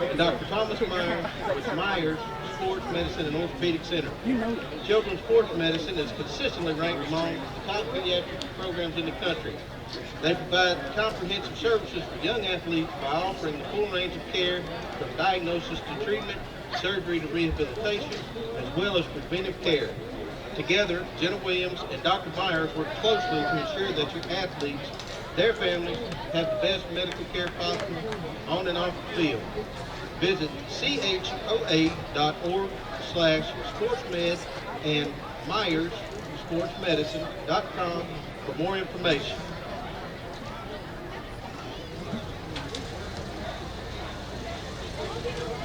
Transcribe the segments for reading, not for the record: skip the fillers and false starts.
and Dr. Thomas Myers with Myers Sports Medicine and Orthopedic Center. Children's Sports Medicine is consistently ranked among the top pediatric programs in the country. They provide comprehensive services for young athletes by offering the full range of care from diagnosis to treatment, surgery to rehabilitation, as well as preventive care. Together, Jenna Williams and Dr. Myers work closely to ensure that your athletes, their families, have the best medical care possible on and off the field. Visit choa.org/sportsmed and myersportsmedicine.com for more information.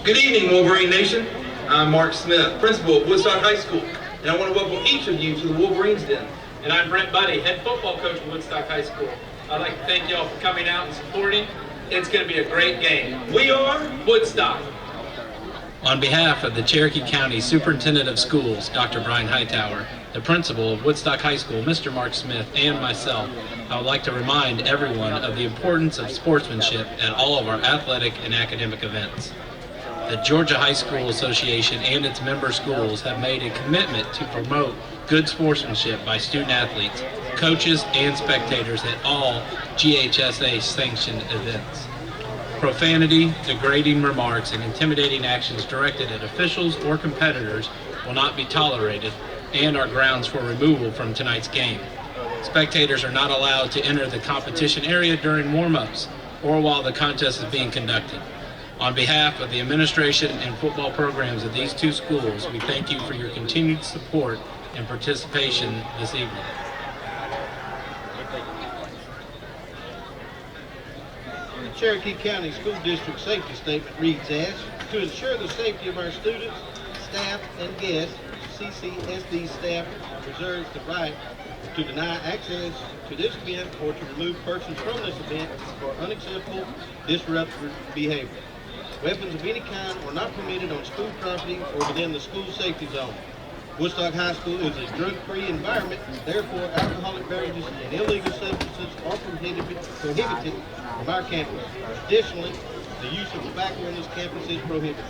Good evening, Wolverine Nation. I'm Mark Smith, principal of Woodstock High School, and I want to welcome each of you to the Wolverines Den. And I'm Brent Buddy, head football coach at Woodstock High School. I'd like to thank y'all for coming out and supporting. It's going to be a great game. We are Woodstock. On behalf of the Cherokee County Superintendent of Schools, Dr. Brian Hightower, the principal of Woodstock High School, Mr. Mark Smith, and myself, I would like to remind everyone of the importance of sportsmanship at all of our athletic and academic events. The Georgia High School Association and its member schools have made a commitment to promote good sportsmanship by student athletes, coaches, and spectators at all GHSA-sanctioned events. Profanity, degrading remarks, and intimidating actions directed at officials or competitors will not be tolerated and are grounds for removal from tonight's game. Spectators are not allowed to enter the competition area during warm-ups or while the contest is being conducted. On behalf of the administration and football programs of these two schools, we thank you for your continued support and participation this evening. The Cherokee County School District Safety Statement reads as, to ensure the safety of our students, staff, and guests, CCSD staff reserves the right to deny access to this event or to remove persons from this event for unacceptable, disruptive behavior. Weapons of any kind are not permitted on school property or within the school safety zone. Woodstock High School is a drug-free environment, therefore alcoholic beverages and illegal substances are prohibited from our campus. Additionally, the use of tobacco on this campus is prohibited.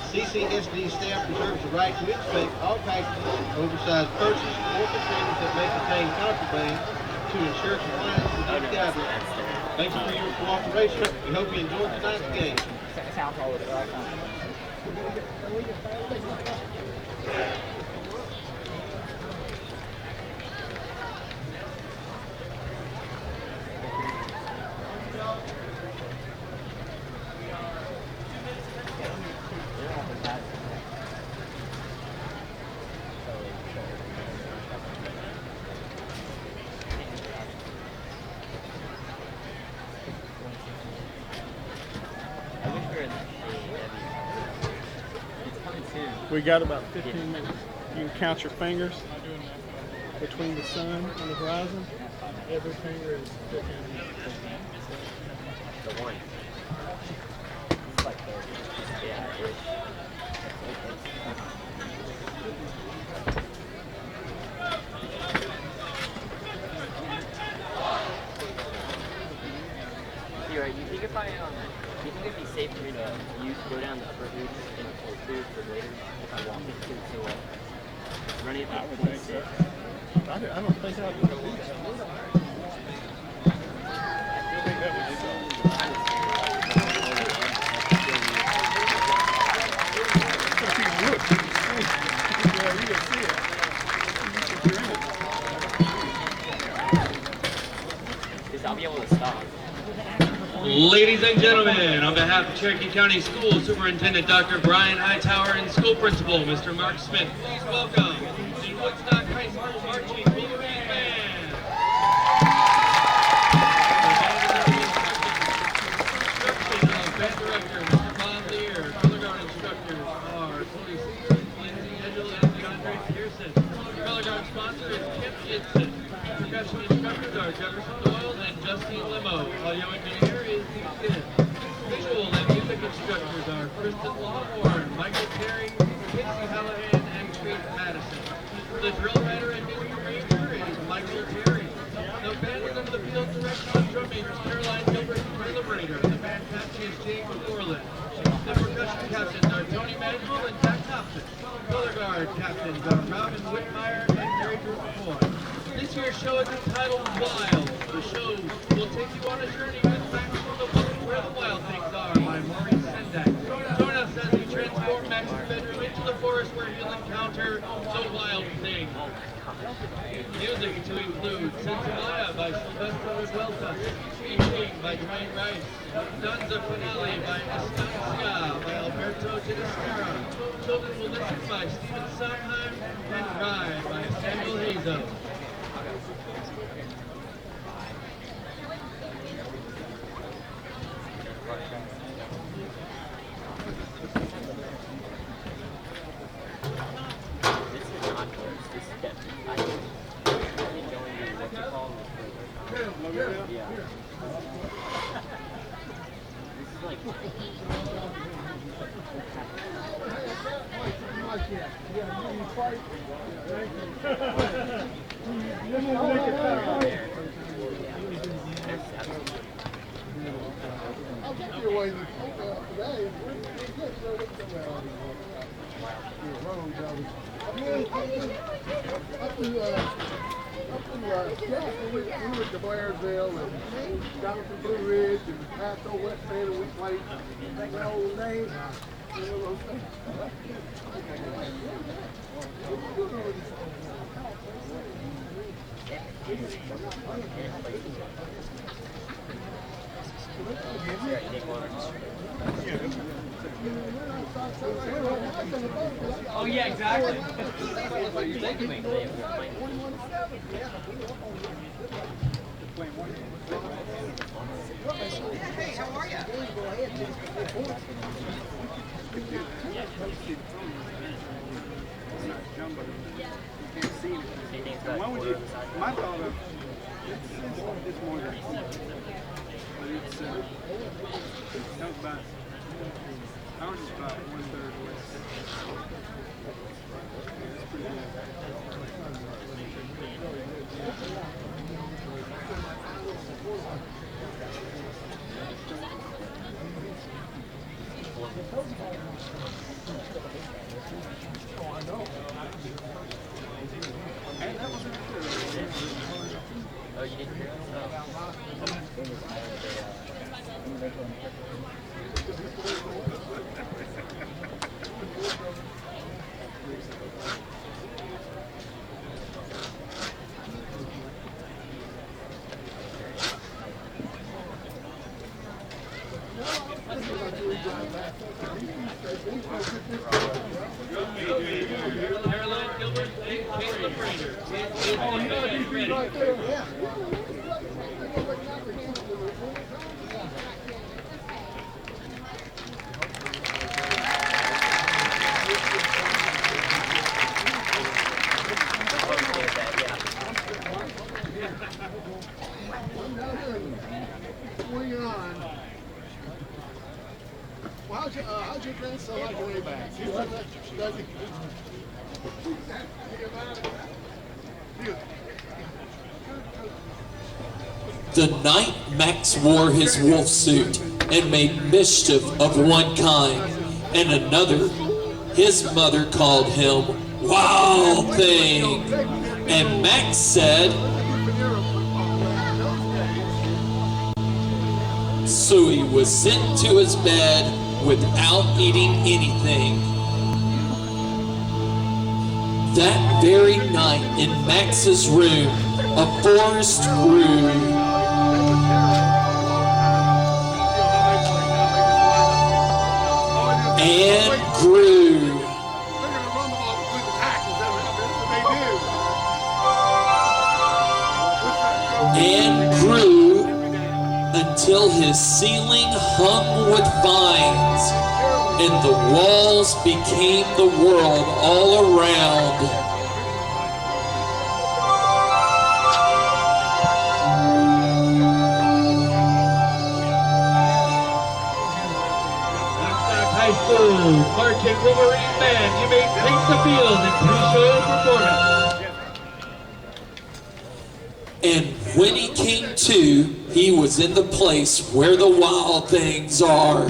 CCSD staff reserves the right to inspect all packages, oversized purses, or containers that may contain contraband to ensure compliance with these guidelines. Thank you for your cooperation. We hope you enjoyed tonight's game. We got about 15 minutes. You can count your fingers between the sun and the horizon. Every finger is 15 minutes. The one. It's like the, yeah, you think if I do you think it'd be safe for me to go down the upper hoops in a cold food for later if I walk into it so running it like 26? I don't think I would do that. I think that would be you can see it. Because I'll be able to stop. Ladies and gentlemen, on behalf of Cherokee County School Superintendent Dr. Brian Hightower and School Principal Mr. Mark Smith, please welcome the Woodstock High School Marching Wolverine Band. Band Director Mr. Bob Lear, color guard instructors are Tony Seeger, Lindsay Edgel, and DeAndre Pearson. Color guard sponsor is Kip Jensen. Percussion instructors are Jefferson Doyle and Justine Limo. Audio engineer is Steve Finn. Visual and music instructors are Kristen Lawhorn, Michael Terry, Casey Hallahan, and Treat Madison. The drill writer and music arranger is Michael Terry. The band is under the field direction on drum majors Caroline Gilbert and Trey Liberator. The band captain is James Orland. The captains are Robin Whitmire and Mary Drew McCoy. This year's show is entitled Wild. The show will take you on a journey with Max from the book Where the Wild Things Are by Maureen Sendak. Join us as we transform Max's bedroom into the forest where he'll encounter the wild thing. Music to include Sentimaya by Sylvester Revuelta, Evening by Dwayne Rice, Danza Finale by Estancia by Alberto Ginastera. Children will listen by Stephen Sondheim, and Ride by Samuel Hazo. We went to Blairsville and got up to Blue Ridge and passed over West Bend and we played that old name. Oh yeah, exactly. That's what you're taking me. Hey, how are you? My thought of it's more than but it's about ours is about 1/3 west. It's pretty Oh, you didn't hear Caroline Gilbert, Caleb Fraser. right there. Yeah. How's your grandson like way back? The night Max wore his wolf suit and made mischief of one kind and another, his mother called him Wild Thing, and Max said, so he was sent to his bed without eating anything. That very night in Max's room, a forest grew. And grew. And grew until his ceiling hung with vines, and the walls became the world all around. High School Marching Wolverine Band, you may take the field in pre-show performance. And when he came to, he was in the place where the wild things are.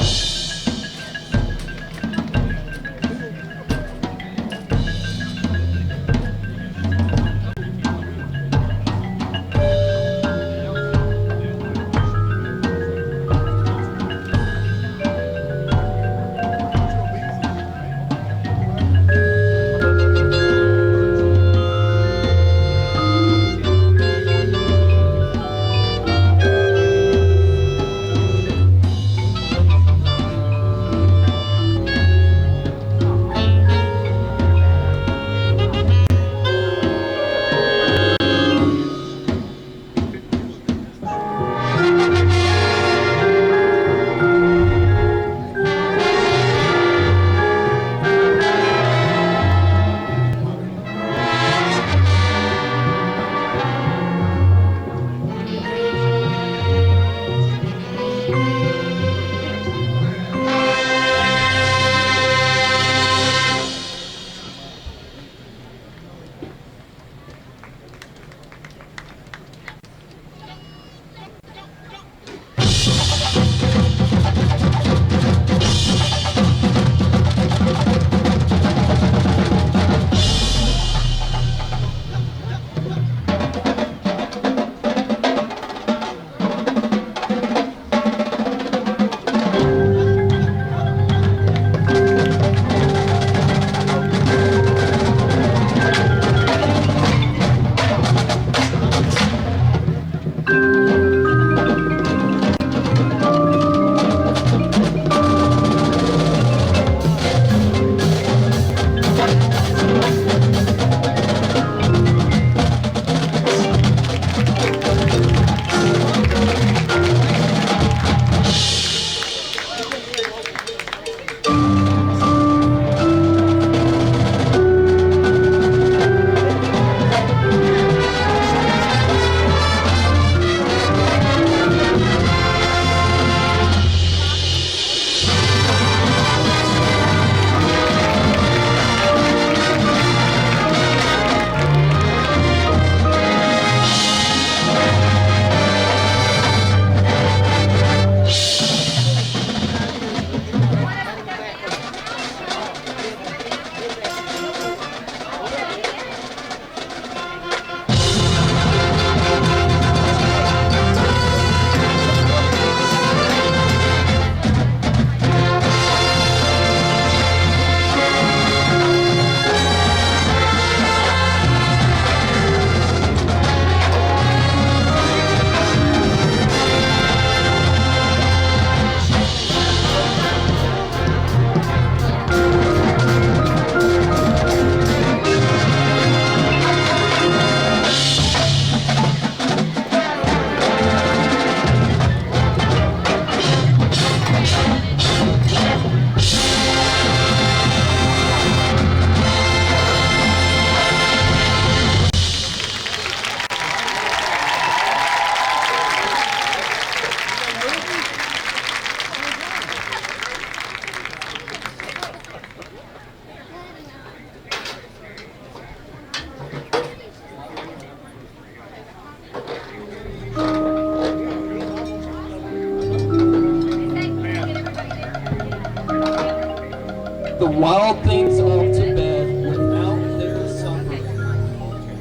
the wild things off to bed without their supper.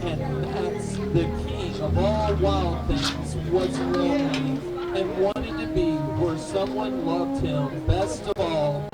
And Max, the king of all wild things, was lonely and wanted to be where someone loved him best of all.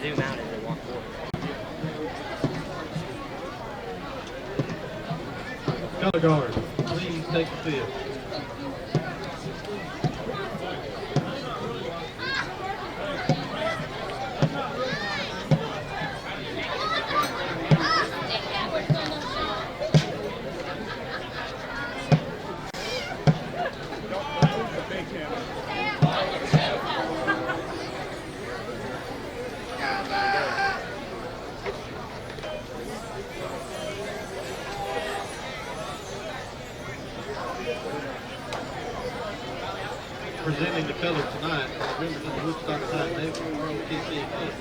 Zoom out as they walk forward. Color guard, please take the field. Representing the colors tonight are members of the Woodstock High Naval ROTC Club.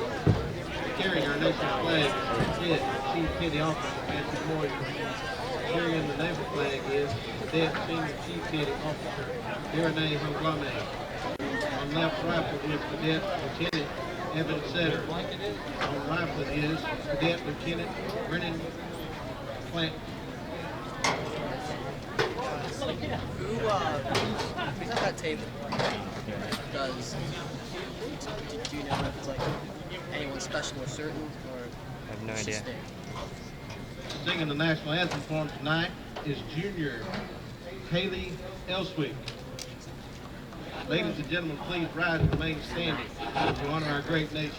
Carrying our national flag is Chief Petty Officer Matthew Moyer. Carrying the naval flag is Cadet Senior Chief Petty Officer Irenee Honglame. On left rifle is Cadet Lieutenant Evan Setter. On rifle is Cadet Lieutenant Brennan Plant. Who's at that table? Does do you know if it's like anyone special or certain, or I have no idea. Singing the national anthem for him tonight is Junior Haley Elswick. Ladies and gentlemen, please rise and remain standing to honor our great nation.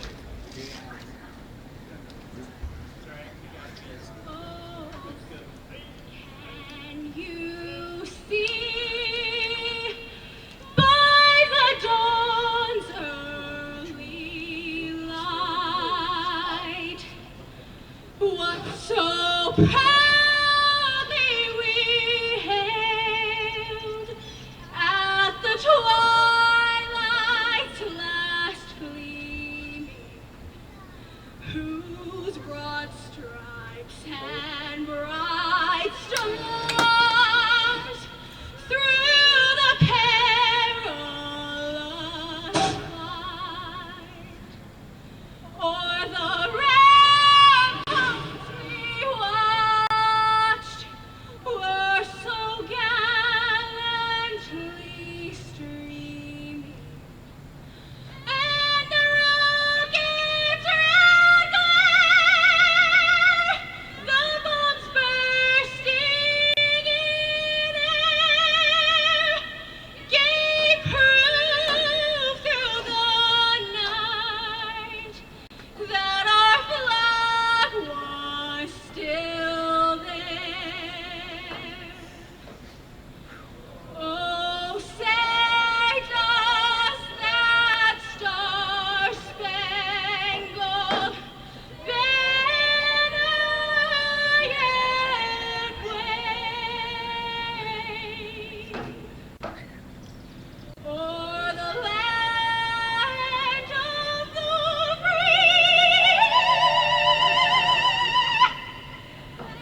Can you see by the dawn's early light what so proudly we hailed at the twilight's last gleaming, whose broad stripes and bright stars through the perilous fight o'er the ramparts we watched were so gallantly streaming, and the rocket's red glare, the bombs bursting in air, gave proof through the night that our flag was still there. Oh, say does that star-spangled banner yet wave o'er the land of the free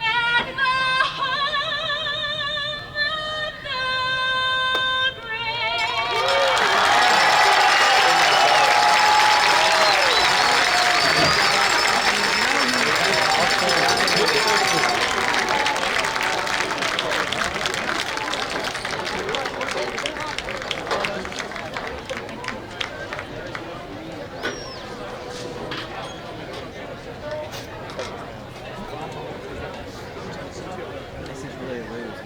and the home of the brave? This is really loose.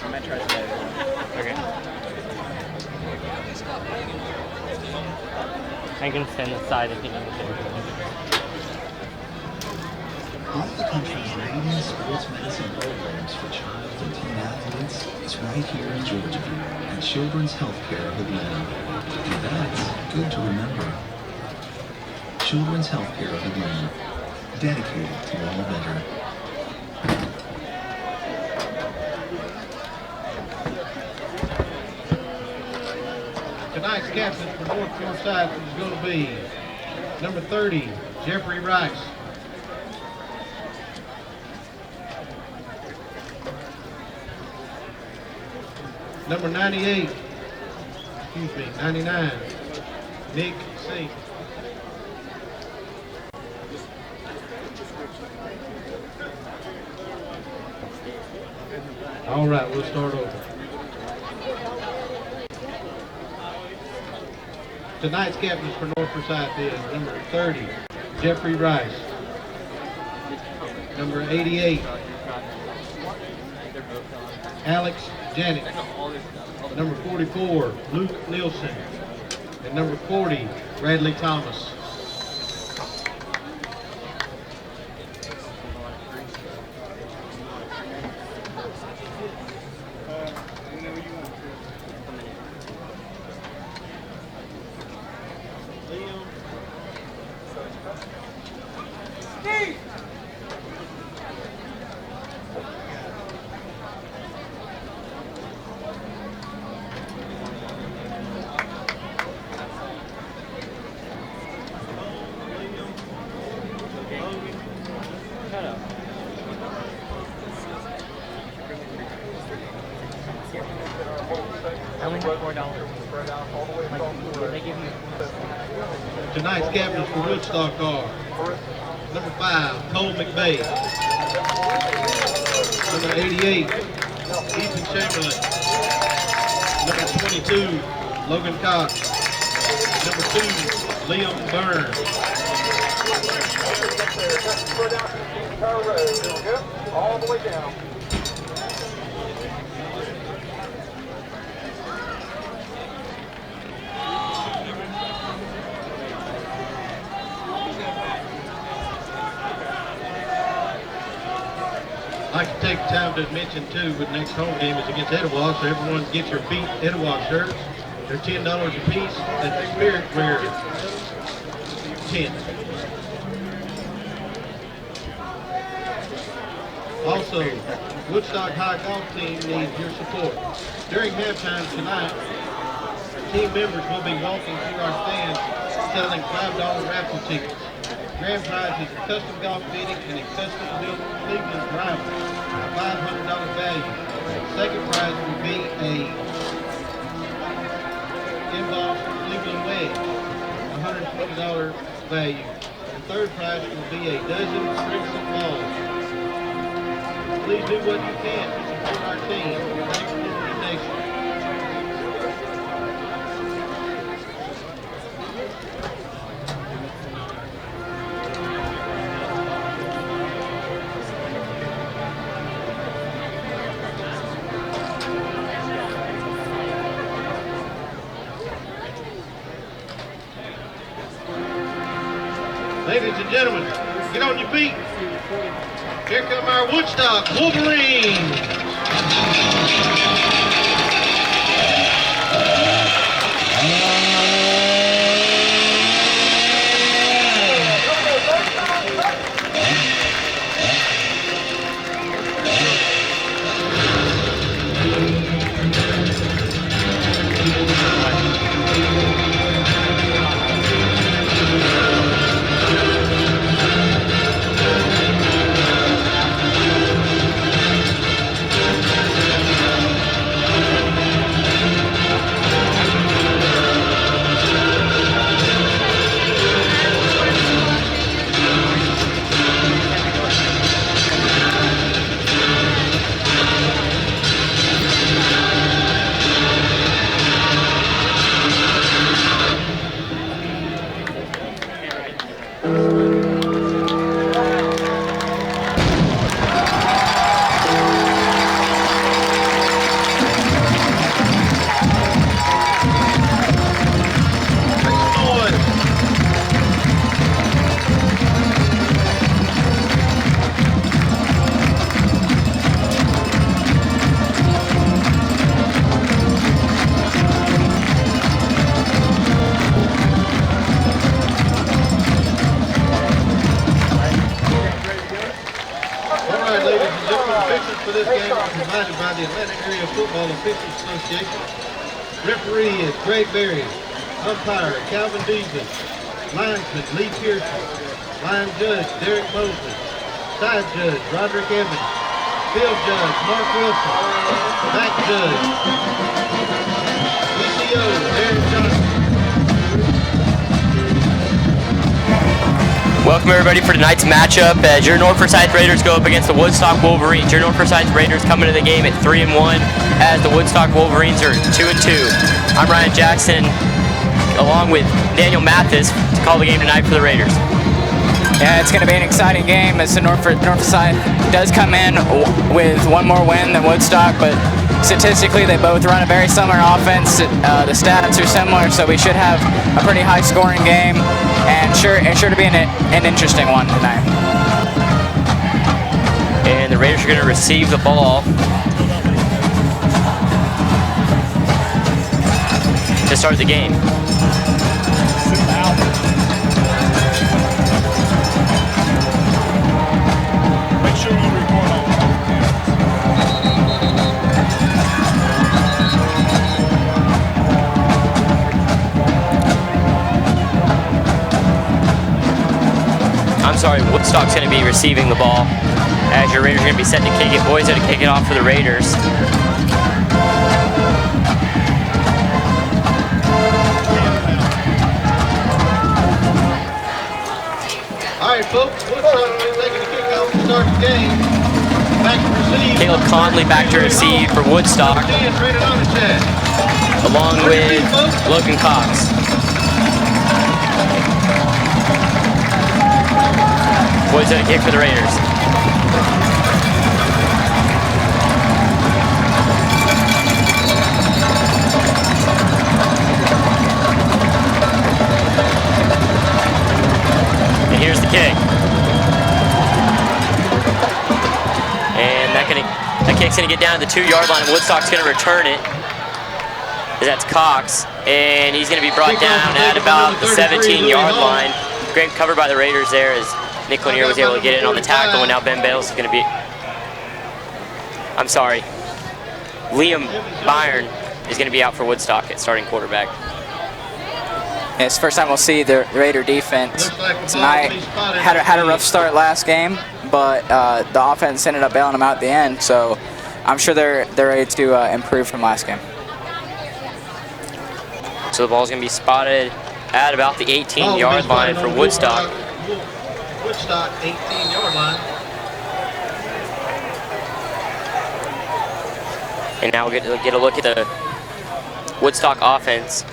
I might try to play it. Okay. I can stand aside if you need to. One of the country's leading sports medicine programs for child and teen athletes is right here in Georgia at Children's Healthcare of Atlanta. And that's good to remember. Children's Healthcare of Atlanta, dedicated to all better. Tonight's captain for North Forsyth is going to be number 30, Jeffrey Rice. Number 98, 99, Nick Sink. All right, we'll start over. Tonight's captains for North Forsyth is number 30, Jeffrey Rice. Number 88, Alex Janik. Number 44, Luke Nielsen. And number 40, Bradley Thomas. Tonight's captains for Woodstock are number 5, Cole McVeigh. Number 88, Ethan Chamberlain. Number 22, Logan Cox. Number 2, Liam Byrne. All the way down. I'd like to take time to mention too, the next home game is against Etowah, so everyone get your beat Etowah shirts. They're $10 a piece. At the Spirit Wear 10. Also, Woodstock High Golf Team needs your support. During halftime tonight, team members will be walking through our stands selling $5 raffle tickets. Grand prize is a custom golf fitting and a custom built Cleveland driver, a $500 value. Second prize will be a embossed Cleveland wedge, $120 value. The third prize will be a dozen Crimson balls. Please do what you can to support our team. Thanks for the donation. Ladies and gentlemen, get on your feet. Here come our Woodstock Wolverines. For this game is provided by the Atlanta Area Football Officials Association. Referee is Greg Berry. Umpire Calvin Deasley. Linesman Lee Pearson. Line judge Derek Mosley. Side judge Roderick Evans. Field judge Mark Wilson. Back judge ECO Darren Johnson. Welcome everybody for tonight's matchup as your North Forsyth Raiders go up against the Woodstock Wolverines. Your North Forsyth Raiders come into the game at 3-1 as the Woodstock Wolverines are 2-2. I'm Ryan Jackson along with Daniel Mathis to call the game tonight for the Raiders. Yeah, it's going to be an exciting game as the North Forsyth does come in with one more win than Woodstock, but statistically they both run a very similar offense. The stats are similar, so we should have a pretty high scoring game and sure to be an interesting one tonight. And the Raiders are going to receive the ball to start the game. Make sure you record all that. I'm sorry, Woodstock's going to be receiving the ball as your Raiders are going to be set to kick it. Boys are to kick it off for the Raiders. folks. Woodstock taking the kickoff to start the game. Back to receive. Caleb Conley back to receive for Woodstock, along with Logan Cox. Boys at a kick for the Raiders. And here's the kick. And that kick's gonna get down to the 2-yard line. Woodstock's gonna return it. That's Cox, and he's gonna be brought down at about the 17-yard line. Great cover by the Raiders there as Nick Lanier was able to get in on the tackle, and now Ben Bales is gonna be, Liam Byron is gonna be out for Woodstock at starting quarterback. Yeah, it's the first time we'll see the Raider defense tonight. Had a rough start last game, but the offense ended up bailing them out at the end, so I'm sure they're ready to improve from last game. So the ball's gonna be spotted at about the 18-yard line for Woodstock. Woodstock, 18-yard line. And now we'll get a look at the Woodstock offense.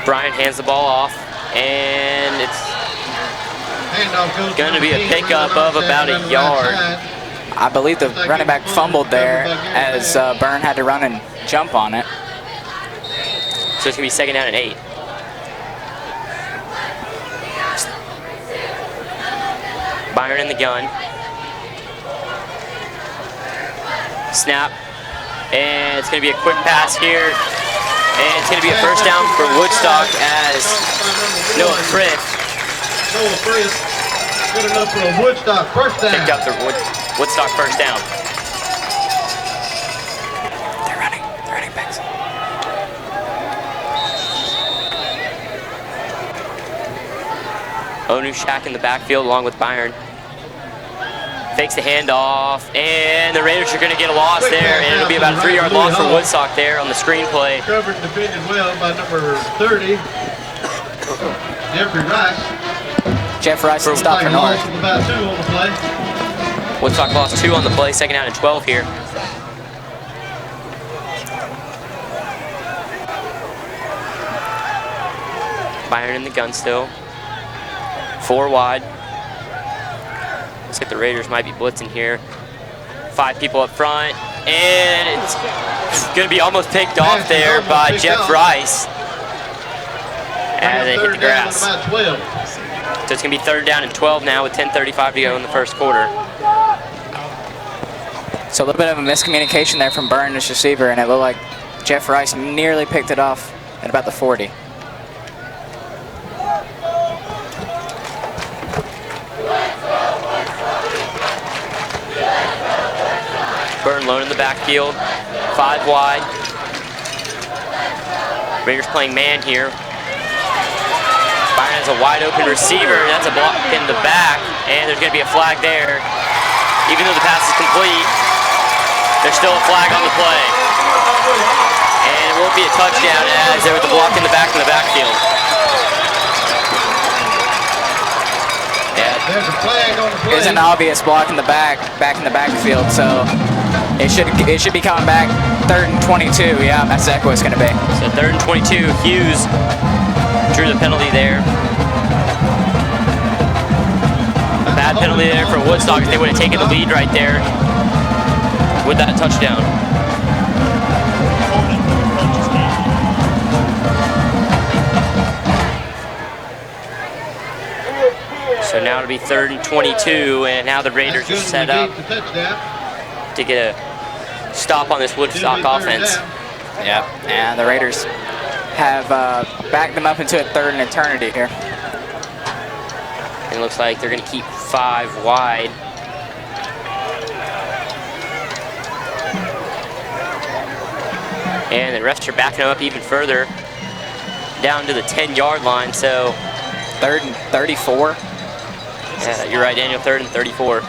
Brian hands the ball off, and it's going to be a pickup of about a yard. I believe the running back fumbled there as Byrne had to run and jump on it. So it's going to be 2nd down and 8. Byron in the gun. Snap. And it's going to be a quick pass here. And it's going to be a first down for Woodstock as Noah Frith. Noah Frith, good enough for a Woodstock first down. Picked up the Woodstock first down. They're running backs. Onushak in the backfield along with Byron. Fakes the handoff, and the Raiders are going to get a loss there, and it'll be about a 3-yard loss for Woodstock there on the screenplay. Covered and defended well by number 30, Jeffrey Rice. Jeff Rice and stop for North. About 2 on the play. Woodstock lost 2 on the play, 2nd down and 12 here. Byron in the gun still. 4 wide. Looks like the Raiders might be blitzing here. 5 people up front, and it's going to be almost picked off there by Jeff Rice as they hit the grass. So it's going to be 3rd down and 12 now with 10:35 to go in the first quarter. So a little bit of a miscommunication there from Byrne, this receiver, and it looked like Jeff Rice nearly picked it off at about the 40. Byrne lone in the backfield, 5 wide. Raiders playing man here. Byron has a wide open receiver, and that's a block in the back, and there's going to be a flag there. Even though the pass is complete, there's still a flag on the play. And it won't be a touchdown as there was a block in the backfield. There's a flag on the play. There's an obvious block in the backfield, so it should be coming back 3rd and 22. Yeah, that's exactly what it's going to be. So 3rd and 22, Hughes drew the penalty there. A bad penalty there for Woodstock if they would have taken the lead right there with that touchdown. So now it'll be 3rd and 22, and now the Raiders are set up to get a stop on this Woodstock offense. Yeah, and the Raiders have backed them up into a 3rd and eternity here. And it looks like they're going to keep 5 wide. And the refs are backing them up even further down to the 10-yard line, so 3rd and 34. Yeah, you're right, Daniel, 3rd and 34.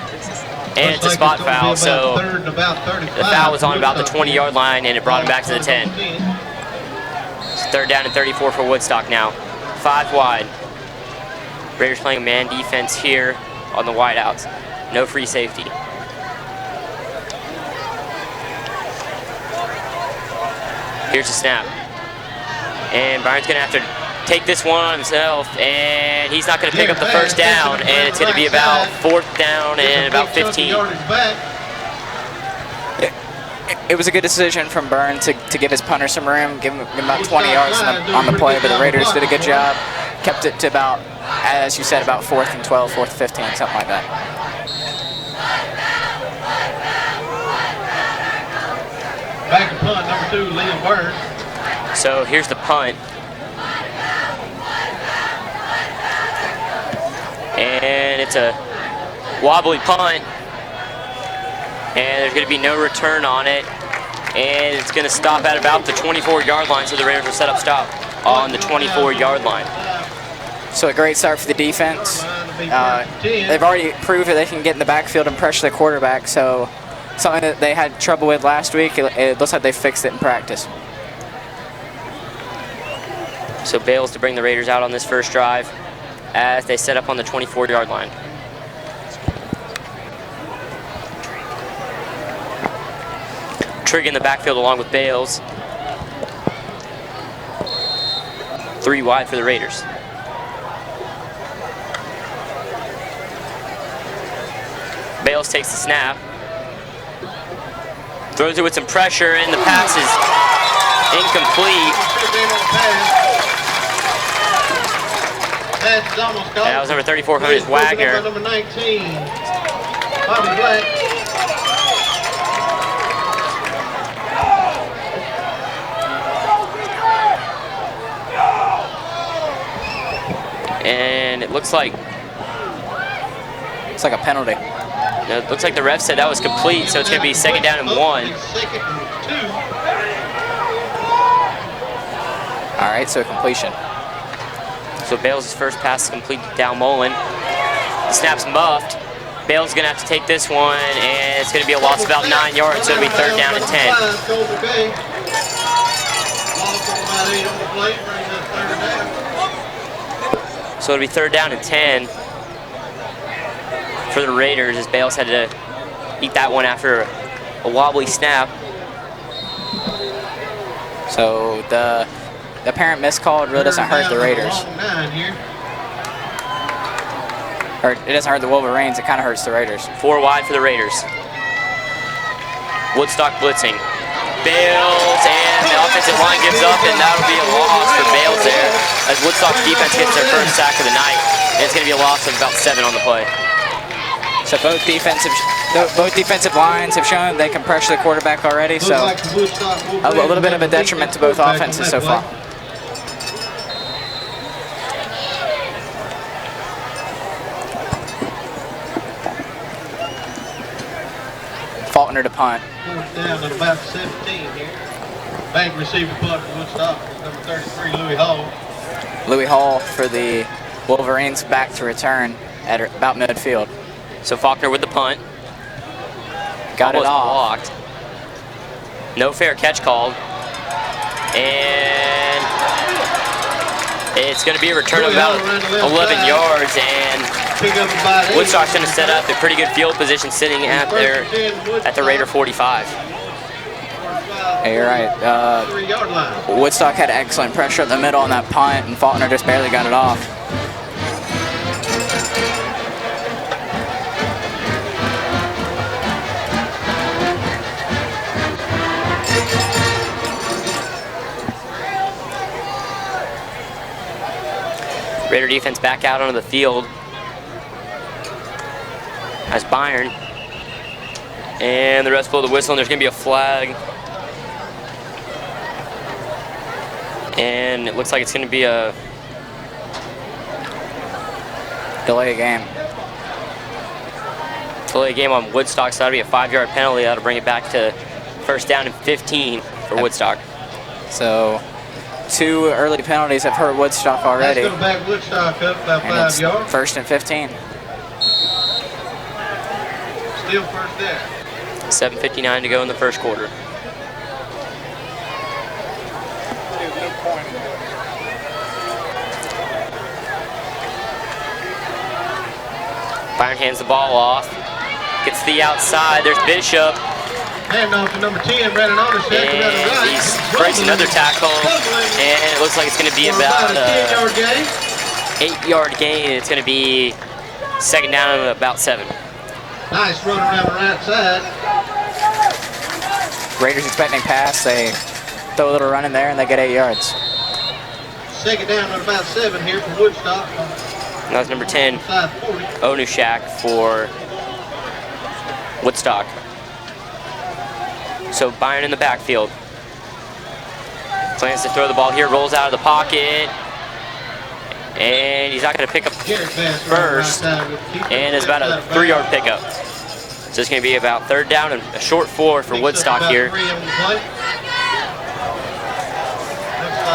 And it's a spot foul, so the foul was on about the 20-yard line, and it brought him back to the 10. It's 3rd down and 34 for Woodstock now. 5 wide. Raiders playing man defense here on the wideouts. No free safety. Here's the snap. And Byron's gonna have to take this one on himself, and he's not gonna pick up the first down, and it's gonna be about 4th down and about 15. It was a good decision from Byrne to give his punter some room, give him about 20 yards on the play, but the Raiders did a good job. Kept it to about, as you said, about 4th and 12, 4th and 15, something like that. Back to punt, number 2, Liam Byrne. So here's the punt. And it's a wobbly punt. And there's going to be no return on it. And it's going to stop at about the 24-yard line, so the Raiders will set up stop on the 24-yard line. So a great start for the defense. They've already proved that they can get in the backfield and pressure the quarterback, so something that they had trouble with last week, it looks like they fixed it in practice. So Bales to bring the Raiders out on this first drive as they set up on the 24-yard line. Trigg in the backfield along with Bales. 3 wide for the Raiders. Bales takes the snap. Throws it with some pressure, and the pass is incomplete. And that was number 34, Hunter Wagner. Number 19, Bobby Black. And it looks like it's like a penalty. No, it looks like the ref said that was complete, so it's going to be 2nd down and 1. All right, so completion. So Bales' first pass is complete down Mullen. The snap's muffed. Bales is going to have to take this one, and it's going to be a loss of about 9 yards, so it'll be 3rd down and 10. So it'll be 3rd down and 10 for the Raiders, as Bales had to eat that one after a wobbly snap. So the apparent miscall really doesn't hurt the Raiders. Or it doesn't hurt the Wolverines, it kind of hurts the Raiders. 4 wide for the Raiders. Woodstock blitzing. Bales, and the offensive line gives up, and that'll be a loss for Bales there, as Woodstock's defense gets their first sack of the night, and it's going to be a loss of about 7 on the play. So both defensive lines have shown they can pressure the quarterback already, so a little bit of a detriment to both offenses so far. Faulkner to punt. 4th down at about 17 here. Bank receiver punt for Woodstock, number 33, Louis Hall. Louis Hall for the Wolverines back to return at about midfield. So Faulkner with the punt. Got it off. Blocked. No fair catch called. And it's going to be a return of about 11 yards, and Woodstock's going to set up a pretty good field position sitting at the Raider 45. Hey, you're right. Woodstock had excellent pressure in the middle on that punt, and Faulkner just barely got it off. Raider defense back out onto the field as Byron. And the refs blow the whistle, and there's going to be a flag. And it looks like it's going to be a delay game. Delay game on Woodstock, so that'll be a 5-yard penalty. That'll bring it back to 1st down and 15 for Woodstock. So 2 early penalties have hurt Woodstock already. Let's go back Woodstock up about 5 yards. 1st and 15. Still 1st down. 7:59 to go in the first quarter. Byron hands the ball off. Gets to the outside. There's Bishop. Hand off to number 10, Brandon Anderson. And he breaks another tackle. And it looks like it's going to be about a 10-yard gain. 8-yard gain. It's going to be second down of about 7. Nice run around the right side. Raiders expecting pass. They throw a little run in there and they get 8 yards. Second down at about 7 here for Woodstock. That was number 10, Onushak for Woodstock. So Byron in the backfield. Plans to throw the ball here, rolls out of the pocket. And he's not going to pick up first. And it's about a 3-yard pickup. So it's going to be about 3rd down and a short 4 for Woodstock here.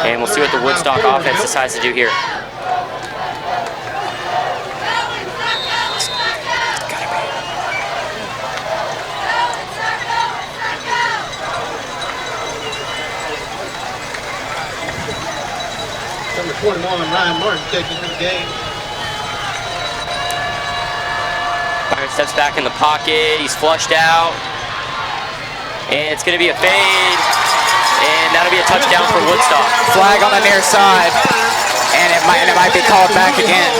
And we'll see what the Woodstock offense decides to do here. Number 21, Ryan Martin taking the game. Byron steps back in the pocket. He's flushed out. And it's going to be a fade. And that'll be a touchdown for Woodstock. Flag on the near side. And it might be called back again.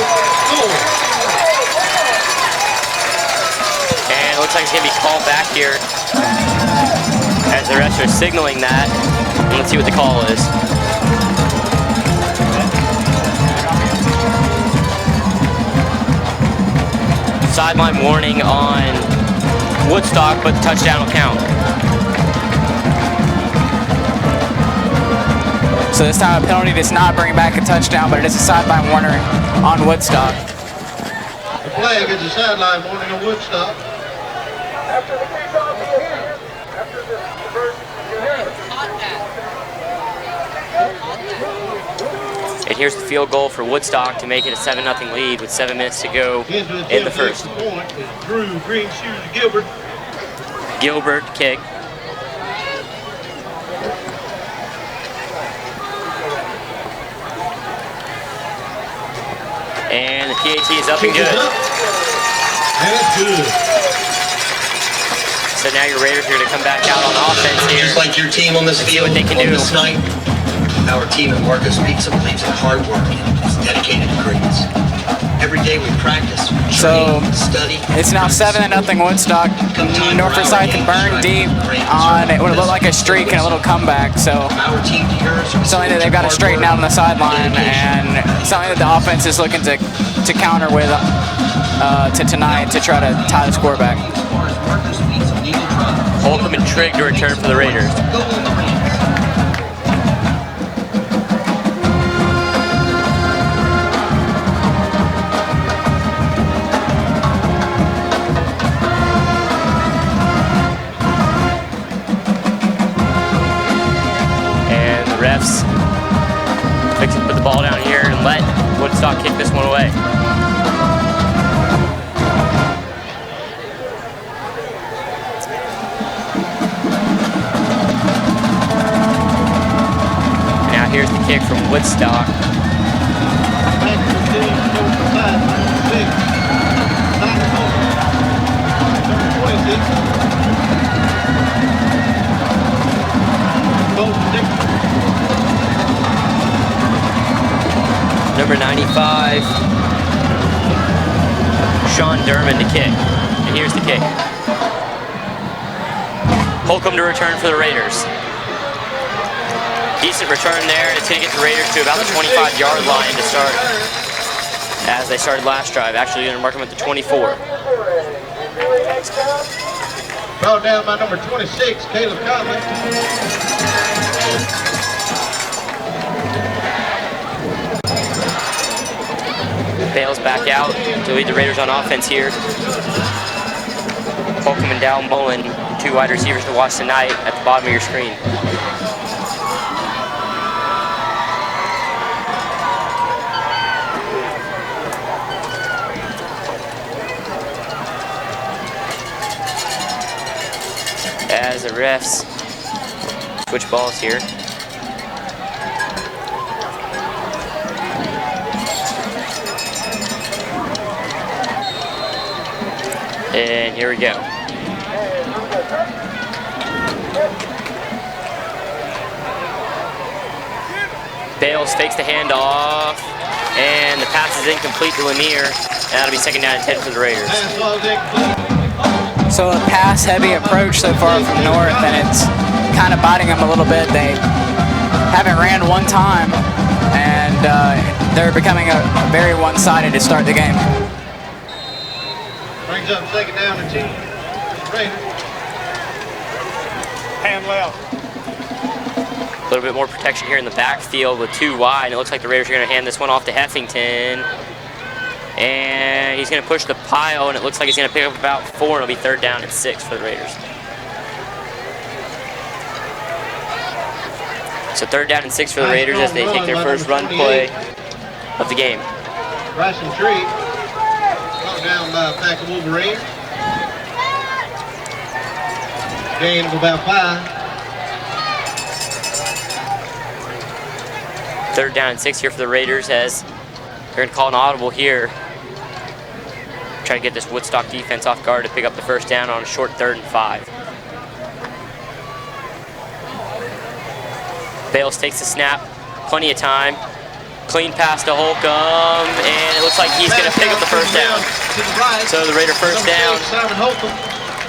And it looks like it's going to be called back here. As the refs are signaling that. And let's see what the call is. Sideline warning on Woodstock, but the touchdown will count. So this time a penalty does not bring back a touchdown, but it is a sideline warner on Woodstock. The flag is a sideline warning on Woodstock. After the kickoff, after the conversion, And here's the field goal for Woodstock to make it a 7-0 lead with 7 minutes to go in the first. Point is Drew Green Shoes Gilbert. Gilbert kick. And the PAT is up and good. That's good. So now your Raiders are going to come back out on offense here. Just like your team on this field, what they can on do. this night, our team at Marcus Pizza believes in hard work and is dedicated to greatness. Every day we practice, So train, study. it's now 7-0 Woodstock. North Forsyth and Burn deep on it would look like a streak and a little comeback. So Our team to yours, something that they've got to straighten out on the sideline, and something that the offense is looking to counter with to tonight to try to tie the score back. Holcomb and Trigg to return for the Raiders. And the refs fixing to put the ball down here and let Woodstock kick this one away. Here's the kick from Woodstock. Back to the team, North Forsyth, number 6. Simon Holcomb. Number 26. Bolton Dixon. Number 95, Sean Derman to kick. And here's the kick. Holcomb to return for the Raiders. Decent return there. It's going to get the Raiders to about the 25-yard line to start, as they started last drive. Actually, going to mark them at the 24. Brought down by number 26, Caleb Conley. Bales back out to lead the Raiders on offense here. Holcomb and Dow Mullen, 2 wide receivers to watch tonight at the bottom of your screen. As the refs switch balls here. And here we go. Bales fakes the handoff, and the pass is incomplete to Lanier, and that'll be second down and 10 for the Raiders. So a pass-heavy approach so far from North, and it's kind of biting them a little bit. They haven't ran one time, and they're becoming a very one-sided to start the game. Brings up second down and 2. Raiders. Hand left. A little bit more protection here in the backfield with 2 wide, and it looks like the Raiders are going to hand this one off to Heffington. And he's going to push the pile, and it looks like he's going to pick up about 4, and it'll be third down and 6 for the Raiders. So third down and 6 for the Raiders as they take their first run play of the game. Bryson Tree, brought down by a pack of Wolverines. Gain of about 5. Third down and 6 here for the Raiders as they're going to call an audible here. Try to get this Woodstock defense off guard to pick up the first down on a short 3rd and 5. Bales takes the snap, plenty of time. Clean pass to Holcomb, and it looks like he's going to pick up the first down. So the Raider first down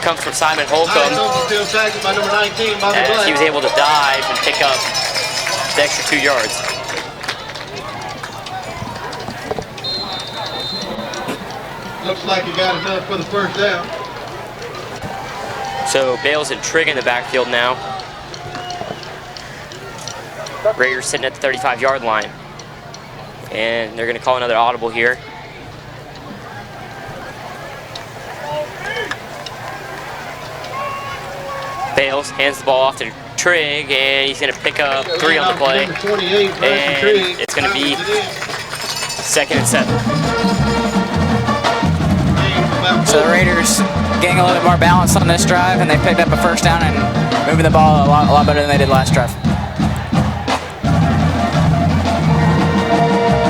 comes from Simon Holcomb as he was able to dive and pick up the extra 2 yards. Looks like he got enough for the first down. So Bales and Trigg in the backfield now. Raiders sitting at the 35-yard line. And they're going to call another audible here. Bales hands the ball off to Trigg, and he's going to pick up 3 on the play. And it's going to be 2nd and 7. So the Raiders getting a little bit more balance on this drive, and they picked up a first down and moving the ball a lot better than they did last drive.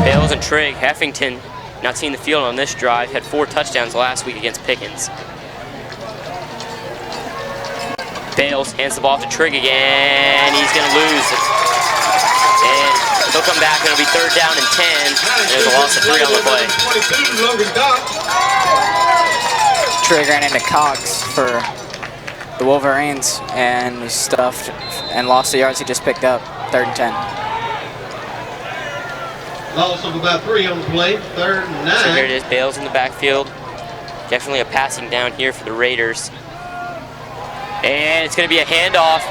Bales and Trigg, Heffington, not seeing the field on this drive, had 4 touchdowns last week against Pickens. Bales hands the ball off to Trigg again, he's going to lose. And they'll come back, and it'll be 3rd down and 10, and there's a loss of 3 on the play. Trigg ran into Cox for the Wolverines and was stuffed and lost the yards he just picked up, 3rd and 10. Loss of about 3 on the play, 3rd and 9. So here it is, Bales in the backfield. Definitely a passing down here for the Raiders. And it's going to be a handoff.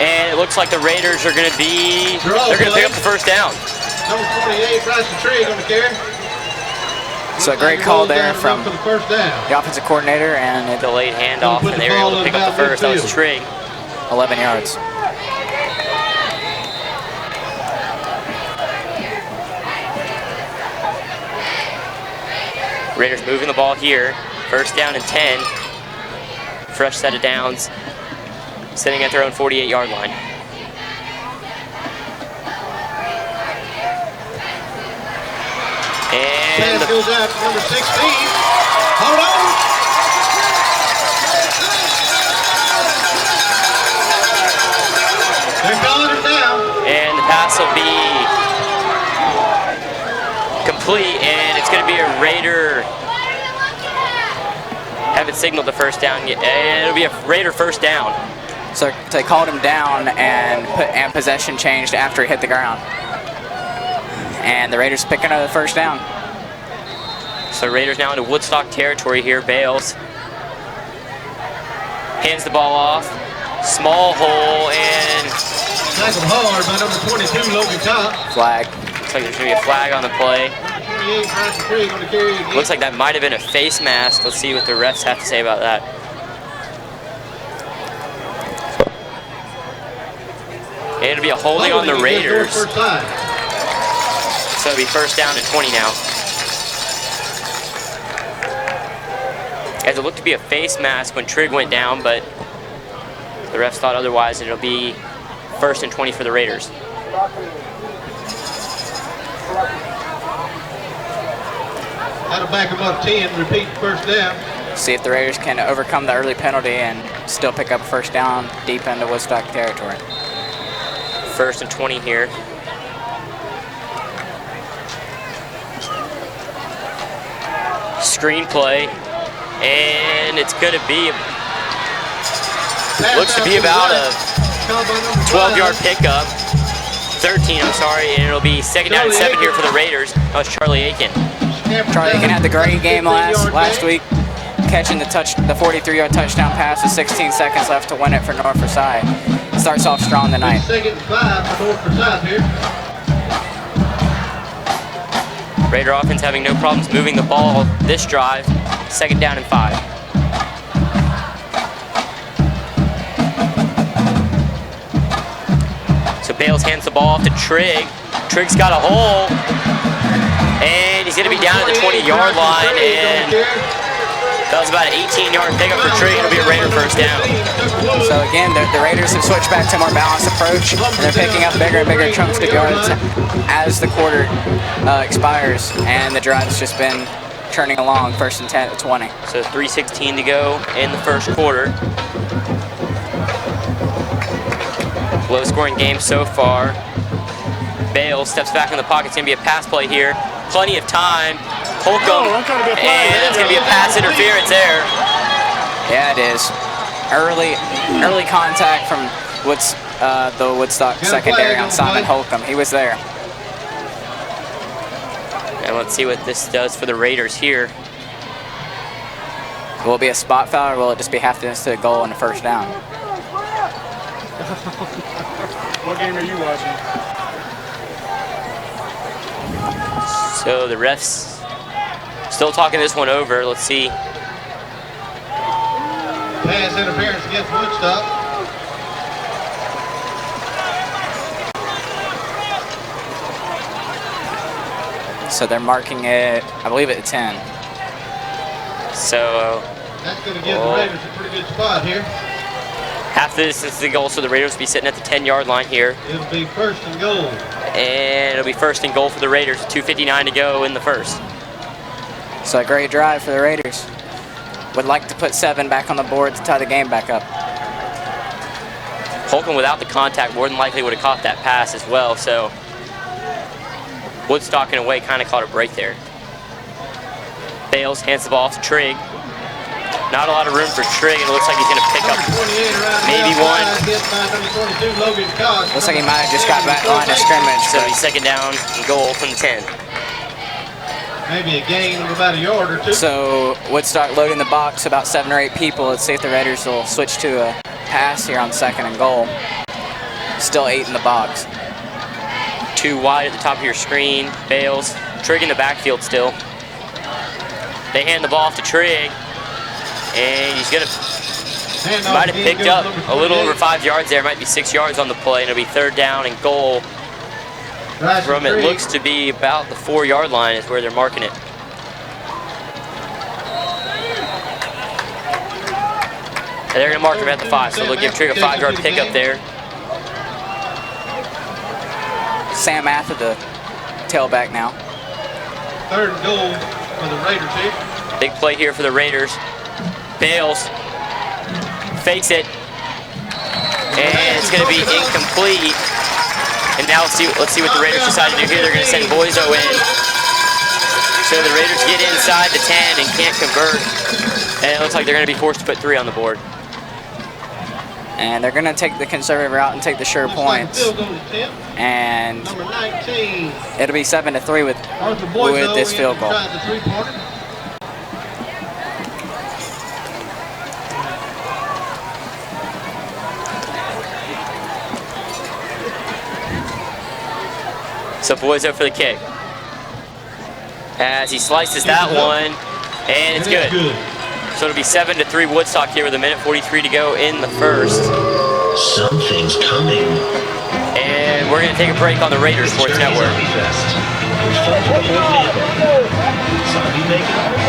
And it looks like the Raiders are going to be, they're going to pick up the first down. Number 28, Bryson Trigg on the carry. So a great call there from the offensive coordinator, and a delayed handoff, and they were able to pick up the first. That was Trigg. 11 yards. Raiders moving the ball here. 1st down and 10. Fresh set of downs. Sitting at their own 48-yard line. And pass goes out to number 16. Hold on. They're calling it now. And the pass will be complete, and it's going to be a Raider. Haven't signaled the first down yet. And it'll be a Raider first down. So they called him down, and possession changed after he hit the ground. And the Raiders pick another first down. So Raiders now into Woodstock territory here. Bales hands the ball off. Small hole, and tackled hard by number 22, Logan Cox. Flag. Looks like there's going to be a flag on the play. 28, Bryson Trigg on the carry again. Looks like that might have been a face mask. Let's see what the refs have to say about that. And it'll be a holding on the Raiders. So it'll be first down and 20 now. As it looked to be a face mask when Trigg went down, but the refs thought otherwise, and it'll be 1st and 20 for the Raiders. That'll back them up 10, repeat first down. See if the Raiders can overcome the early penalty and still pick up a first down deep into Woodstock territory. 1st and 20 here. Screenplay, and it's going to be, looks to be about a 12-yard pickup. 13, I'm sorry, and it'll be 2nd down and 7 here for the Raiders. That was Charlie Aiken. Charlie Aiken had the great game last week, catching the 43-yard touchdown pass with 16 seconds left to win it for North Forsyth. Starts off strong tonight. 2nd and 5 for North Forsyth here. Raider offense having no problems moving the ball this drive. 2nd down and 5. So Bales hands the ball off to Trigg. Trigg's got a hole, and he's going to be down at the 20-yard line, and that was about an 18-yard pickup for Trigg. It'll be a Raider first down. So again, the Raiders have switched back to a more balanced approach, and they're picking up bigger and bigger chunks of yards as the quarter expires, and the drive's just been turning along. 1st and 10 at 20. So 3:16 to go in the first quarter. Low-scoring game so far. Bales steps back in the pocket. It's going to be a pass play here. Plenty of time. Holcomb, and that's going to be a pass interference there. Yeah, it is. Early contact from the Woodstock secondary on Simon Holcomb. He was there. And let's see what this does for the Raiders here. Will it be a spot foul, or will it just be half distance to the goal and a first down? What game are you watching? So the refs still talking this one over. Let's see. Pass interference against Woodstock. So they're marking it, I believe, at 10. So that's going to give the Raiders a pretty good spot here. Half the distance to the goal, so the Raiders will be sitting at the 10-yard line here. It'll be 1st and goal. And it'll be 1st and goal for the Raiders. 2:59 to go in the first. So a great drive for the Raiders. Would like to put 7 back on the board to tie the game back up. Holcomb, without the contact, more than likely would have caught that pass as well. So Woodstock, in a way, kind of caught a break there. Bales hands the ball off to Trigg. Not a lot of room for Trigg, and it looks like he's going to pick up maybe one. Looks like he might have just got back line of scrimmage. So he's 2nd down and goal from the 10. Maybe a gain of about a yard or two. So Woodstock loading the box, about 7 or 8 people. Let's see if the Raiders will switch to a pass here on 2nd and goal. Still 8 in the box. 2 wide at the top of your screen. Bales, Trigg in the backfield still. They hand the ball off to Trigg, and he's gonna might have picked up a little over 5 yards there. Might be 6 yards on the play, and it'll be 3rd down and goal from it looks to be about the 4-yard line is where they're marking it. And they're gonna mark him at the 5, so they'll give Trigg a 5-yard pickup there. Sam Atha, the tailback now. 3rd and goal for the Raiders here. Big play here for the Raiders. Bales fakes it, and it's going to be incomplete. And now let's see what the Raiders decide to do here. They're going to send Boiso in. So the Raiders get inside the 10 and can't convert. And it looks like they're going to be forced to put 3 on the board. And they're going to take the conservative route and take the sure points. And Number 19. it'll be 7-3 with this field goal. So Boiso for the kick. As he slices that one, and it's good. So it'll be 7-3 Woodstock here with 1:43 to go in the first. Something's coming. And we're going to take a break on the Raiders Sports Network. Zombie makeup.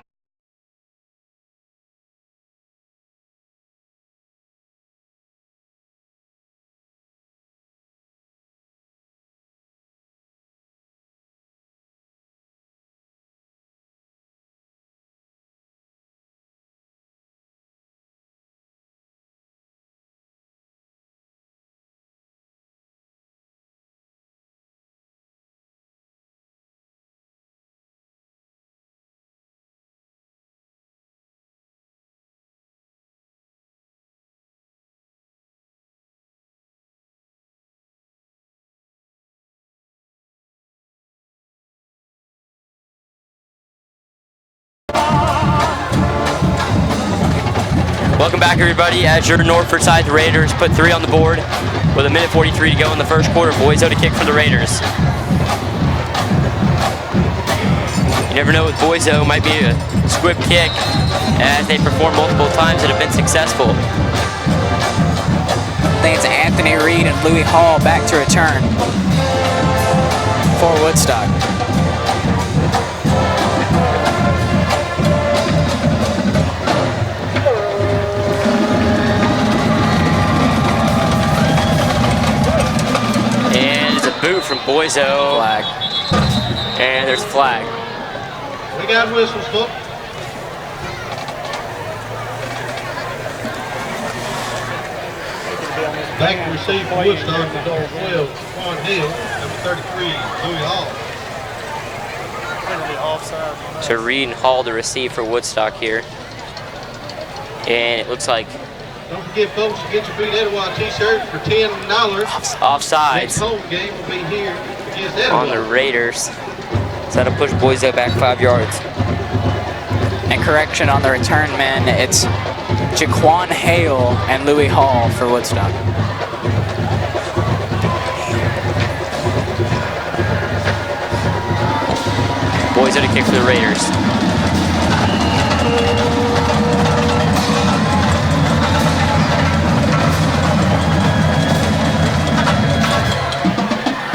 Welcome back, everybody, as your North Forsyth Raiders put 3 on the board with 1:43 to go in the first quarter. Boyzo to kick for the Raiders. You never know with Boyzo, might be a squib kick as they perform multiple times that have been successful. I think it's Anthony Reed and Louis Hall back to return for Woodstock. And it's a boot from Boyzo. Flag. And there's a flag. We got whistles, folks. Back to receive for Woodstock with number 12, Quan Hill, number 33, Louis Hall. So Reed and Hall to receive for Woodstock here. And it looks like Don't forget, folks, to get your Beat Etowah t-shirt for $10. offsides Next home game will be here against on Etowah. the Raiders. So that'll push Boyzo back 5 yards. And correction on the return men, it's Jaquan Hale and Louis Hall for Woodstock. Boyzo to kick for the Raiders.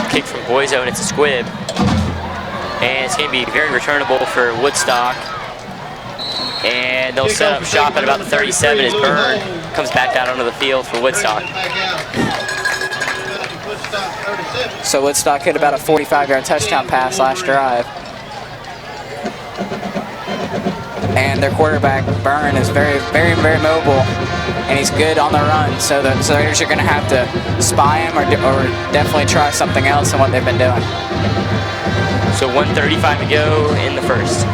Kick from Boyzo, and it's a squib. And it's going to be very returnable for Woodstock. And they'll set up shop at about the 37 as Byrne comes back out onto the field for Woodstock. So Woodstock hit about a 45-yard touchdown pass last drive. And their quarterback, Byrne, is very, very, very mobile. And he's good on the run. So the Raiders are going to have to spy him or definitely try something else than what they've been doing. So 1:35 to go in the first.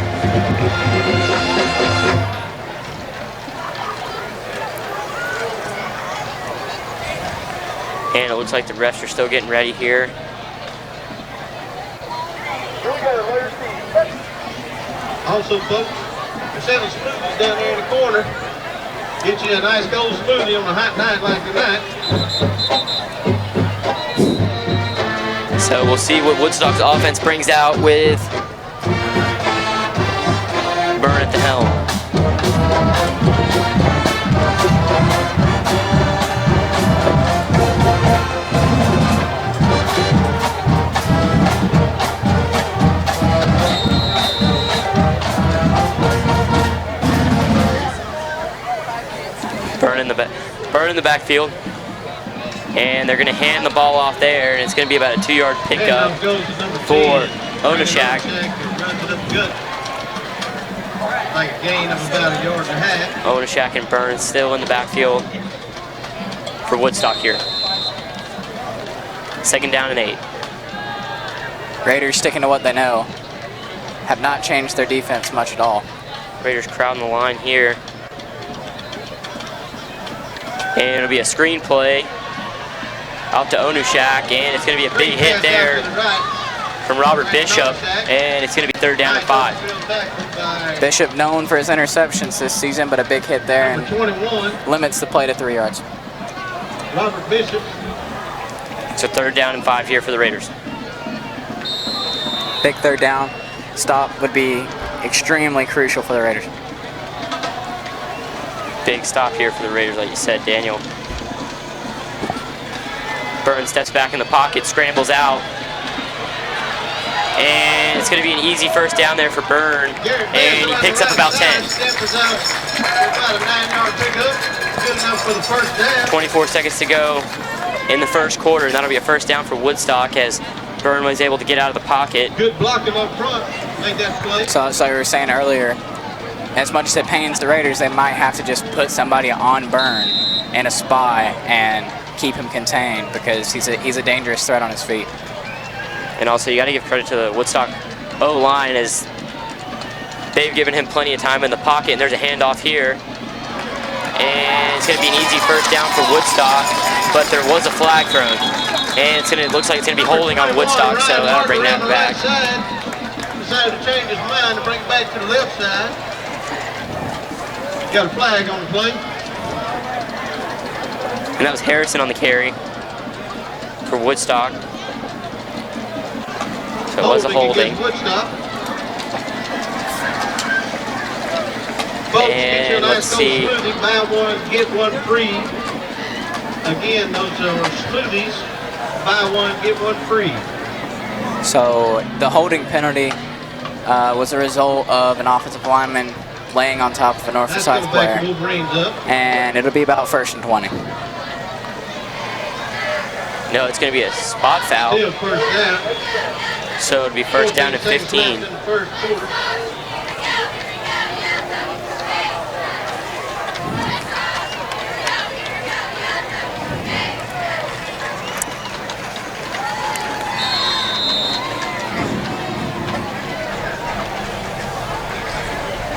And it looks like the refs are still getting ready here. Also, folks, they're selling smoothies down there in the corner. Get you a nice cold smoothie on a hot night like tonight. So we'll see what Woodstock's offense brings out with Byrne at the helm. Byrne in the backfield. And they're going to hand the ball off there, and it's going to be about a 2-yard pickup for Onashak. Like a gain of about a yard and a half. Onashak and Byrne still in the backfield for Woodstock here. 2nd down and 8. Raiders sticking to what they know. Have not changed their defense much at all. Raiders crowding the line here. And it'll be a screen play out to Onashak, and it's going to be a big hit there from Robert Bishop, and it's going to be 3rd down and 5. Bishop known for his interceptions this season, but a big hit there and limits the play to 3 yards. Robert Bishop. So 3rd down and 5 here for the Raiders. Big 3rd down stop would be extremely crucial for the Raiders. Big stop here for the Raiders, like you said, Daniel. Byrne steps back in the pocket, scrambles out. And it's going to be an easy 1st down there for Byrne. And he picks up about 10. 24 seconds to go in the first quarter, and that'll be a 1st down for Woodstock as Byrne was able to get out of the pocket. Good blocking up front. Make that play. So we were saying earlier, as much as it pains the Raiders, they might have to just put somebody on Byrne and a spy and keep him contained because he's a dangerous threat on his feet. And also, you got to give credit to the Woodstock O-line as they've given him plenty of time in the pocket, and there's a handoff here. And it's going to be an easy 1st down for Woodstock, but there was a flag thrown. And it looks like it's going to be holding on Woodstock, so that'll bring that back. Decided to change his mind to bring it back to the left side. Got a flag on the play. And that was Harrison on the carry for Woodstock. So it was a holding. And let's see. Buy one, get one free. Again, those are smoothies. Buy one, get one free. So the holding penalty was a result of an offensive lineman laying on top of a North Forsyth player. And it'll be about 1st and 20. No, it's going to be a spot foul. Still first down. So it'll be 1st down and 15.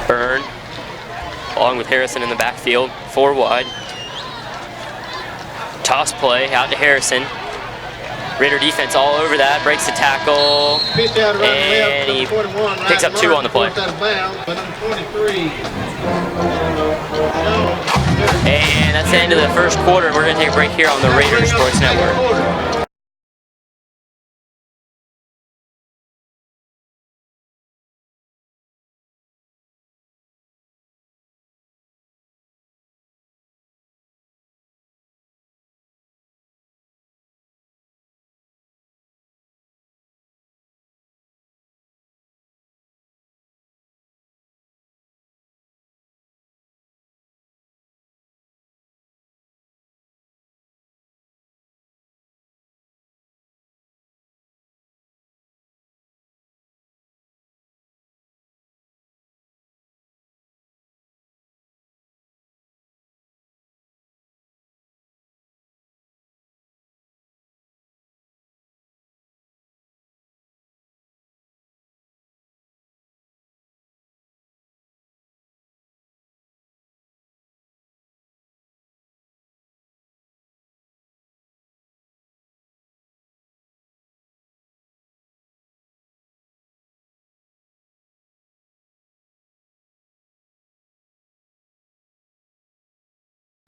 Byrne, along with Harrison in the backfield, 4 wide. Toss play out to Harrison. Raider defense all over that, breaks the tackle, and he picks up 2 on the play. And that's the end of the first quarter. We're going to take a break here on the Raiders Sports Network.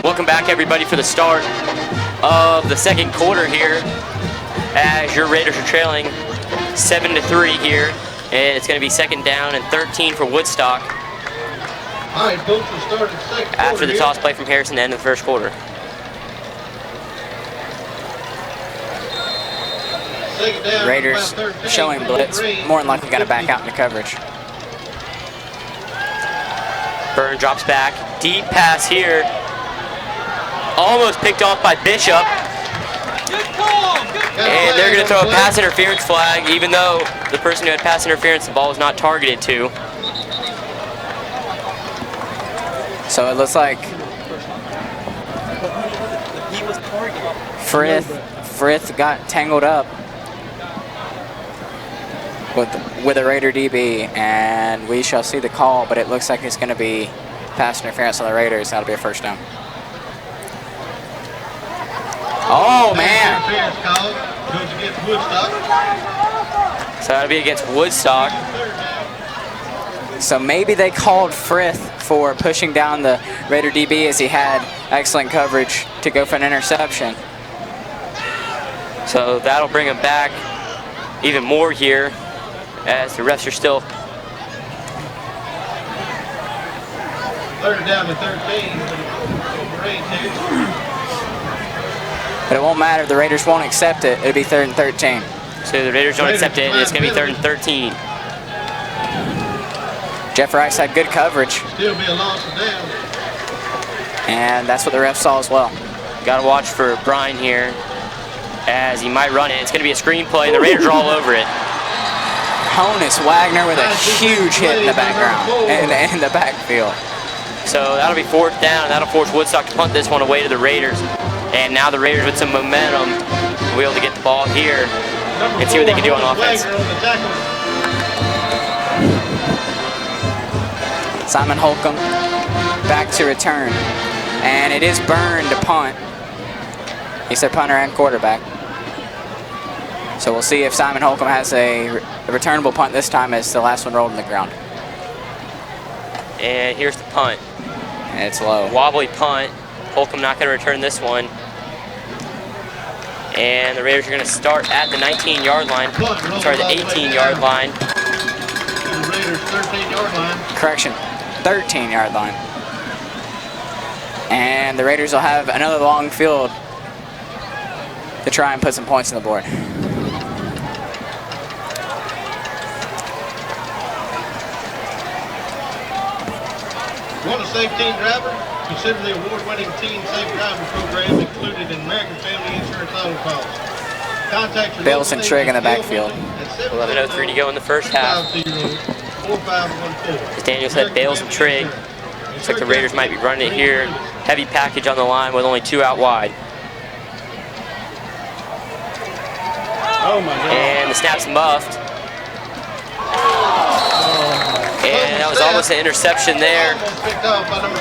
Welcome back, everybody, for the start of the second quarter here, as your Raiders are trailing 7-3 here, and it's going to be 2nd down and 13 for Woodstock. All right, folks, we'll start the second quarter after the toss play from Harrison to end of the first quarter. Raiders showing blitz, more than likely going to back out into coverage. Byrne drops back, deep pass here. Almost picked off by Bishop. And they're going to throw a pass interference flag, even though the person who had pass interference, the ball was not targeted to. So it looks like Frith got tangled up with a Raider DB, and we shall see the call, but it looks like it's going to be pass interference on the Raiders. That'll be a 1st down. Oh, man. So that'll be against Woodstock. So maybe they called Frith for pushing down the Raider DB as he had excellent coverage to go for an interception. So that'll bring him back even more here, as the refs are still. 3rd down to 13. But it won't matter. The Raiders won't accept it. It'll be 3rd and 13. So the Raiders don't accept it. It's going to be 3rd and 13. Jeff Rice had good coverage. Still be a loss of down. And that's what the refs saw as well. Got to watch for Brian here, as he might run it. It's going to be a screen play, and the Raiders are all over it. Honus Wagner with a huge hit in the background, in the backfield. So that'll be 4th down, and that'll force Woodstock to punt this one away to the Raiders. And now the Raiders with some momentum will be able to get the ball here and see what they can do on offense. Simon Holcomb back to return. And it is Byrne to punt. He's their punter and quarterback. So we'll see if Simon Holcomb has a returnable punt this time, as the last one rolled in the ground. And here's the punt. And it's low. Wobbly punt. Holcomb not going to return this one. And the Raiders are going to start at the 19-yard line. Sorry, the 18-yard line. The Raiders' 13-yard line. Correction, 13-yard line. And the Raiders will have another long field to try and put some points on the board. Want a safe team driver? Consider the award-winning Teen Safe Driving program included in American Family Insurance Auto Policy. Contact your Bales and Trigg in the backfield. 11:03 to go in the first half. As Daniel said, Bales and Trigg. Looks like the Raiders might be running it here. Heavy package on the line with only 2 out wide. Oh my God. And the snap's muffed. And that was almost an interception there.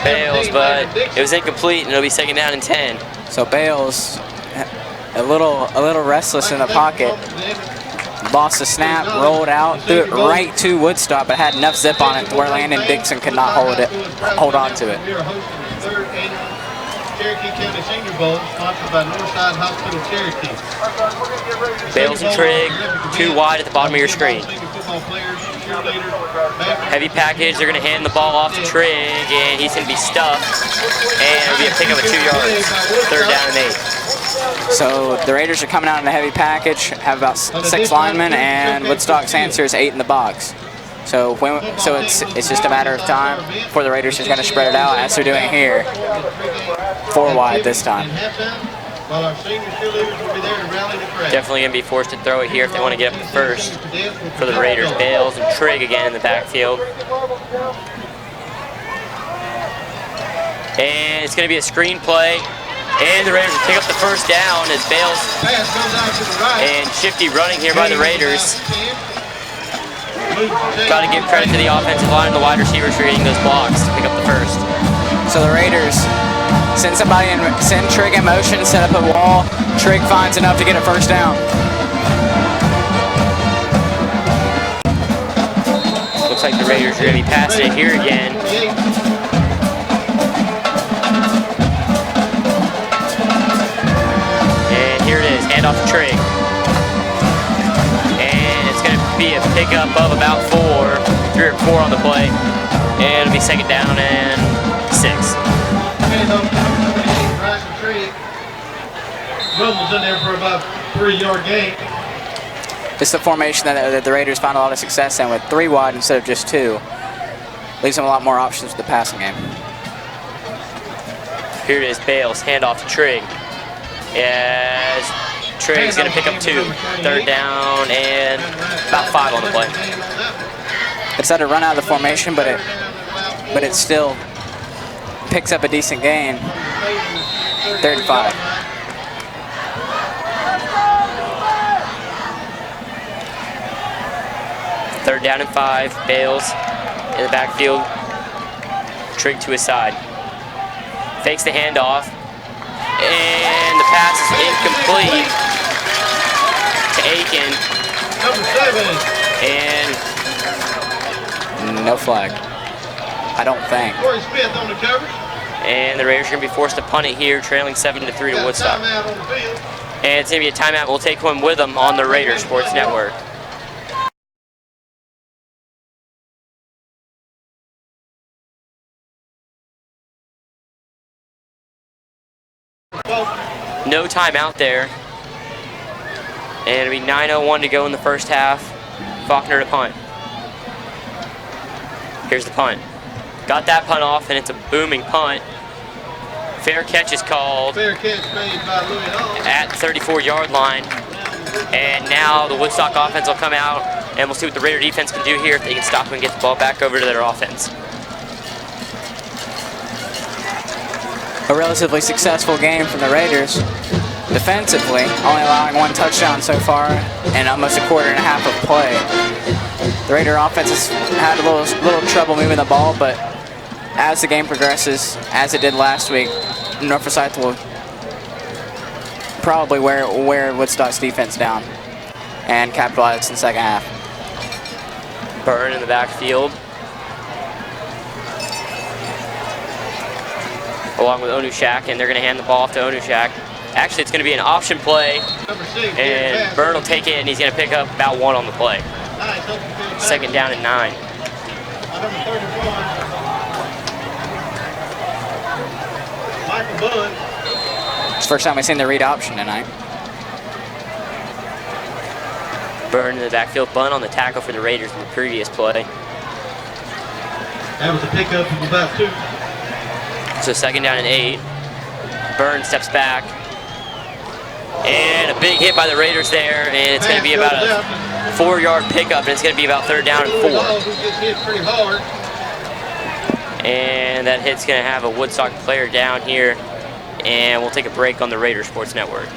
Bales, but it was incomplete, and it'll be 2nd down and 10. So Bales, a little restless in the pocket. Lost the snap, rolled out, threw it right to Woodstock, but had enough zip on it to where Landon Dixon could not hold on to it. We are hosting the 3rd annual Cherokee County Senior Bowl, sponsored by Northside Hospital Cherokee. Bales and Trigg, 2 wide at the bottom of your screen. Heavy package, they're going to hand the ball off to Trigg, and he's going to be stuffed, and it'll be a pickup of 2 yards. 3rd down and 8. So the Raiders are coming out in a heavy package, have about 6 linemen, and Woodstock's answer is 8 in the box. So it's just a matter of time before the Raiders are going to spread it out, as they're doing here. 4 wide this time. Definitely going to be forced to throw it here if they want to get up first for the Raiders. Bales and Trigg again in the backfield. And it's going to be a screen play. And the Raiders will pick up the 1st down as Bales and Shifty running here by the Raiders. Got to give credit to the offensive line and the wide receivers for getting those blocks to pick up the 1st. So the Raiders send Trigg in motion, set up a wall. Trigg finds enough to get a 1st down. Looks like the Raiders are going to be passing it here again. Here it is, handoff to Trigg. And it's going to be a pickup of about 3 or 4 on the play. And it'll be 2nd down and 6. Rumble's in there for about 3-yard gain. This is the formation that the Raiders found a lot of success in, with 3 wide instead of just 2. Leaves them a lot more options for the passing game. Here it is, Bales, handoff to Trigg. As Trigg's going to pick up 2. 3rd down and about 5 on the play. It's had to run out of the formation, but it still picks up a decent gain. 3rd and 5. Third down and 5. Bales in the backfield. Trigg to his side. Fakes the handoff. And the pass is incomplete to Aiken. Number 7. And no flag, I don't think. Corey Smith on the coverage. And the Raiders are going to be forced to punt it here, trailing 7-3 to Woodstock. And it's going to be a timeout. We'll take one with them on the Raiders Sports Network. No timeout there. And it'll be 9:01 to go in the 1st half. Faulkner to punt. Here's the punt. Got that punt off, and it's a booming punt. Fair catch is called Fair catch made by Louis Hall at the 34-yard line. And now the Woodstock offense will come out, and we'll see what the Raider defense can do here if they can stop and get the ball back over to their offense. A relatively successful game from the Raiders. Defensively, only allowing 1 touchdown so far and almost a 1/4 of play. The Raider offense has had a little trouble moving the ball, but as the game progresses, as it did last week, North Forsyth will probably wear Woodstock's defense down and capitalize in the 2nd half. Byrne in the backfield, along with Onushak, and they're going to hand the ball off to Onushak Actually, it's going to be an option play, Number 6. and Byrne will take it, and he's going to pick up about 1 on the play. Nice open field pass. Second down and 9. Number 31. Michael Bunn. It's the first time we've seen the read option tonight. Byrne in the backfield, Bunn on the tackle for the Raiders in the previous play. That was a pickup of about 2. So second down and 8. Byrne steps back. And a big hit by the Raiders there, and it's going to be about a 4-yard pickup, and it's going to be about third down and 4. Who gets hit pretty hard. And that hit's going to have a Woodstock player down here, and we'll take a break on the Raider Sports Network.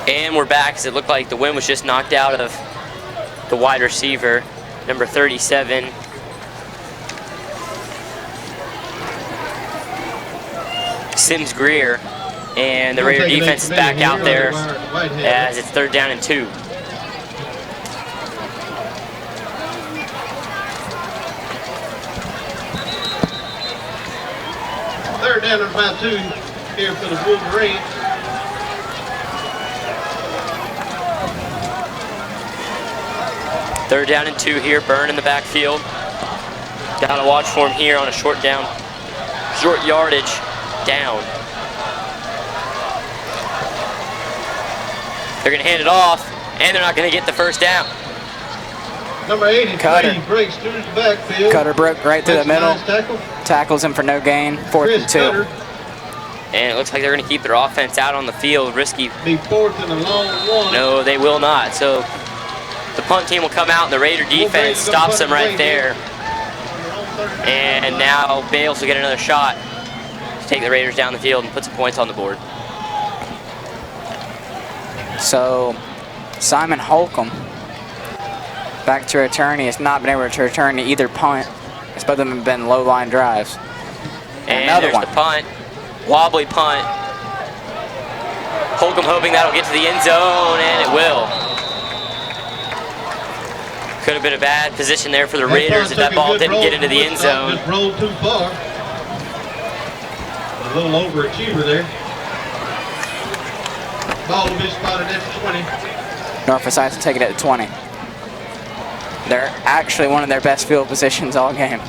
And we're back, as it looked like the wind was just knocked out of the wide receiver, number 37. Sims Greer, and the Raider defense is back out there as it's third down and 2. Third down and about 2 here for the Wolverines. Third down and 2 here, Byrne in the backfield. Gotta watch for him here on a short yardage down. They're gonna hand it off, and they're not gonna get the first down. Number 83 Cutter. breaks through the backfield. Cutter broke right through the middle. Nice tackle. Tackles him for no gain. 4th and 2. Cutter. And it looks like they're gonna keep their offense out on the field. Risky. Be 4th and a long 1. No, they will not. So the punt team will come out, and the Raider defense stops them right there. And now Bales will get another shot to take the Raiders down the field and put some points on the board. So Simon Holcomb back to return. He has not been able to return to either punt. Both of them have been low line drives. And another there's one. the punt. Wobbly punt. Holcomb hoping that'll get to the end zone, and it will. Could have been a bad position there for the Raiders if that ball didn't get into the end zone. Just rolled too far. A little overachiever there. Ball will be spotted at the 20. Norfolk Forsyth will take it at the 20. They're actually one of their best field positions all game.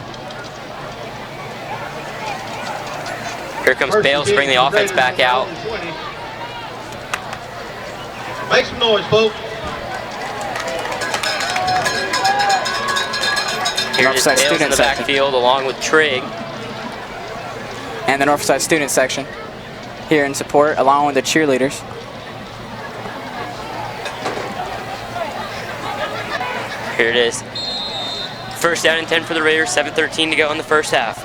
Here comes Bales to bring the offense back out. Make some noise, folks. Here is Bales in the backfield along with Trigg. And the Northside student section here in support along with the cheerleaders. Here it is. First down and 10 for the Raiders, 7:13 to go in the first half.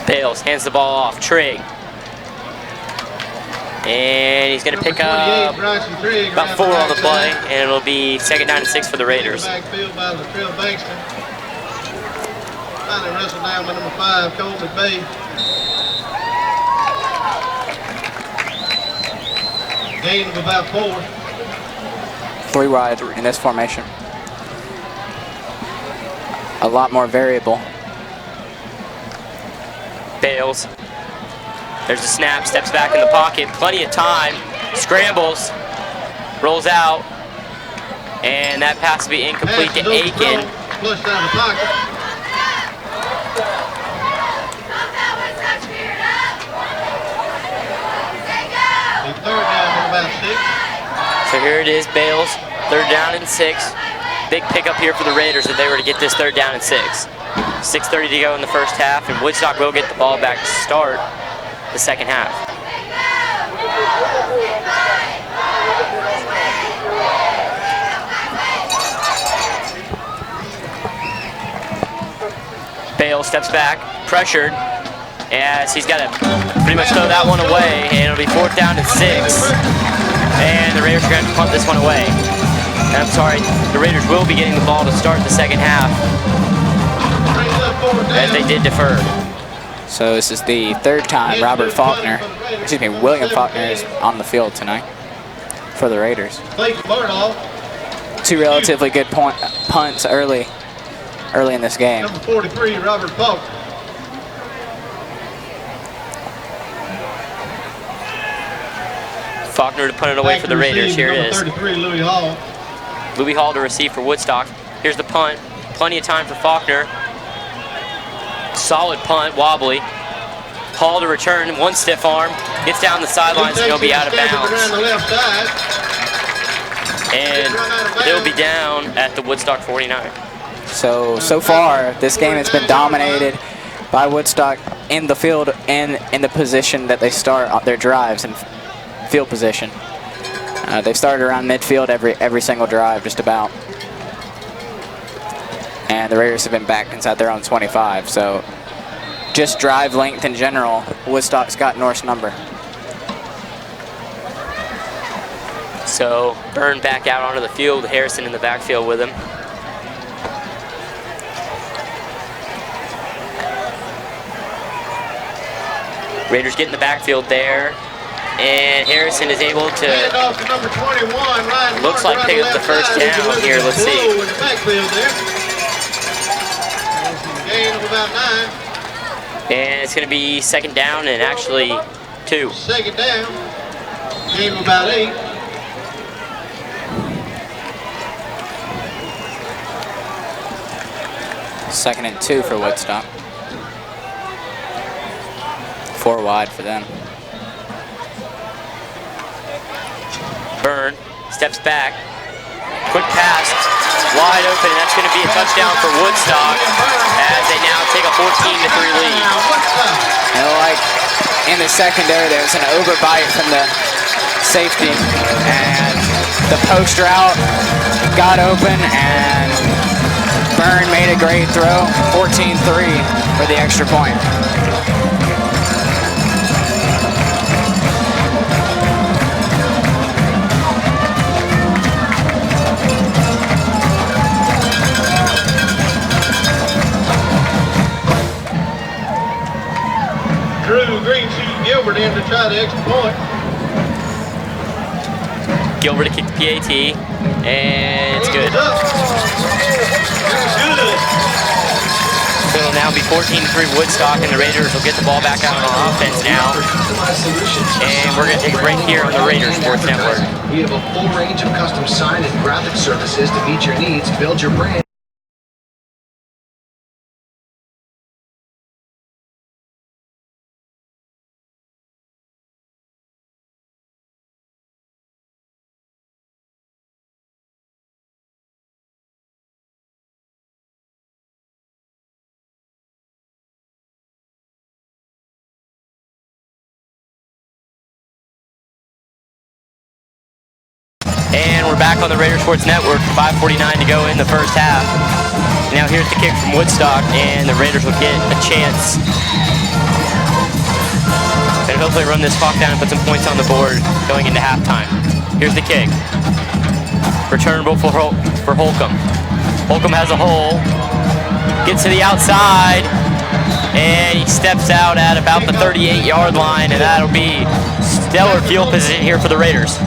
Bales hands the ball off, Trigg. And he's going to pick up about 4 on the play, and it'll be second down and 6 for the Raiders. Backfield by Latrell Bankston. Finally wrestled down by number 5, Coleman Bay. Gain of about 4. 3 wide in this formation. A lot more variable. Bales There's a snap, steps back in the pocket, plenty of time, scrambles, rolls out, and that pass will be incomplete to Aiken. Flushed out of the pocket. A third down from about 6. So here it is, Bales, 3rd down and 6. Big pickup here for the Raiders if they were to get this 3rd down and 6. 6:30 to go in the first half, and Woodstock will get the ball back to start the second half. Bale steps back, pressured, as he's got to pretty much throw that one away, and it'll be 4th down and 6. And the Raiders are going to punt this one away. And I'm sorry, the Raiders will be getting the ball to start the second half, as they did defer. So this is the 3rd time William Faulkner is on the field tonight for the Raiders. 2 relatively good punts early in this game. Number 43, Robert Faulkner. Faulkner to punt it away for the Raiders. Here it is. 33, Louis Hall. Louis Hall to receive for Woodstock. Here's the punt. Plenty of time for Faulkner. Solid punt, wobbly. Hall to return, 1 stiff arm. Gets down the sidelines and he'll be out of bounds. And they'll be down at the Woodstock 49. So far, this game has been dominated by Woodstock in the field and in the position that they start their drives in field position. They've started around midfield every single drive, just about. And the Raiders have been back inside their own 25. So just drive length in general, Woodstock's got North's number. So Byrne back out onto the field, Harrison in the backfield with him. Raiders get in the backfield there, and Harrison is able to, looks like pick up the first down here. Let's see. Gain of about 9. And it's going to be 2nd down and actually 2. 2nd down. Gain of about 8. Second and 2 for Woodstock. 4 wide for them. Byrne steps back. Quick pass, wide open, and that's going to be a touchdown for Woodstock as they now take a 14-3 lead. And like in the secondary, there's an overbite from the safety, and the post route got open, and Byrne made a great throw, 14-3 for the extra point. Drew Green shooting Gilbert in to try the extra point. Gilbert to kick the PAT, and it's good. So it'll now be 14-3 Woodstock, and the Raiders will get the ball back out on offense now. And we're going to take a break here on the Raiders Sports Network. We have a full range of custom sign and graphic services to meet your needs. Build your brand. And we're back on the Raider Sports Network, 5:49 to go in the first half. Now here's the kick from Woodstock, and the Raiders will get a chance and hopefully run this clock down and put some points on the board going into halftime. Here's the kick. Returnable for Holcomb. Holcomb has a hole, gets to the outside, and he steps out at about the 38-yard line, and that'll be stellar field position here for the Raiders.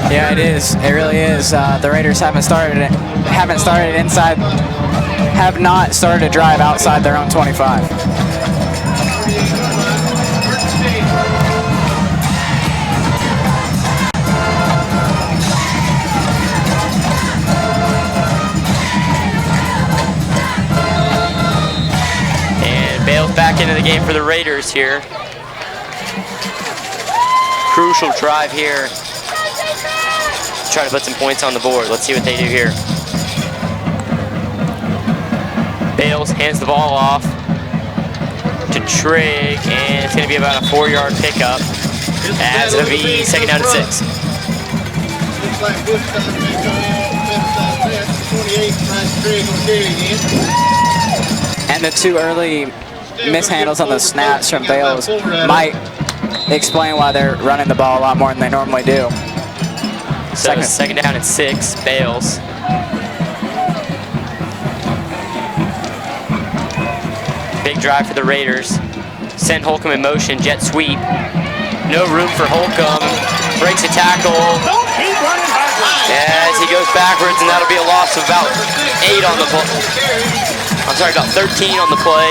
Yeah, it is. It really is. The Raiders have not started a drive outside their own 25. back into the game for the Raiders here. Crucial drive here. Try to put some points on the board. Let's see what they do here. Bales hands the ball off to Trigg, and it's going to be about a 4-yard pickup. As it'll be second down and 6. Looks like Woodstock may come in on the left side. 28, right, Trigg will carry again. And the 2 early mishandles on the snaps from Bales might explain why they're running the ball a lot more than they normally do. So second down and 6, Bales. Big drive for the Raiders. Send Holcomb in motion, jet sweep. No room for Holcomb. Breaks a tackle. As he goes backwards, and that'll be a loss of about 8 on the play. I'm sorry, about 13 on the play.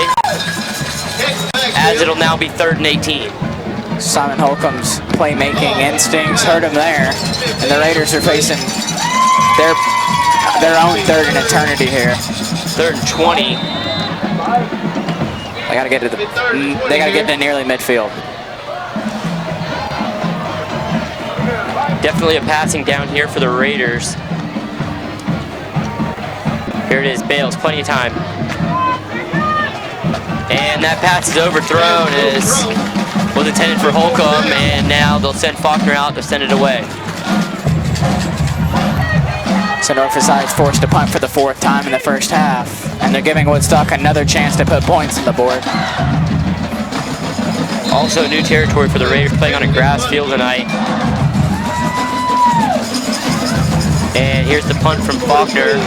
As it'll now be 3rd and 18. Simon Holcomb's playmaking instincts hurt him there, and the Raiders are facing their own 3rd and eternity here. 3rd and 20. They gotta get to they gotta get to nearly midfield. Definitely a passing down here for the Raiders. Here it is, Bales, plenty of time. And that pass is overthrown as was intended for Holcomb, and now they'll send Faulkner out to send it away. So Norfolk Side's forced to punt for the 4th time in the first half, and they're giving Woodstock another chance to put points on the board. Also new territory for the Raiders, playing on a grass field tonight. And here's the punt from Faulkner.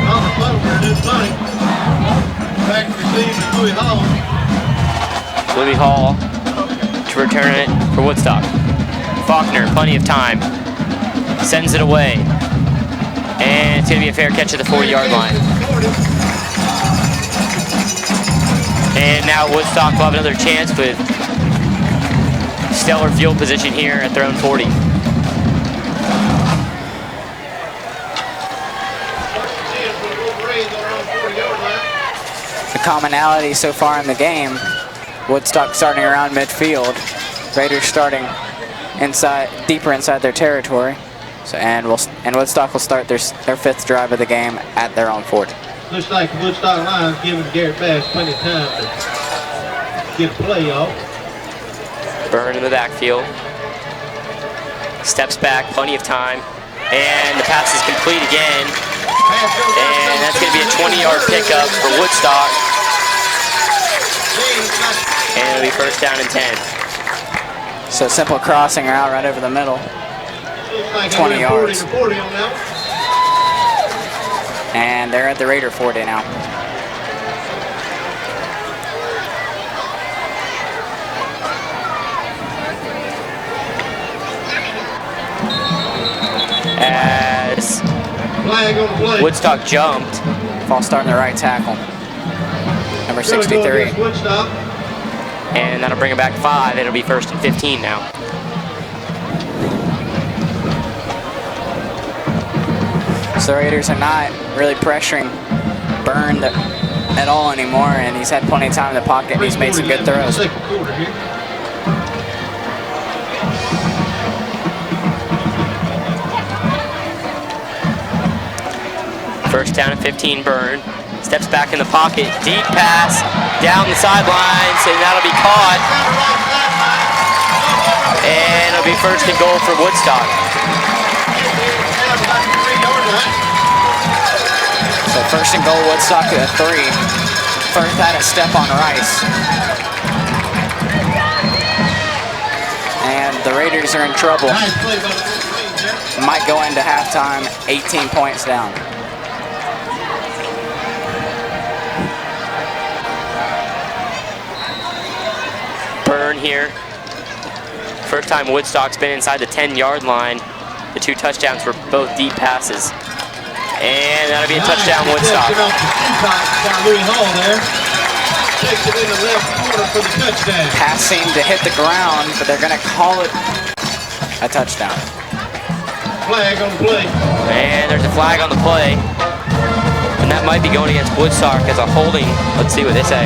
On the punt for a new punt. Back to receive Louis Hall. Louis Hall to return it for Woodstock. Faulkner, plenty of time. Sends it away. And it's going to be a fair catch at the 40-yard line. And now Woodstock will have another chance with stellar field position here at their own 40. The commonality so far in the game, Woodstock starting around midfield, Raiders starting deeper inside their territory. So and Woodstock will start their 5th drive of the game at their own 40. Looks like the Woodstock Lions giving Garrett Bass plenty of time to get a play off. Byrne in the backfield. Steps back, plenty of time. And the pass is complete again. And that's going to be a 20-yard pickup for Woodstock. And it'll be first down and 10. So simple crossing route right over the middle. 20 yards. And they're at the Raider 40 now. As Woodstock jumped. False start on the right tackle. Number 63. And that'll bring it back 5. It'll be first and 15 now. So the Raiders are not really pressuring Byrne at all anymore, and he's had plenty of time in the pocket, and he's made some good throws. First down and 15, Byrne. Steps back in the pocket, deep pass, down the sidelines, and that'll be caught. And it'll be first and goal for Woodstock. So first and goal, Woodstock at 3. First had a step on Rice. And the Raiders are in trouble. Might go into halftime 18 points down. Byrne here. First time Woodstock's been inside the 10-yard line. The 2 touchdowns were both deep passes. And that'll be a touchdown, Woodstock. Pass seemed to hit the ground, but they're going to call it a touchdown. Flag on the play. And there's a flag on the play. And that might be going against Woodstock as a holding. Let's see what they say.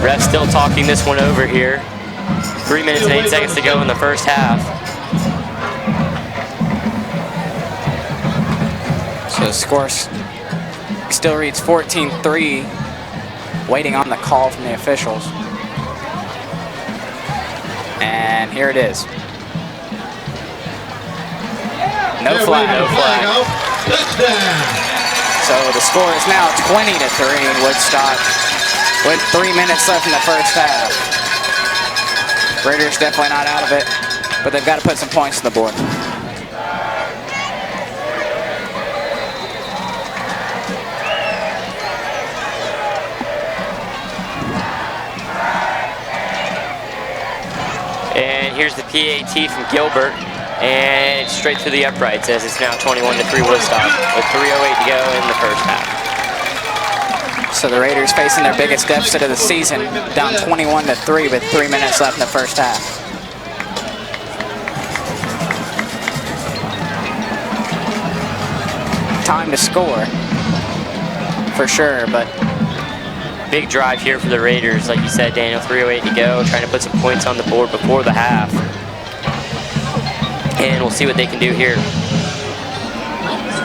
Ref still talking this one over here. 3 minutes and 8 seconds to go in the first half. So the score still reads 14-3, waiting on the call from the officials. And here it is. No flag. No flag. So the score is now 20-3 Woodstock, with 3 minutes left in the first half. Raiders definitely not out of it, but they've got to put some points on the board. And here's the PAT from Gilbert, and it's straight through the uprights as it's now 21-3 Woodstock with 3:08 to go in the first half. So the Raiders facing their biggest deficit of the season, down 21-3 with 3 minutes left in the first half. Time to score, for sure, but big drive here for the Raiders, like you said, Daniel. 3:08 to go, trying to put some points on the board before the half. And we'll see what they can do here.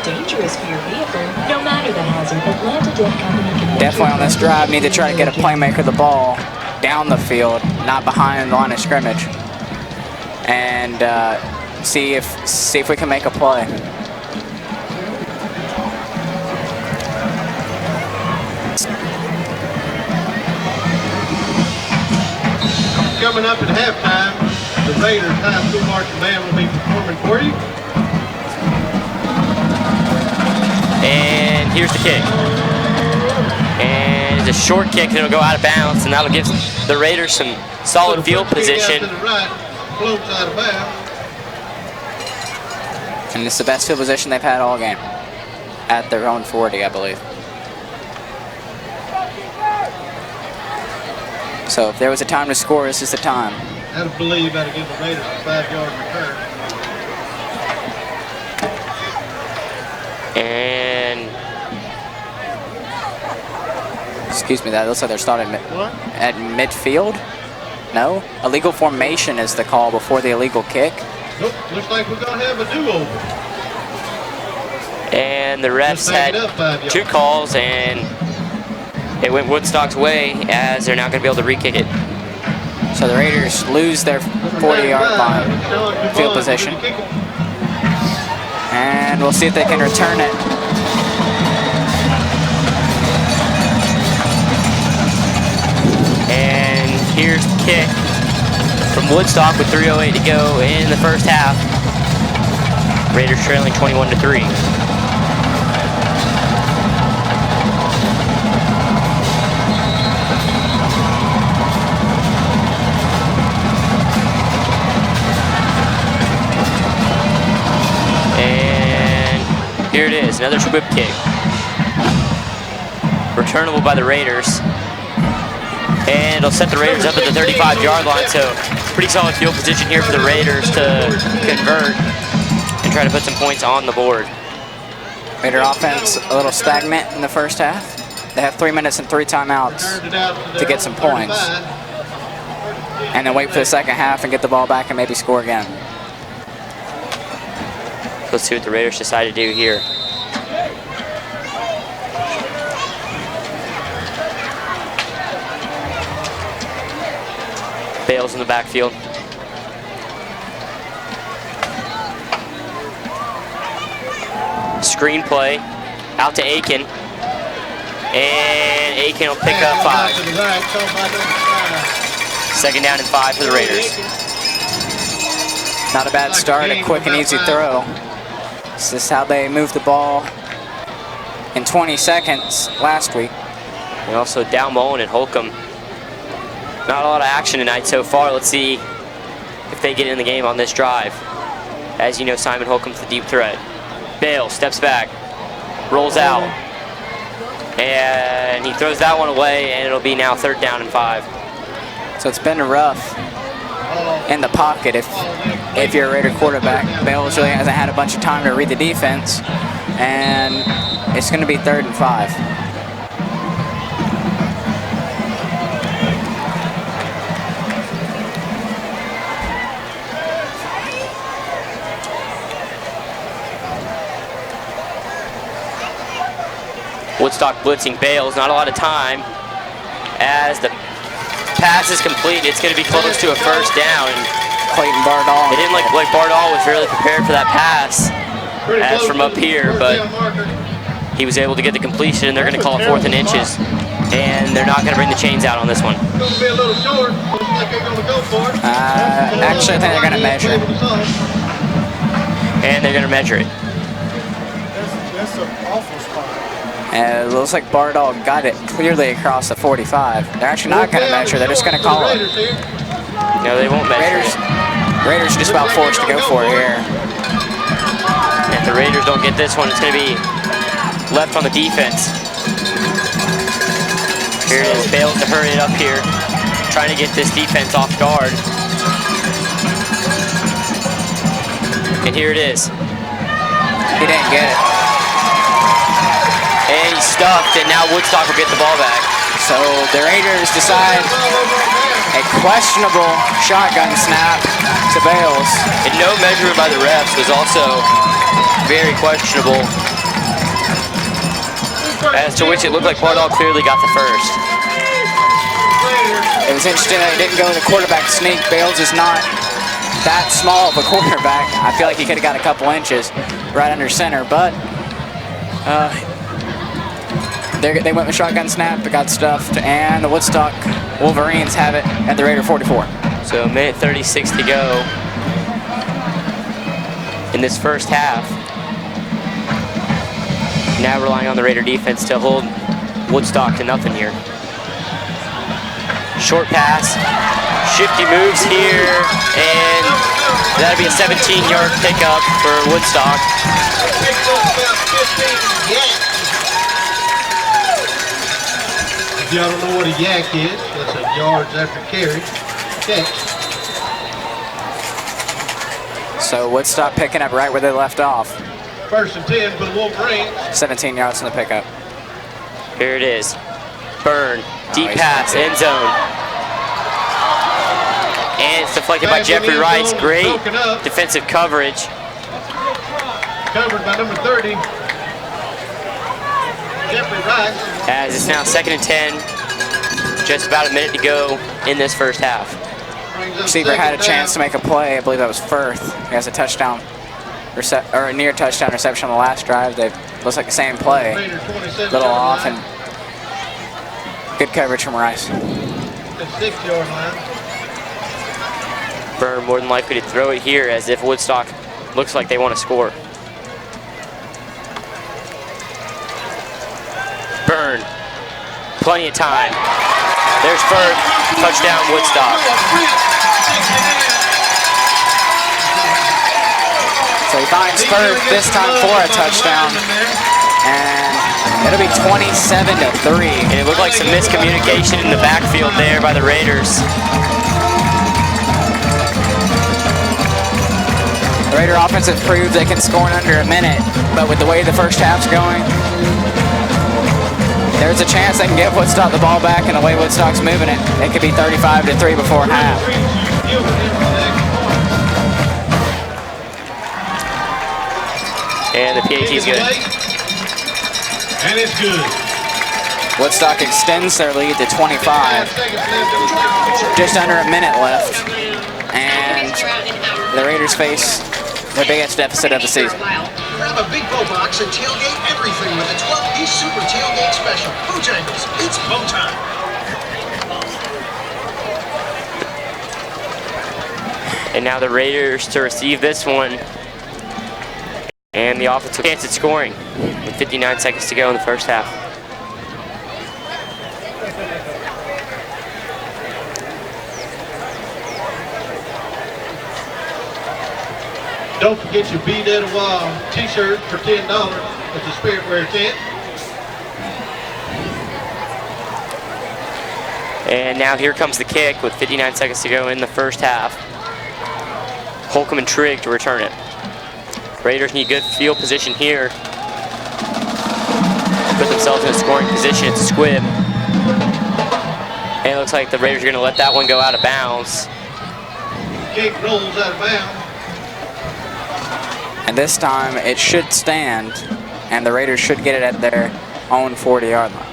Dangerous for your vehicle, no matter the hazard. Atlanta Dent Company can definitely on this drive need to try to get a playmaker the ball down the field, not behind the line of scrimmage, and see if we can make a play. Coming up at halftime, the Raiders High School Marching Band will be performing for you. And here's the kick. And it's a short kick, and it'll go out of bounds, and that'll give the Raiders some solid field position. To the right, floats out of bounds. And it's the best field position they've had all game, at their own 40, I believe. So if there was a time to score, this is the time. I believe that'll give the Raiders a 5-yard return. And excuse me, that looks like they're starting at midfield. No, illegal formation is the call before the illegal kick. Nope, looks like we're gonna have a do-over. And the refs had 2 calls, and it went Woodstock's way, as they're not going to be able to re-kick it. So the Raiders lose their 40-yard line field position. And we'll see if they can return it. And here's the kick from Woodstock with 3:08 to go in the first half. Raiders trailing 21-3. Here it is, another whip kick. Returnable by the Raiders. And it'll set the Raiders up at the 35-yard line, so pretty solid field position here for the Raiders to convert and try to put some points on the board. Raider offense a little stagnant in the first half. They have 3 minutes and 3 timeouts to get some points. And then wait for the second half and get the ball back and maybe score again. Let's see what the Raiders decide to do here. Bales in the backfield. Screen play out to Aiken. And Aiken will pick up 5. Second down and 5 for the Raiders. Not a bad start, a quick and easy throw. This is how they moved the ball in 20 seconds last week. And also Dalmolin and Holcomb. Not a lot of action tonight so far. Let's see if they get in the game on this drive. As you know, Simon Holcomb's the deep threat. Bale steps back, rolls out, And he throws that one away, and it'll be now 3rd down and 5. So it's been rough in the pocket if you're a Raider quarterback. Bales really hasn't had a bunch of time to read the defense, and it's going to be 3rd and 5. Woodstock blitzing Bales, not a lot of time. As the pass is complete, it's going to be close to a 1st down. Clayton Bardall. It didn't look like Bardall was really prepared for that pass as from up here, but he was able to get the completion, and they're going to call it 4th and inches. And they're not going to bring the chains out on this one. Actually, I think they're going to measure it. And they're going to measure it. That's an awful spot. It looks like Bardall got it clearly across the 45. They're actually not going to measure. They're just going to call it. No, they won't measure it. Raiders are just about forced to go for it here. If the Raiders don't get this one, it's going to be left on the defense. Here it is, Bales to hurry it up here, trying to get this defense off guard. And here it is. He didn't get it. And he's stuffed, and now Woodstock will get the ball back. So the Raiders decide a questionable shotgun snap to Bales. And no measurement by the refs was also very questionable, as to which it looked like Bardall clearly got the 1st. It was interesting that he didn't go to the quarterback sneak. Bales is not that small of a quarterback. I feel like he could have got a couple inches right under center, but they went with shotgun snap, but got stuffed, and the Woodstock Wolverines have it at the Raider 44. So a minute 36 to go in this 1st half. Now relying on the Raider defense to hold Woodstock to nothing here. Short pass, shifty moves here, and that'll be a 17-yard pickup for Woodstock. If y'all don't know what a yak is, that's a yards after carry catch. So Woodstock picking up right where they left off. 1st and 10 for the Wolverines. 17 yards in the pickup. Here it is. Burn, deep pass, end zone. And it's deflected by Jeffrey Rice. Great defensive coverage. Covered by number 30. Jeffrey Rice. As it's now 2nd and 10. Just about a minute to go in this 1st half. Receiver had a chance to make a play. I believe that was Firth. He has a touchdown, or a near touchdown reception on the last drive. They looks like the same play. A little off, and good coverage from Rice. The 6-yard line. Burn more than likely to throw it here, as if Woodstock looks like they want to score. Burn, plenty of time. There's Firth, touchdown Woodstock. So he finds Firth this time for a touchdown, and it'll be 27-3. And it looked like some miscommunication in the backfield there by the Raiders. The Raider offense has proved they can score in under a minute, but with the way the 1st half's going, there's a chance they can give Woodstock the ball back, and the way Woodstock's moving it, it could be 35-3 before half. And the PAT's good. And it's good. Woodstock extends their lead to 25. Just under a minute left. And the Raiders face their biggest deficit of the season. Grab a Big Bo box and tailgate everything with a 12-piece Super Tailgate Special. Bojangles, it's Bo time. And now the Raiders to receive this one. And the offense with a chance at scoring with 59 seconds to go in the 1st half. Don't forget your Be That a While t-shirt for $10 at the Spirit Wear tent. And now here comes the kick with 59 seconds to go in the first half. Holcomb and Trigg to return it. Raiders need good field position here. Put themselves in a scoring position. It's a squib. And it looks like the Raiders are going to let that one go out of bounds. Kick rolls out of bounds. And this time it should stand, and the Raiders should get it at their own 40-yard line.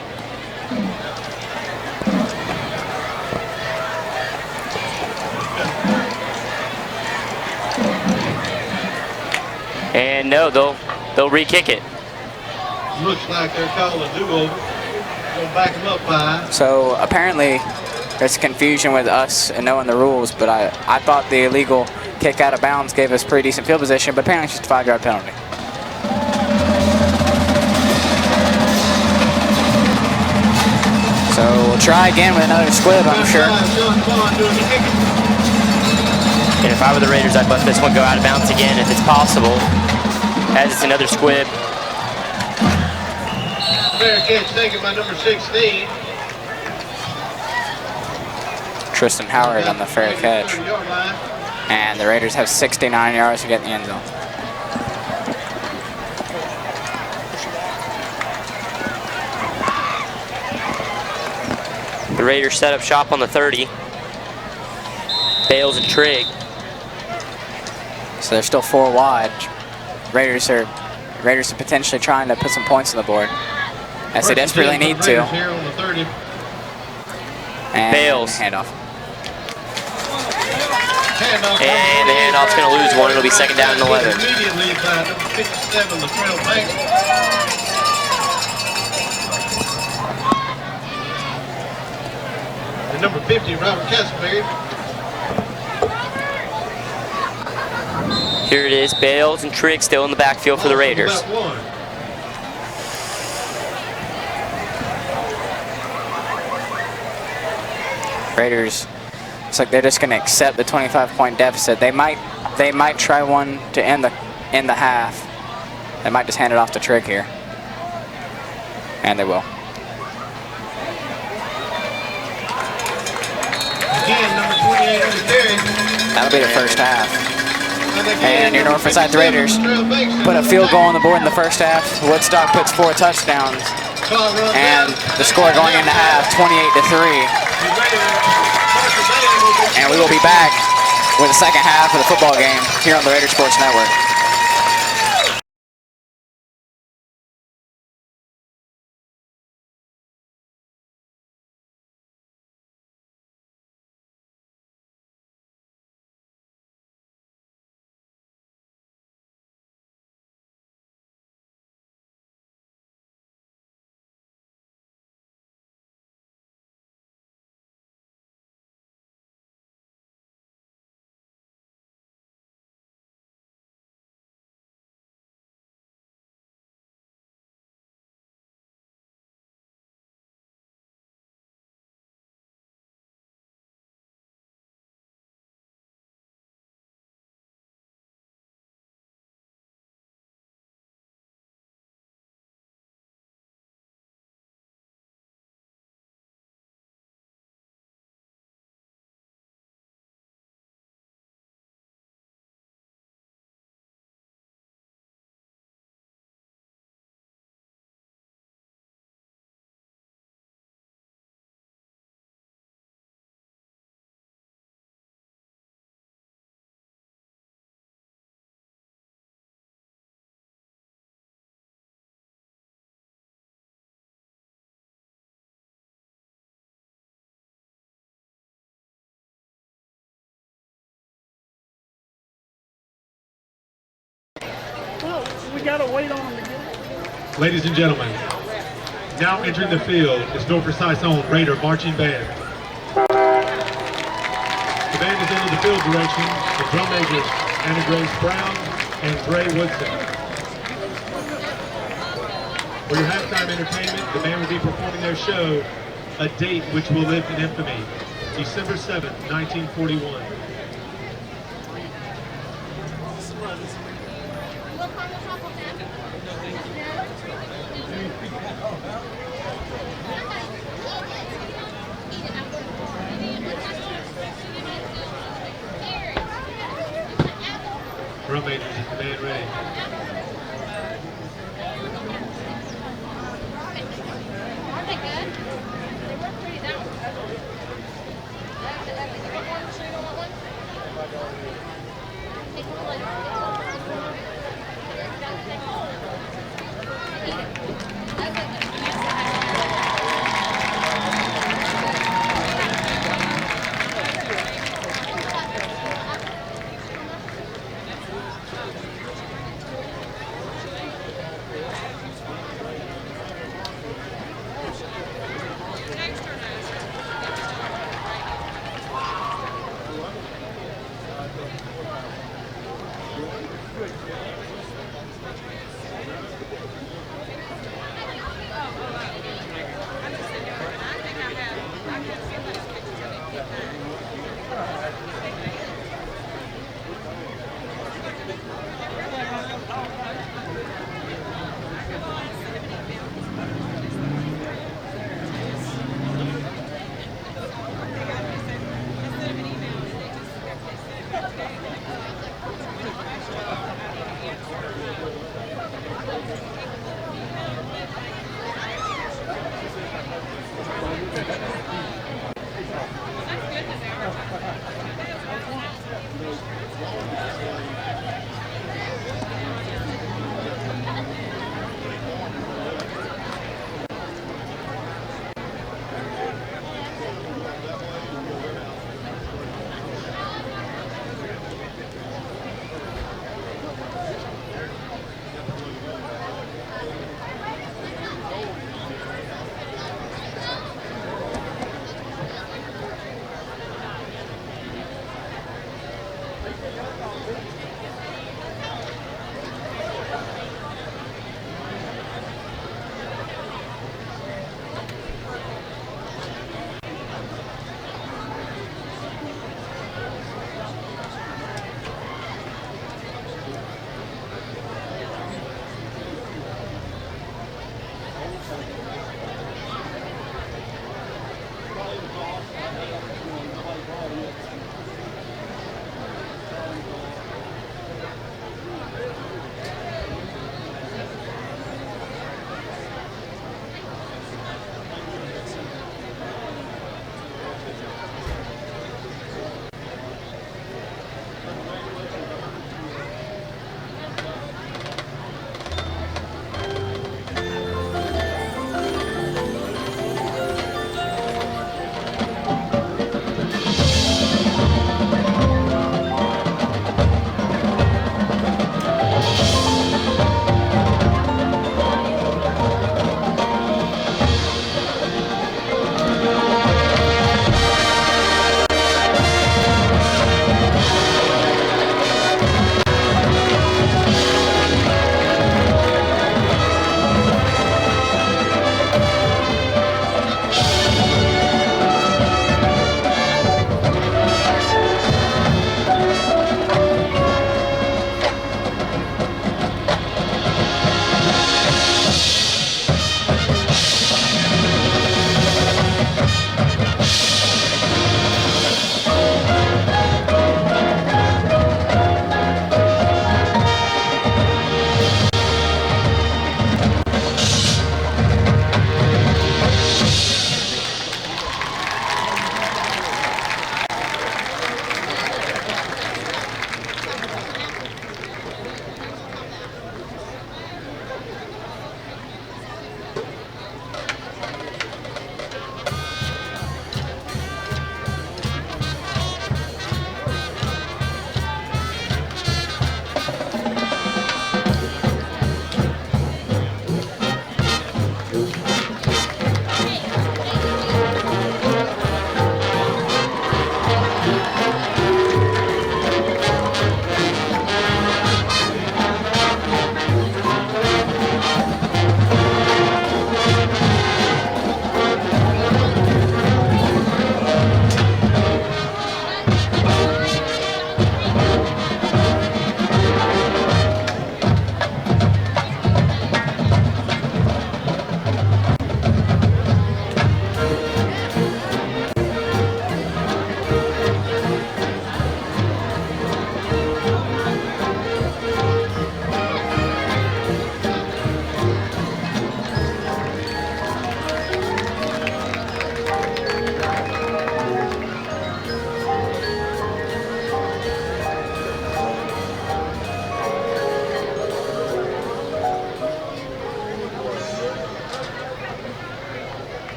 And no, they'll re-kick it. Looks like they're calling a do-over. Gonna back them up 5. So apparently there's confusion with us and knowing the rules, but I thought the illegal kick out of bounds gave us pretty decent field position, but apparently it's just a 5-yard penalty. So we'll try again with another squib, I'm sure. And if I were the Raiders, I'd let this one go out of bounds again if it's possible, as it's another squib. Fair catch taken by number 16. Tristan Howard on the fair catch. And the Raiders have 69 yards to get in the end zone. The Raiders set up shop on the 30. Bales and Trigg. So they're still 4 wide. Raiders are potentially trying to put some points on the board, as they desperately need to. And Bales. Handoff. And the handoff's going to lose one. It'll be second down and 11. Immediately by number 57, Latrell Banks. And number 50, Robert Castleberry. Here it is. Bales and Trigg still in the backfield for the Raiders. Raiders, it's like they're just going to accept the 25-point deficit. They might try one to end the half. They might just hand it off to Trigg here, and they will. Again, number 28 on the carry. That'll be the first half. And your North Forsyth Raiders put a field goal on the board in the first half. Woodstock puts 4 touchdowns, and the score going into half, 28-3. And we will be back with the second half of the football game here on the Raider Sports Network. Well, we gotta wait on them to get it. Ladies and gentlemen, now entering the field is North Forsyth's own Raider Marching Band. The band is into the field direction. The drum majors, Anna Grace Brown and Gray Woodson. For your halftime entertainment, the band will be performing their show, A Date Which Will Live in Infamy, December 7th, 1941.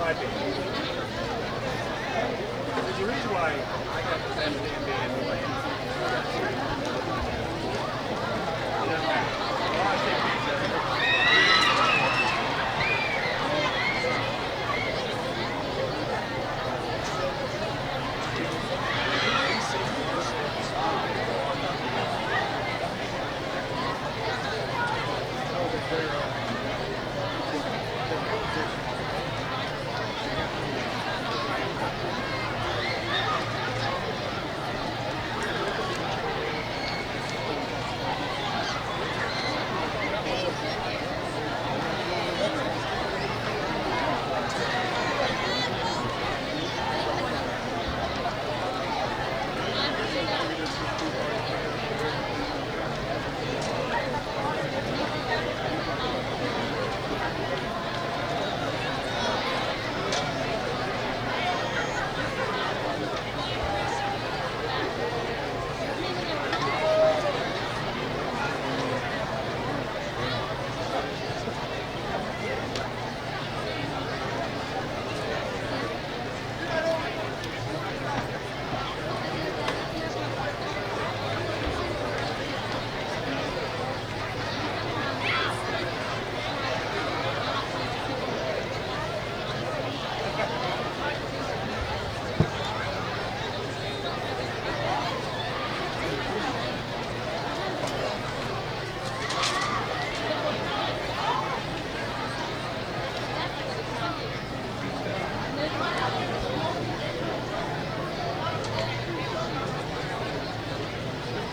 might be. There's a reason why I got the best NBA player.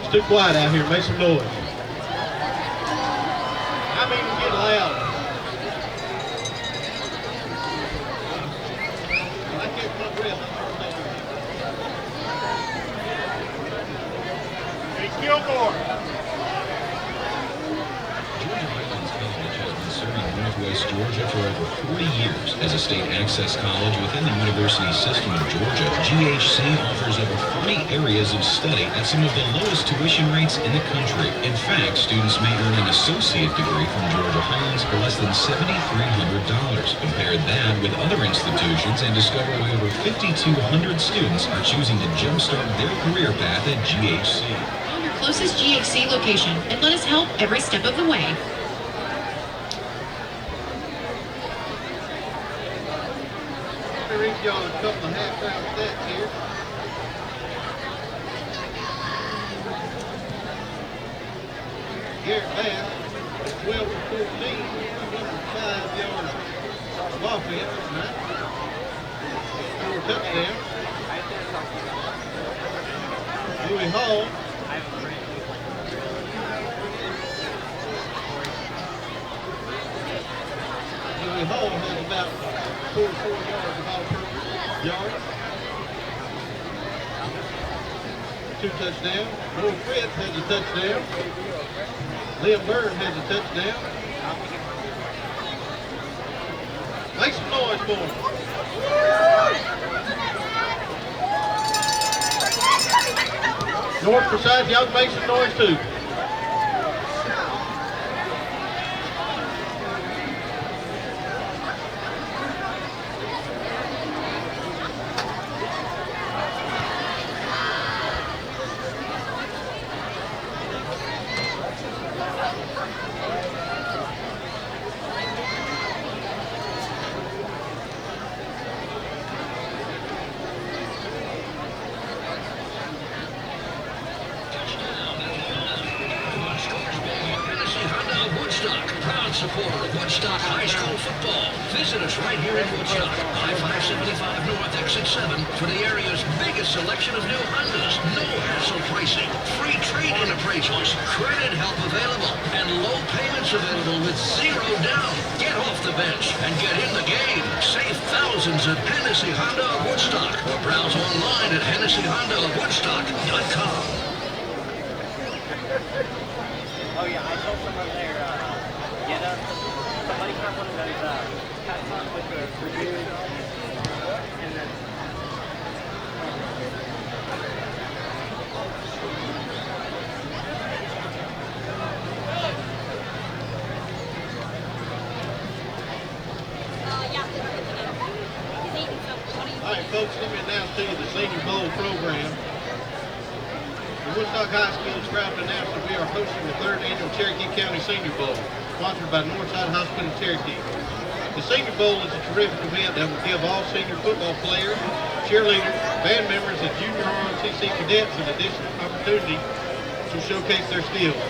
It's too quiet out here. Make some noise. I mean, get loud. I can't put breath. Hey, Gilmore. Northwest Georgia for over 40 years. As a state access college within the university system of Georgia, GHC offers over 40 areas of study at some of the lowest tuition rates in the country. In fact, students may earn an associate degree from Georgia Homes for less than $7,300. Compare that with other institutions and discover why over 5,200 students are choosing to jumpstart their career path at GHC. Find your closest GHC location and let us help every step of the way. Read y'all a couple of half-round stats here. Garrett Bass, 12 for 14, 205 yards of offense tonight. 4 touchdowns. Louis Hall, has about 44 yards of all-purpose yards. 2 touchdowns. Will Fritz has a touchdown. Liam Byrne has a touchdown. Make some noise for him. North Forsyth, y'all can make some noise too. Supporter of Woodstock High School football. Visit us right here in Woodstock, I-575 North, Exit 7, for the area's biggest selection of new Hondas, no hassle pricing, free trade-in appraisals, credit help available, and low payments available with 0 down. Get off the bench and get in the game. Save thousands at Hennessy Honda of Woodstock, or browse online at HennessyHondaofWoodstock.com. Oh yeah, I told someone there, get up. Somebody have one of those hats on with the review. And then Senior Bowl program. The Woodstock High School is proud to announce that we are hosting the 3rd annual Cherokee County Senior Bowl, sponsored by Northside Hospital Cherokee. The Senior Bowl is a terrific event that will give all senior football players, cheerleaders, band members, and junior ROTC cadets an additional opportunity to showcase their skills.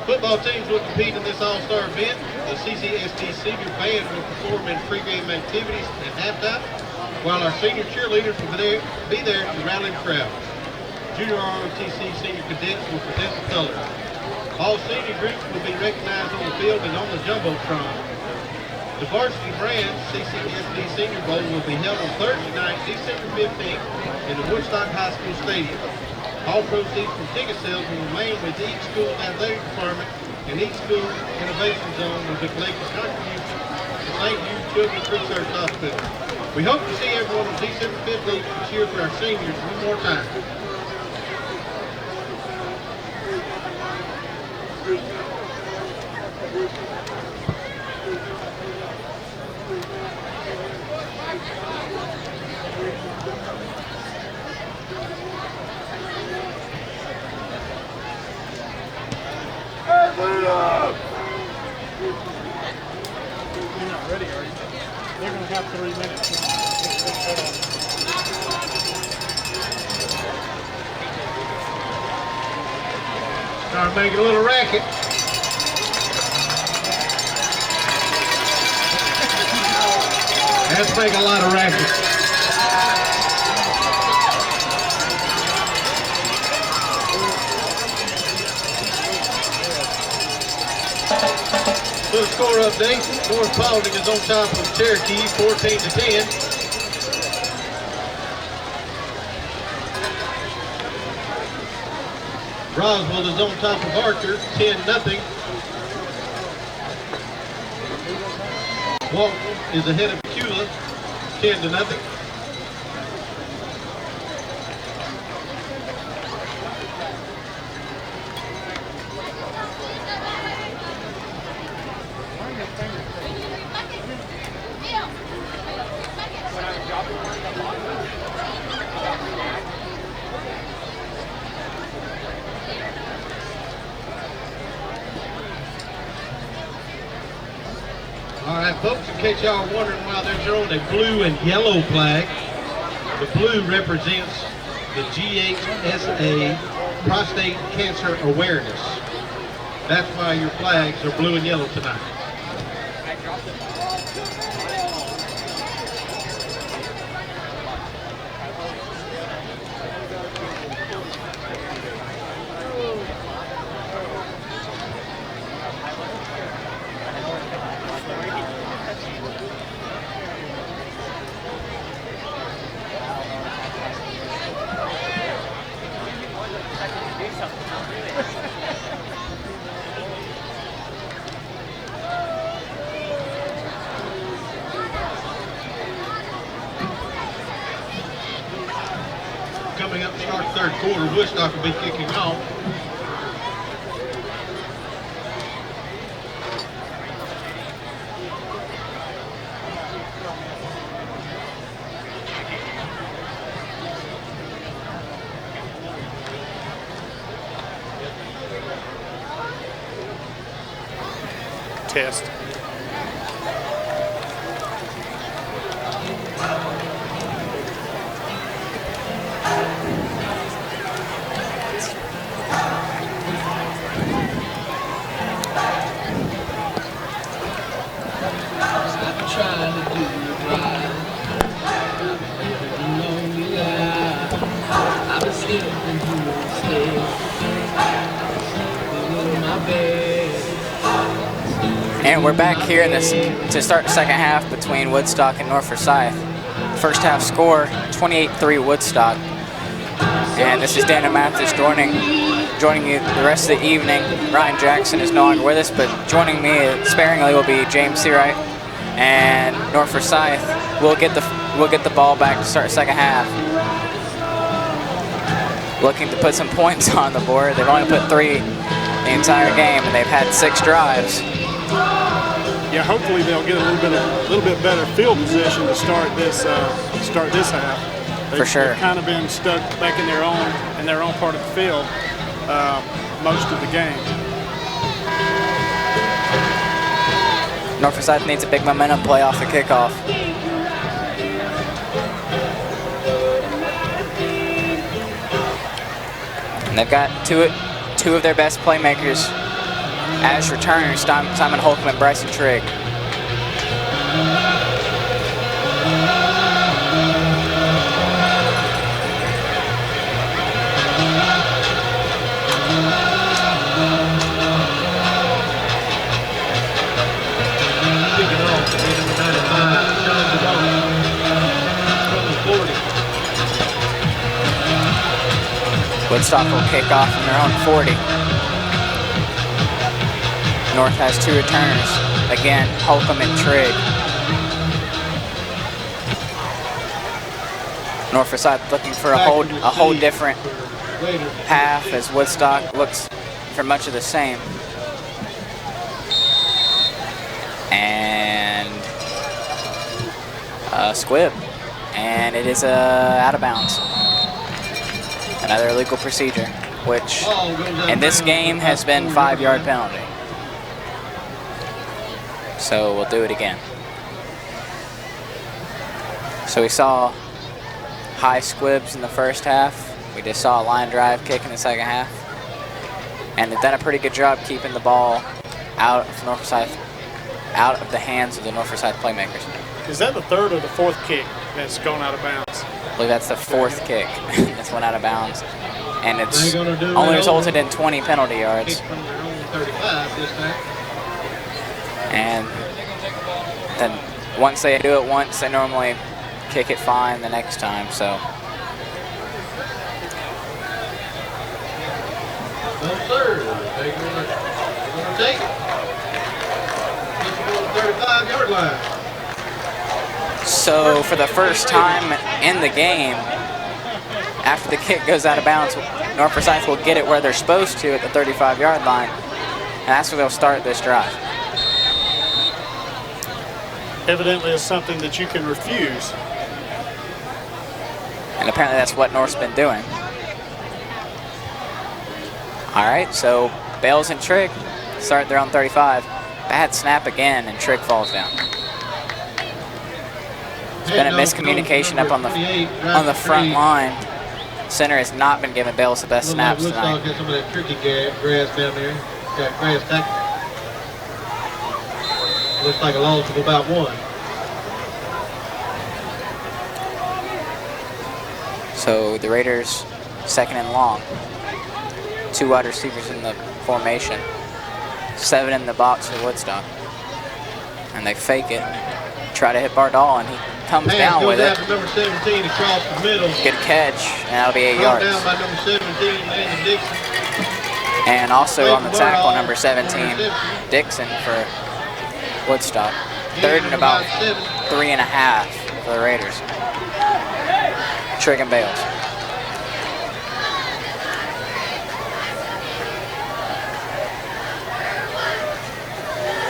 Football teams will compete in this all-star event. The CCSD Senior Band will perform in pregame activities at halftime, while our senior cheerleaders will be there to rally the crowd. Junior ROTC senior cadets will present the colors. All senior groups will be recognized on the field and on the Jumbotron. The varsity brand CCSD Senior Bowl will be held on Thursday night, December 15th in the Woodstock High School Stadium. All proceeds from ticket sales will remain with each school's athletic department, and each school innovation zone will be collecting contributions to St. Jude Children's Research Hospital. We hope to see everyone on December 15th to cheer for our seniors one more time. You're not ready, are you? They're going to have 3 minutes. Start making a little racket. Let's make a lot of racket. So the score update, North Paulding is on top of Cherokee, 14-10. Roswell is on top of Archer, 10-0. Walton is ahead of Kula, 10-0. All right, folks, in case y'all are wondering why they're throwing a blue and yellow flag, the blue represents the GHSA prostate cancer awareness. That's why your flags are blue and yellow tonight. Coming up to start the 3rd quarter, Woodstock will be kicking off. Test. And we're back here in this to start the second half between Woodstock and North Forsyth. First half score 28-3 Woodstock. And this is Daniel Mathis joining you the rest of the evening. Ryan Jackson is no longer with us, but joining me sparingly will be James Seawright. And North Forsyth will get the ball back to start the second half. Looking to put some points on the board. They've only put 3 the entire game, and they've had 6 drives. yeah, hopefully they'll get a little bit better field position to start this half. For sure. They've kind of been stuck back in their own part of the field most of the game. North Forsyth needs a big momentum play off the kickoff. And they've got two of their best playmakers as returners, Simon Holcomb and Bryson Trigg. Woodstock will kick off from their own 40. North has two returners. Again, Holcomb and Trigg. North Forsyth looking for a whole different half as Woodstock looks for much of the same. And squib. And it is out of bounds. Another illegal procedure, which in this game has been 5-yard penalty. So we'll do it again. So we saw high squibs in the first half. We just saw a line drive kick in the second half. And they've done a pretty good job keeping the ball out of North Forsyth, out of the hands of the North Forsyth playmakers. Is that the third or the fourth kick that's gone out of bounds? I believe that's the fourth kick that's went out of bounds. And it's only resulted in 20 penalty yards. And then once they do it once, they normally kick it fine the next time, so. They're going to take it. 35-yard line. So for the first time in the game, after the kick goes out of bounds, North Forsyth will get it where they're supposed to at the 35-yard line, and that's where they'll start this drive. Evidently it's something that you can refuse. And apparently that's what North's been doing. All right, so Bales and Trigg start their own 35. Bad snap again, and Trigg falls down. There's been a miscommunication up on the front line. Center has not been giving Bales the best snaps tonight. Woodstock has some of that tricky grass down there. Got grass tactics. Looks like a loss of about 1. So the Raiders second and long. 2 wide receivers in the formation. 7 in the box for Woodstock. And they fake it. Try to hit Bardall, and he comes down with it. Number 17 across the middle. Good catch, and that'll be 8 yards. Down by number 17, Landon Dixon. And also on the tackle, number 17, Dixon for Woodstock. Third and about 3.5 for the Raiders. Trigg and Bales.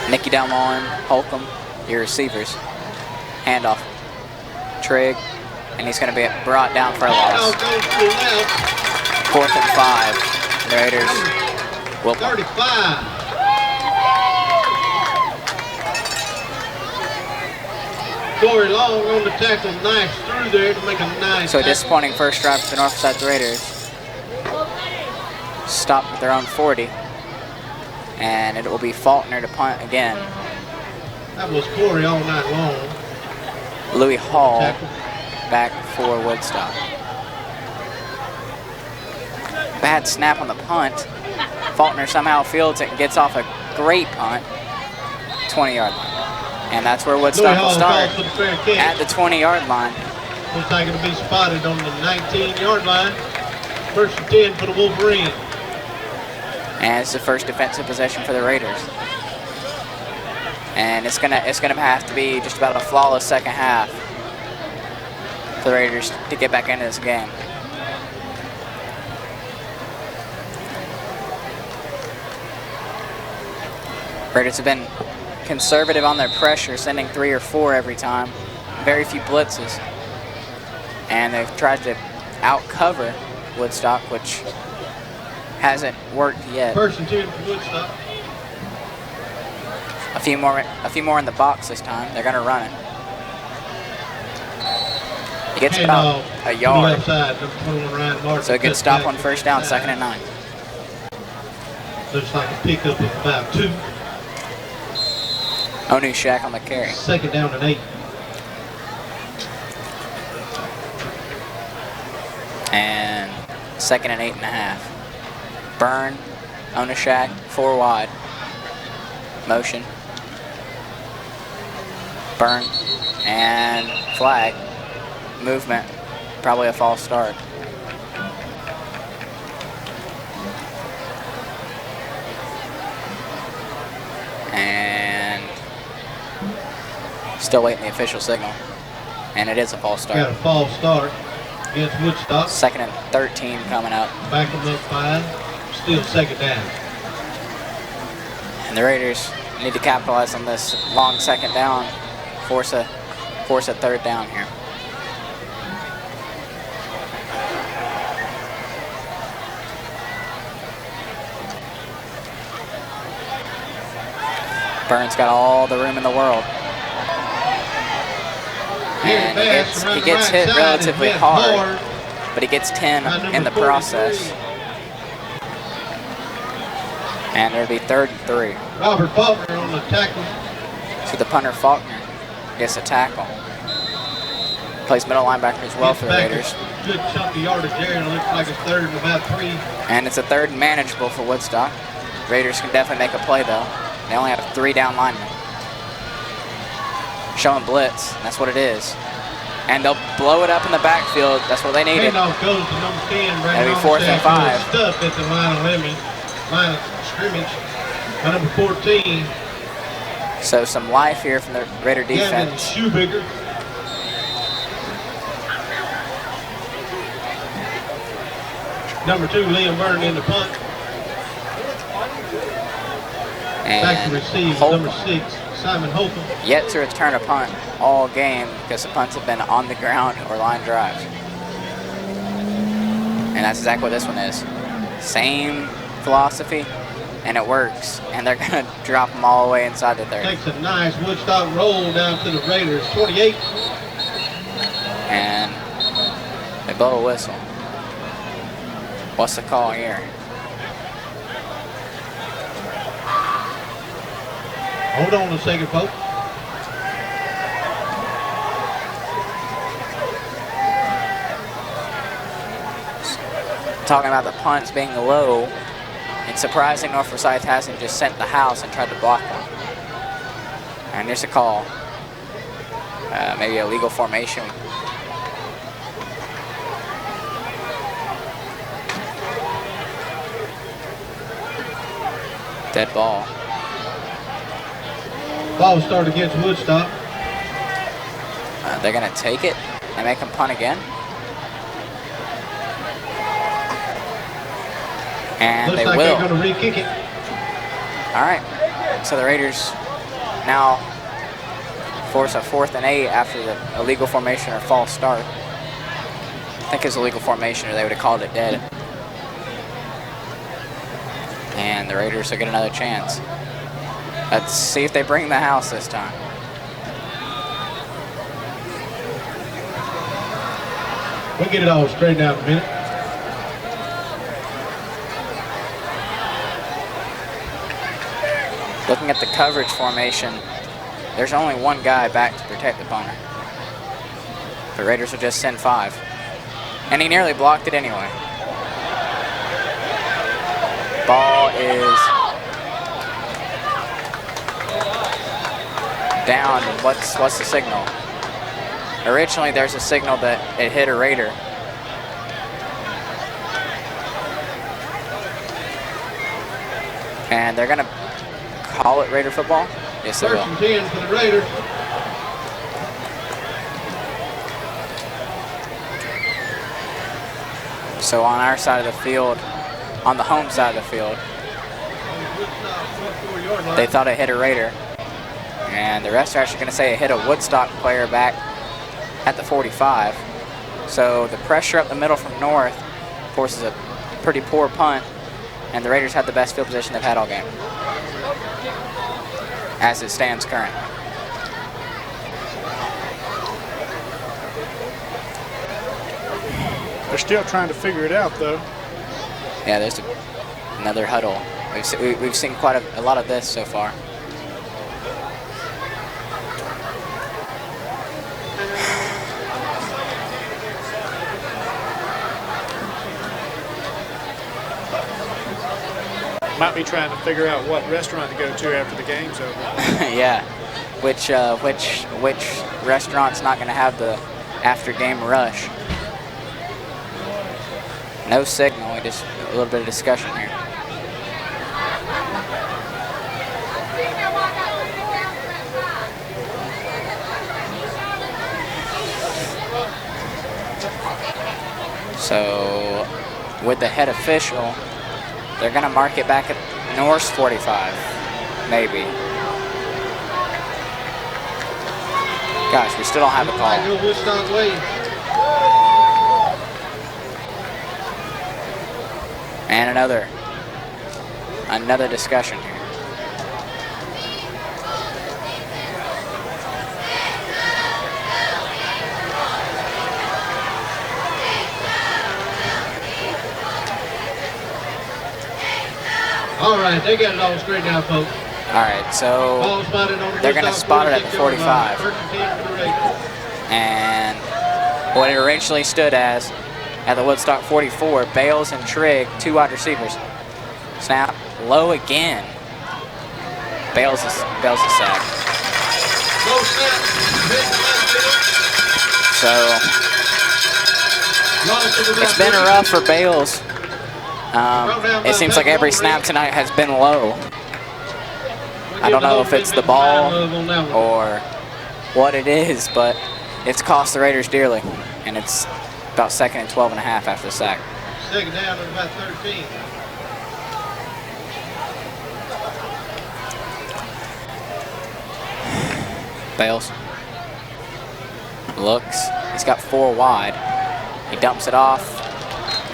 Nicky down on Holcomb, your receivers. Handoff. Trigg, and he's going to be brought down for a loss. 4th and 5. The Raiders will. 35. Corey Long on the tackle, nice through there to make a nice. So a disappointing first drive for the North Forsyth Raiders. Stopped at their own 40. And it will be Faulkner to punt again. That was Corey all night long. Louis Hall back for Woodstock. Bad snap on the punt. Faulkner somehow fields it and gets off a great punt. 20-yard line. And that's where Woodstock will start, at the 20-yard line. Looks like it'll be spotted on the 19-yard line. 1st and 10 for the Wolverines. And it's the first defensive possession for the Raiders. And it's gonna have to be just about a flawless second half for the Raiders to get back into this game. Raiders have been conservative on their pressure, sending 3 or 4 every time. Very few blitzes. And they've tried to out-cover Woodstock, which hasn't worked yet. 1st and 10 for Woodstock. A few more in the box this time. They're going to run it. He gets about a yard. So a good stop on 1st down, 2nd and 9. Looks like a pickup of about 2. Onushak on the carry. 2nd down and 8. And 2nd and 8.5. Burn, Onushak, 4 wide. Motion. Burn. And flag. Movement. Probably a false start. And still waiting the official signal. And it is a false start. Got a false start against Woodstock. 2nd and 13 coming up. Back them up 5. Still 2nd down. And the Raiders need to capitalize on this long 2nd down. Force a 3rd down here. Burns got all the room in the world. And he gets hit relatively hard, but he gets 10 in the process. And it'll be 3rd and 3. Robert Faulkner on the tackle. So the punter Faulkner gets a tackle. Plays middle linebacker as well for the Raiders. Good chunk of yardage there, and it looks like it's 3rd and about 3. And it's a 3rd and manageable for Woodstock. Raiders can definitely make a play though. They only have 3 down linemen. Showing blitz, that's what it is. And they'll blow it up in the backfield. That's what they needed. Handoff goes to number 10. That'll be 4th and 5. Stuff at the line of scrimmage. By number 14. So some life here from the Raider defense. Shoebigger. Number 2, Liam Burton in the punt. Back to receive, number 6, Simon Holcomb. Yet to return a punt all game because the punts have been on the ground or line drives. And that's exactly what this one is. Same philosophy, and it works. And they're going to drop them all the way inside the 30. Takes a nice Woodstock roll down to the Raiders, 28. And they blow a whistle. What's the call here? Hold on a second, folks. Talking about the punts being low, it's surprising North Forsyth hasn't just sent the house and tried to block one. And there's a call. Maybe a legal formation. Dead ball. Ball start against Woodstock. They're going to take it and make them punt again. And Looks they like will. They're going to re-kick it. All right. So the Raiders now force a 4th and 8 after the illegal formation or false start. I think it's a legal formation or they would have called it dead. And the Raiders will get another chance. Let's see if they bring the house this time. We'll get it all straightened out in a minute. Looking at the coverage formation, there's only one guy back to protect the punter. The Raiders will just send 5. And he nearly blocked it anyway. Ball is down. What's the signal? Originally, there's a signal that it hit a Raider. And they're gonna call it Raider football? Yes, they will. 1st and 10 for the Raiders. So on our side of the field, on the home side of the field, they thought it hit a Raider. And the refs are actually going to say it hit a Woodstock player back at the 45. So the pressure up the middle from North forces a pretty poor punt, and the Raiders have the best field position they've had all game, as it stands currently. They're still trying to figure it out, though. Yeah, there's another huddle. We've seen quite a lot of this so far. Might be trying to figure out what restaurant to go to after the game's over. Yeah, which restaurant's not going to have the after-game rush? No signal, just a little bit of discussion here. So, with the head official, they're going to mark it back at North's 45, maybe. Gosh, we still don't have a call. And another discussion here. All right, they got it all straightened out, folks. All right, so they're going to spot it at the 45. And what it originally stood as at the Woodstock 44, Bales and Trigg, 2 wide receivers. Snap, low again. Bales is sacked. So it's been rough for Bales. It seems like every snap tonight has been low. I don't know if it's the ball or what it is, but it's cost the Raiders dearly. And it's about 2nd and 12 and a half after the sack. Second down at about 13. Bales looks. He's got 4 wide. He dumps it off,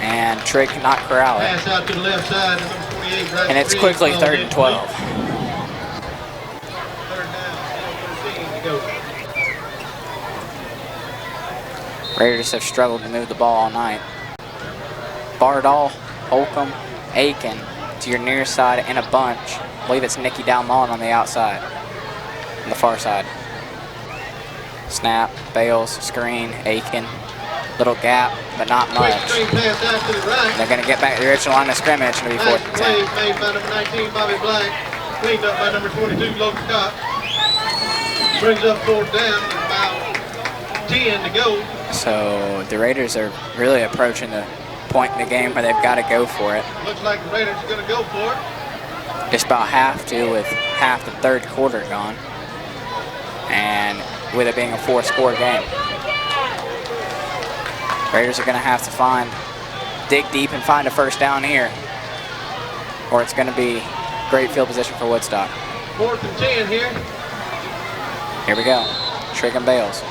and Trigg cannot corral it. Pass out to the left side, number 28, right, and it's quickly 3rd and 12. Raiders have struggled to move the ball all night. Bardall, Holcomb, Aiken to your near side in a bunch. I believe it's Nicky Dalmon on the outside, on the far side. Snap, Bales, screen, Aiken. Little gap, but not much. They're going to get back to the original line of scrimmage. It'll be 4th and 10. Made by number 19, Bobby Black. Cleaned up by number 22, Logan Scott. Brings up 4th down, about 10 to go. So the Raiders are really approaching the point in the game where they've got to go for it. Looks like the Raiders are going to go for it. Just about have to, with half the 3rd quarter gone. And with it being a 4-score game. Raiders are going to have to dig deep and find a 1st down here, or it's going to be great field position for Woodstock. 4th and 10 here. Here we go. Trigg and Bales.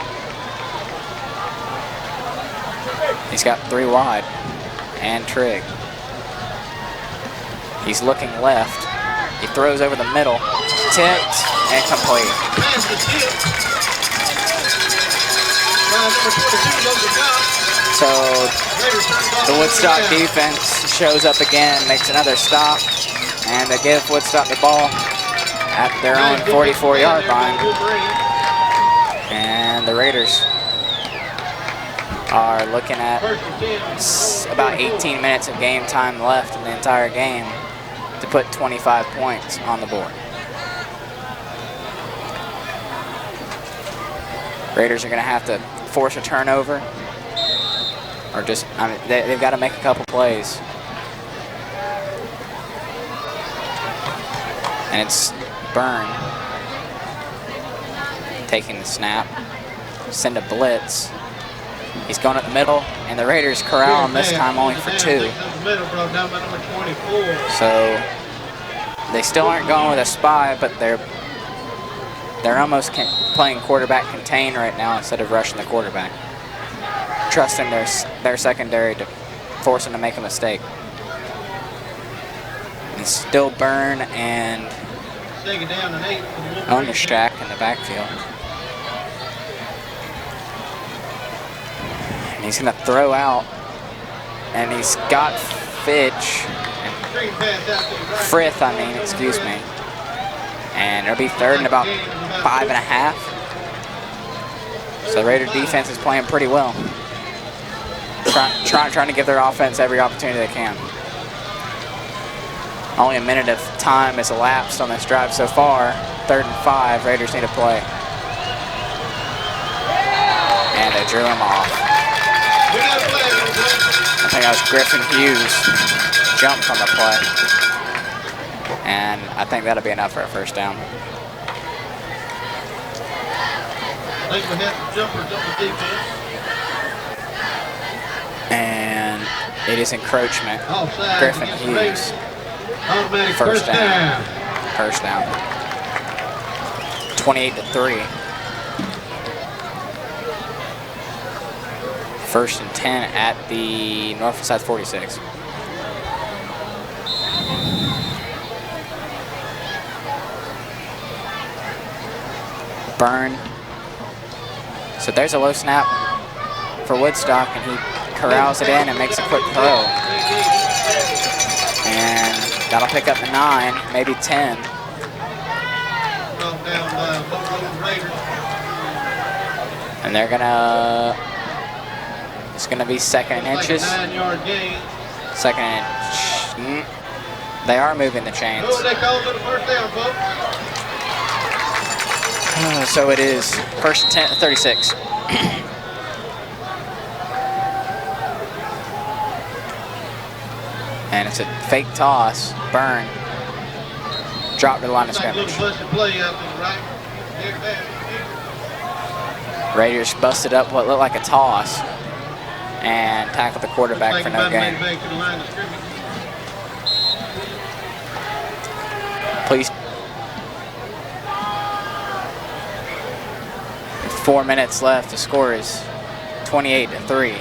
He's got 3 wide, and Trigg. He's looking left. He throws over the middle, tipped, and complete. Pass the tip. Number 22, Logan Scott. So the Woodstock defense shows up again, makes another stop, and they give Woodstock the ball at their own 44-yard line. And the Raiders are looking at about 18 minutes of game time left in the entire game to put 25 points on the board. Raiders are going to have to force a turnover, or just, they've got to make a couple plays. And it's Byrne taking the snap, send a blitz. He's going up the middle, and the Raiders corral him this time only for 2. $24. So they still aren't going with a spy, but they're they're almost playing quarterback contain right now instead of rushing the quarterback. Trusting their secondary to force them to make a mistake. And still Byrne and Second down and 8 for the Wolverines. Understack in the backfield. And he's going to throw out. And he's got Fitch. Screen pass out to the right. Frith, excuse me. And it'll be third and about 5.5. So the Raider defense is playing pretty well. Trying to give their offense every opportunity they can. Only a minute of time has elapsed on this drive so far. 3rd and 5, Raiders need to play. And they drew him off. I think that was Griffin Hughes jumped on the play. And I think that'll be enough for a first down. I think we had some jumpers on the defense. And it is encroachment. Offside Griffin against the Hughes. Raiders. Automatic First down. First down. 28-3. 1st and 10 at the Norfolk South 46. Byrne. So there's a low snap for Woodstock, and he corrals it in and makes a quick throw. And that'll pick up the 9, maybe 10. And they're gonna, it's gonna be 2nd and inches. 9-yard gain. 2nd and inch. They are moving the chains. They called it a first down, folks. So it is 1st and 10, 36. And it's a fake toss. Byrne dropped to the line of scrimmage. Raiders busted up what looked like a toss and tackled the quarterback for no gain. Please. 4 minutes left. The score is 28-3.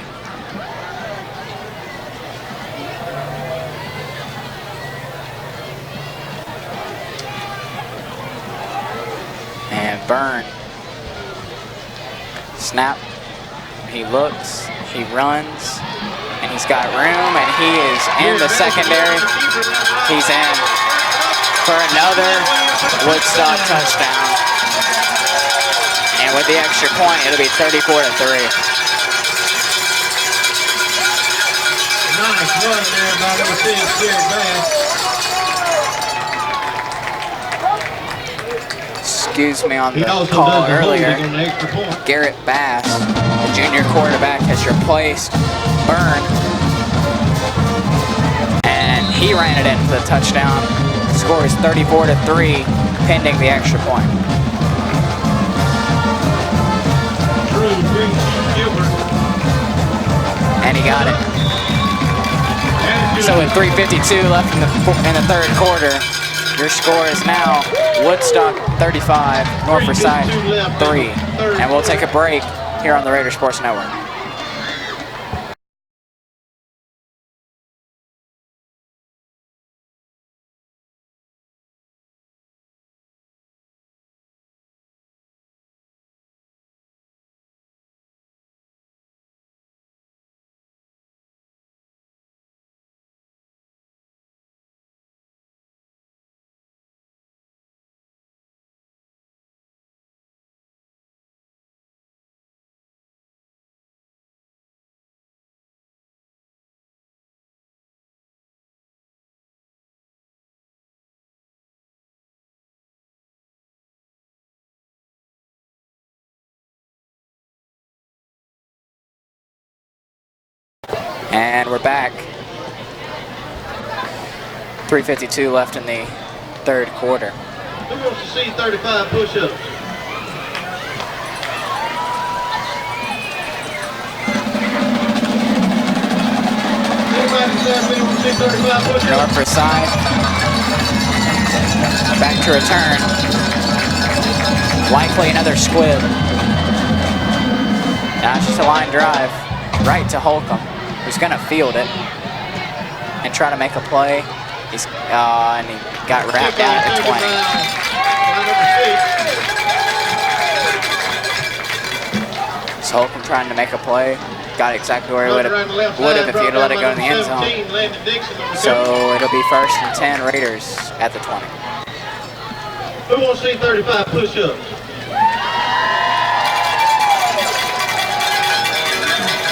And Byrne. Snap. He looks. He runs. And he's got room. And he is in the secondary. He's in for another Woodstock touchdown. And with the extra point, it'll be 34-3. Nice run there by the Jared Bass. Excuse me on the call earlier. Garrett Bass, the junior quarterback, has replaced Byrne. And he ran it in for the touchdown. The score is 34-3, pending the extra point. And he got it. So with 3:52 left in the 3rd quarter, your score is now Woodstock 35, Norfolk Side 3. And we'll take a break here on the Raider Sports Network. And we're back. 3:52 left in the 3rd quarter. Who wants to see 35 push-ups? Norfolk Side back to return. Likely another squib. Now it's just a line drive right to Holcomb, who's going to field it and try to make a play. He's and he got wrapped down at the 20. So Holcomb trying to make a play. Got exactly where he would have if he had let it go in the end zone. So it'll be 1st and 10 Raiders at the 20. Who wants to see 35 push-ups?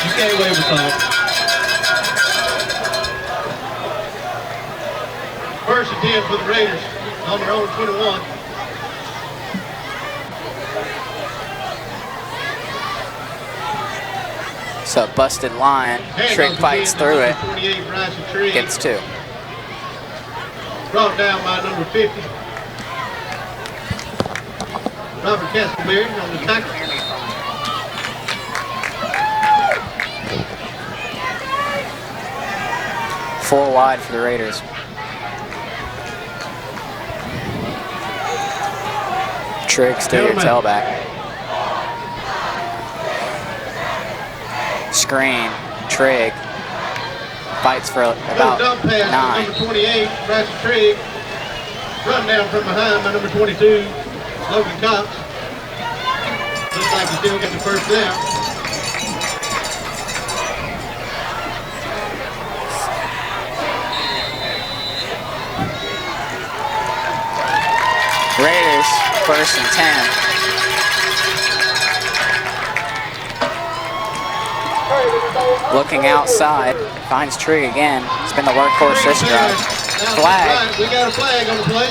You can't wave us off. 1st and 10 for the Raiders on their own 21. So a busted line. Trigg fights through it. Gets 2. Brought down by number 50. Robert Castleberry on the tackle. Four wide for the Raiders. Trigg still your tailback. Screen, Trigg fights for about 9. Number 28, Bryce Trigg. Run down from behind by number 22, Logan Cox. Looks like he's still getting the first down. Raiders, 1st and 10. Looking outside, finds Trigg again. It's been the workhorse this drive. Flag. We got a flag on the play.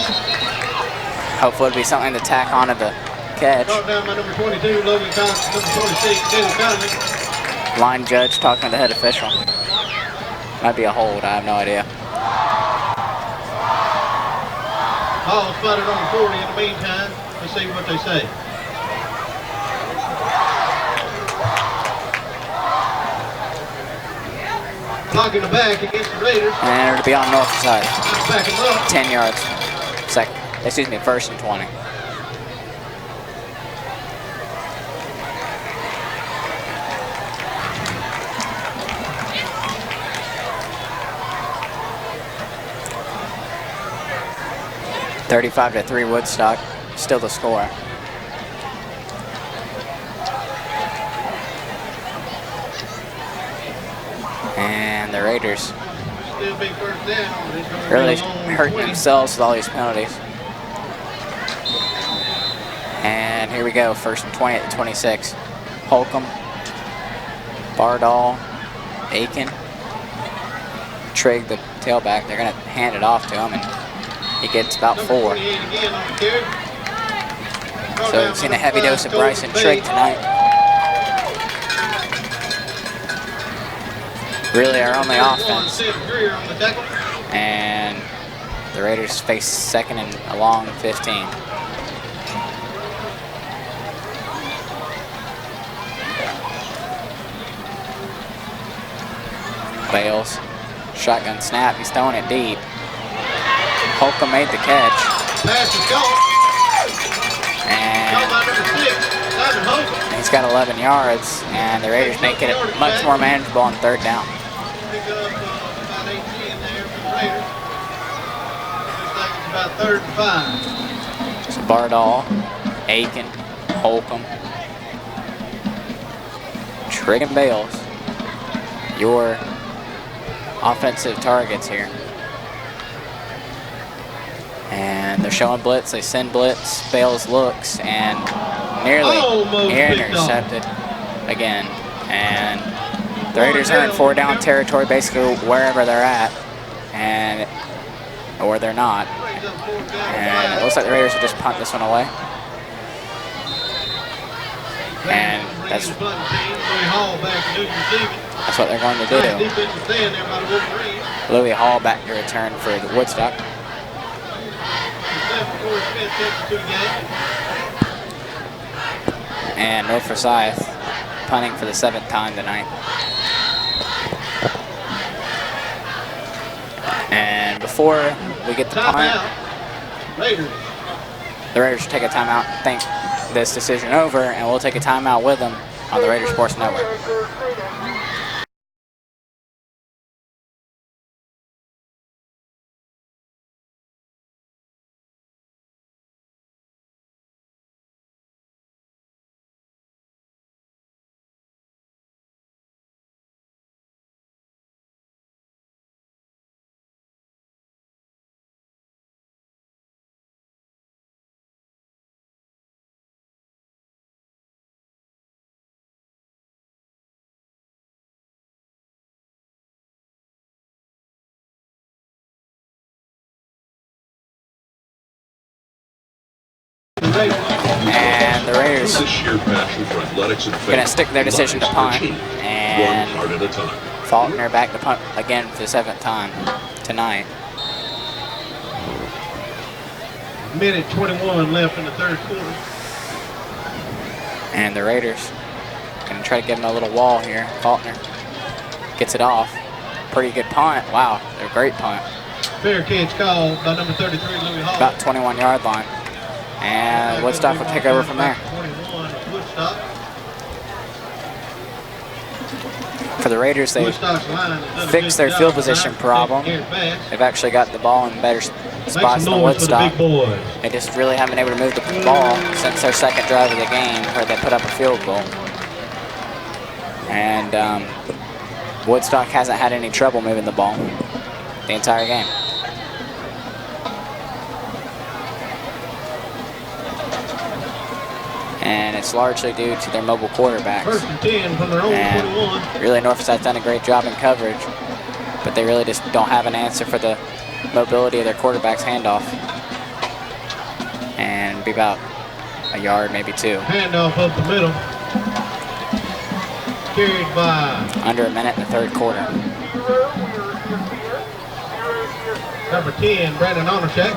Hopefully it'll be something to tack onto the catch. Brought down by number 22, Logan Cox, number 26, David Conley. Line judge talking to the head official. Might be a hold, I have no idea. Ball spotted on the 40 in the meantime. Let's see what they say. Blocking the back against the Raiders. And it'll be on north side. Back him up. 10 yards. 1st and 20. (35-3) Woodstock, still the score. And the Raiders really hurting themselves with all these penalties. And here we go, 1st and 20 at the 26. Holcomb, Bardall, Aiken, Trigg, the tailback. They're going to hand it off to him, and he gets about 4. So we've seen a heavy dose of Bryson Trigg tonight. Really our only offense. And the Raiders face 2nd and a long 15. Bales, shotgun snap, he's throwing it deep. Holcomb made the catch. And he's got 11 yards, and the Raiders make it much more manageable on 3rd down. About 3rd and 5. So Bardall, Aiken, Holcomb, Trigg and Bales, your offensive targets here. And they're showing blitz, they send blitz, Bales looks, and nearly intercepted again. And the Raiders are in 4-down territory, basically wherever they're at, or they're not. And it looks like the Raiders will just punt this one away. And that's what they're going to do. Louis Hall back to return for the Woodstock. And North Forsyth punting for the 7th time tonight. And before we get the punt, the Raiders take a timeout. Thank this decision over, and we'll take a timeout with them on the Raider Sports Network. And the Raiders gonna stick their decision to punt, and Faulkner back to punt again for the 7th time tonight. Minute 21 left in the third quarter. And the Raiders gonna try to give him a little wall here. Faulkner gets it off. Pretty good punt. Wow, they're a great punt. Fair catch called by number 33, Louis Hall. About 21-yard line. And Woodstock will take over from there. 21 Woodstock. For the Raiders, they've fixed their field position problem. They've actually got the ball in better spots than Woodstock. They just really haven't been able to move the ball since their second drive of the game, where they put up a field goal. And Woodstock hasn't had any trouble moving the ball the entire game. And it's largely due to their mobile quarterbacks. First and 10 from their own 21. Really, Northside's done a great job in coverage, but they really just don't have an answer for the mobility of their quarterback's handoff. And be about a yard, maybe 2. Handoff up the middle. Carried by under a minute in the third quarter. Number 10, Brandon Onashek.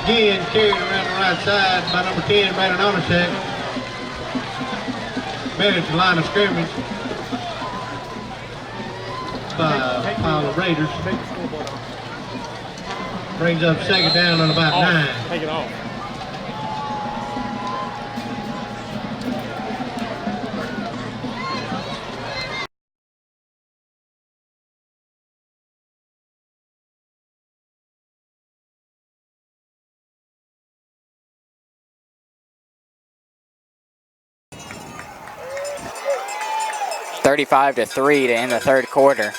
Again, carried around the right side by number 10, Brandon Onashek. Managed the line of scrimmage by a pile of Raiders. Brings up second down on about 9. Take it off. (35-3) to end the third quarter.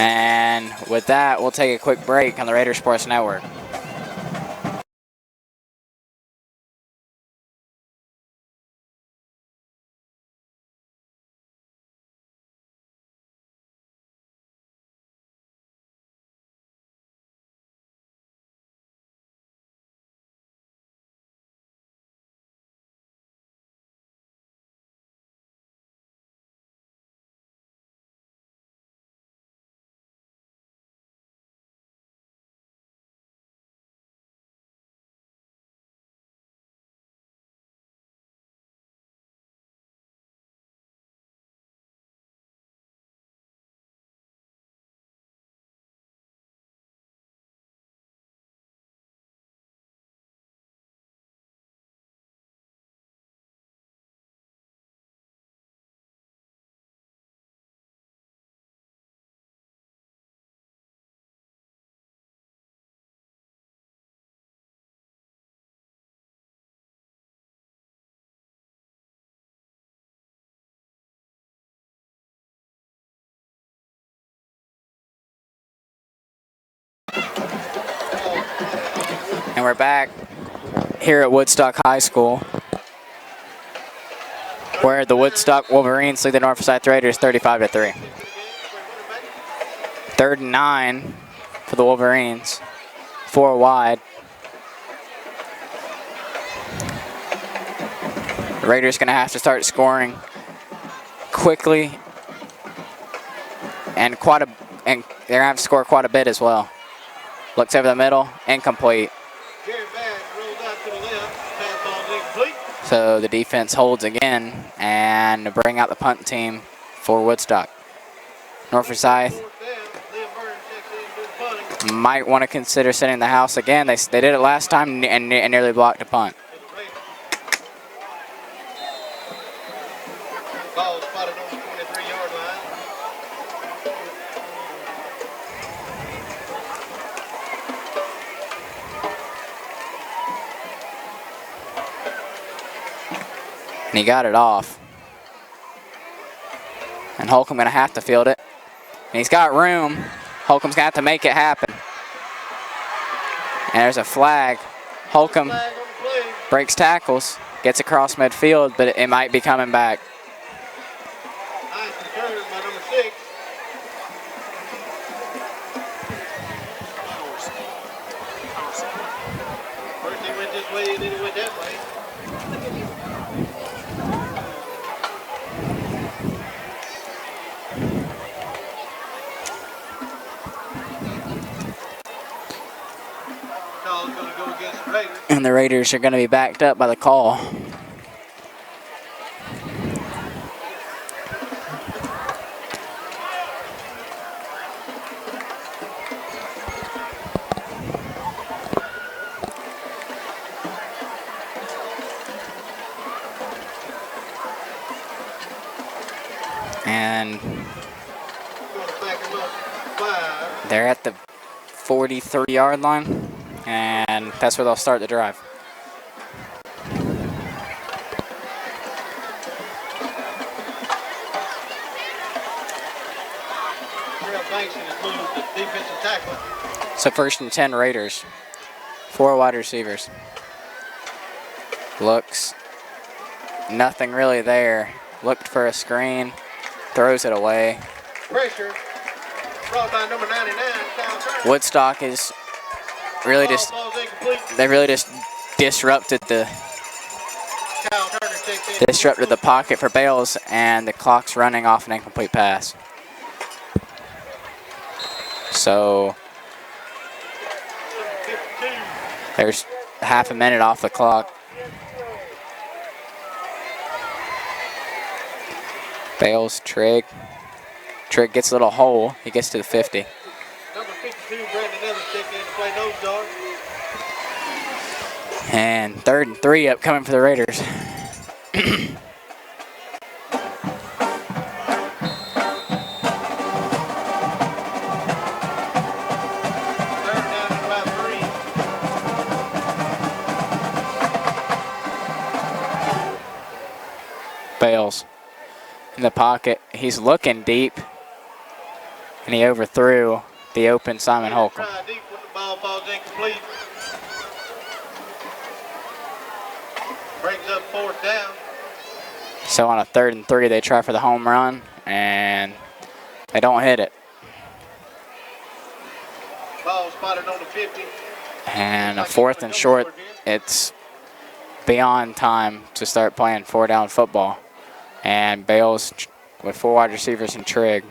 And with that, we'll take a quick break on the Raider Sports Network. And we're back here at Woodstock High School, where the Woodstock Wolverines lead the Northside Raiders 35-3. 3rd and 9 for the Wolverines, 4 wide. The Raiders going to have to start scoring quickly, and they're going to have to score quite a bit as well. Looks over the middle, incomplete. So the defense holds again and bring out the punt team for Woodstock. North Forsyth might want to consider sending the house again. They did it last time and nearly blocked a punt. Ball spotted on the 23-yard line. And he got it off. And Holcomb going to have to field it. And he's got room. Holcomb's going to have to make it happen. And there's a flag. Holcomb breaks tackles, gets across midfield, but it might be coming back. Nice return by number 6. First he went this way, then he went that way. Call's going to go against the Raiders. And the Raiders are going to be backed up by the call. And they're at the 43-yard line, and that's where they'll start the drive. So 1st and 10 Raiders. 4 wide receivers. Looks, nothing really there. Looked for a screen, throws it away. Pressure brought by number 99, Kyle Turner. Woodstock is really just, they really just disrupted the pocket for Bales, and the clock's running off an incomplete pass. So there's half a minute off the clock. Bales, Trigg. Trigg gets a little hole. He gets to the 50. Number 52, Brandon Evans checked in to play nose guard. And 3rd and 3 upcoming for the Raiders. Bales in the pocket. He's looking deep, and he overthrew the open Simon Holcomb. Deep when the ball falls incomplete. Brings up 4th down. So on a 3rd and 3, they try for the home run, and they don't hit it. Ball spotted on the 50. And a 4th and short. It's beyond time to start playing 4-down football. And Bales with 4 wide receivers and Trigg.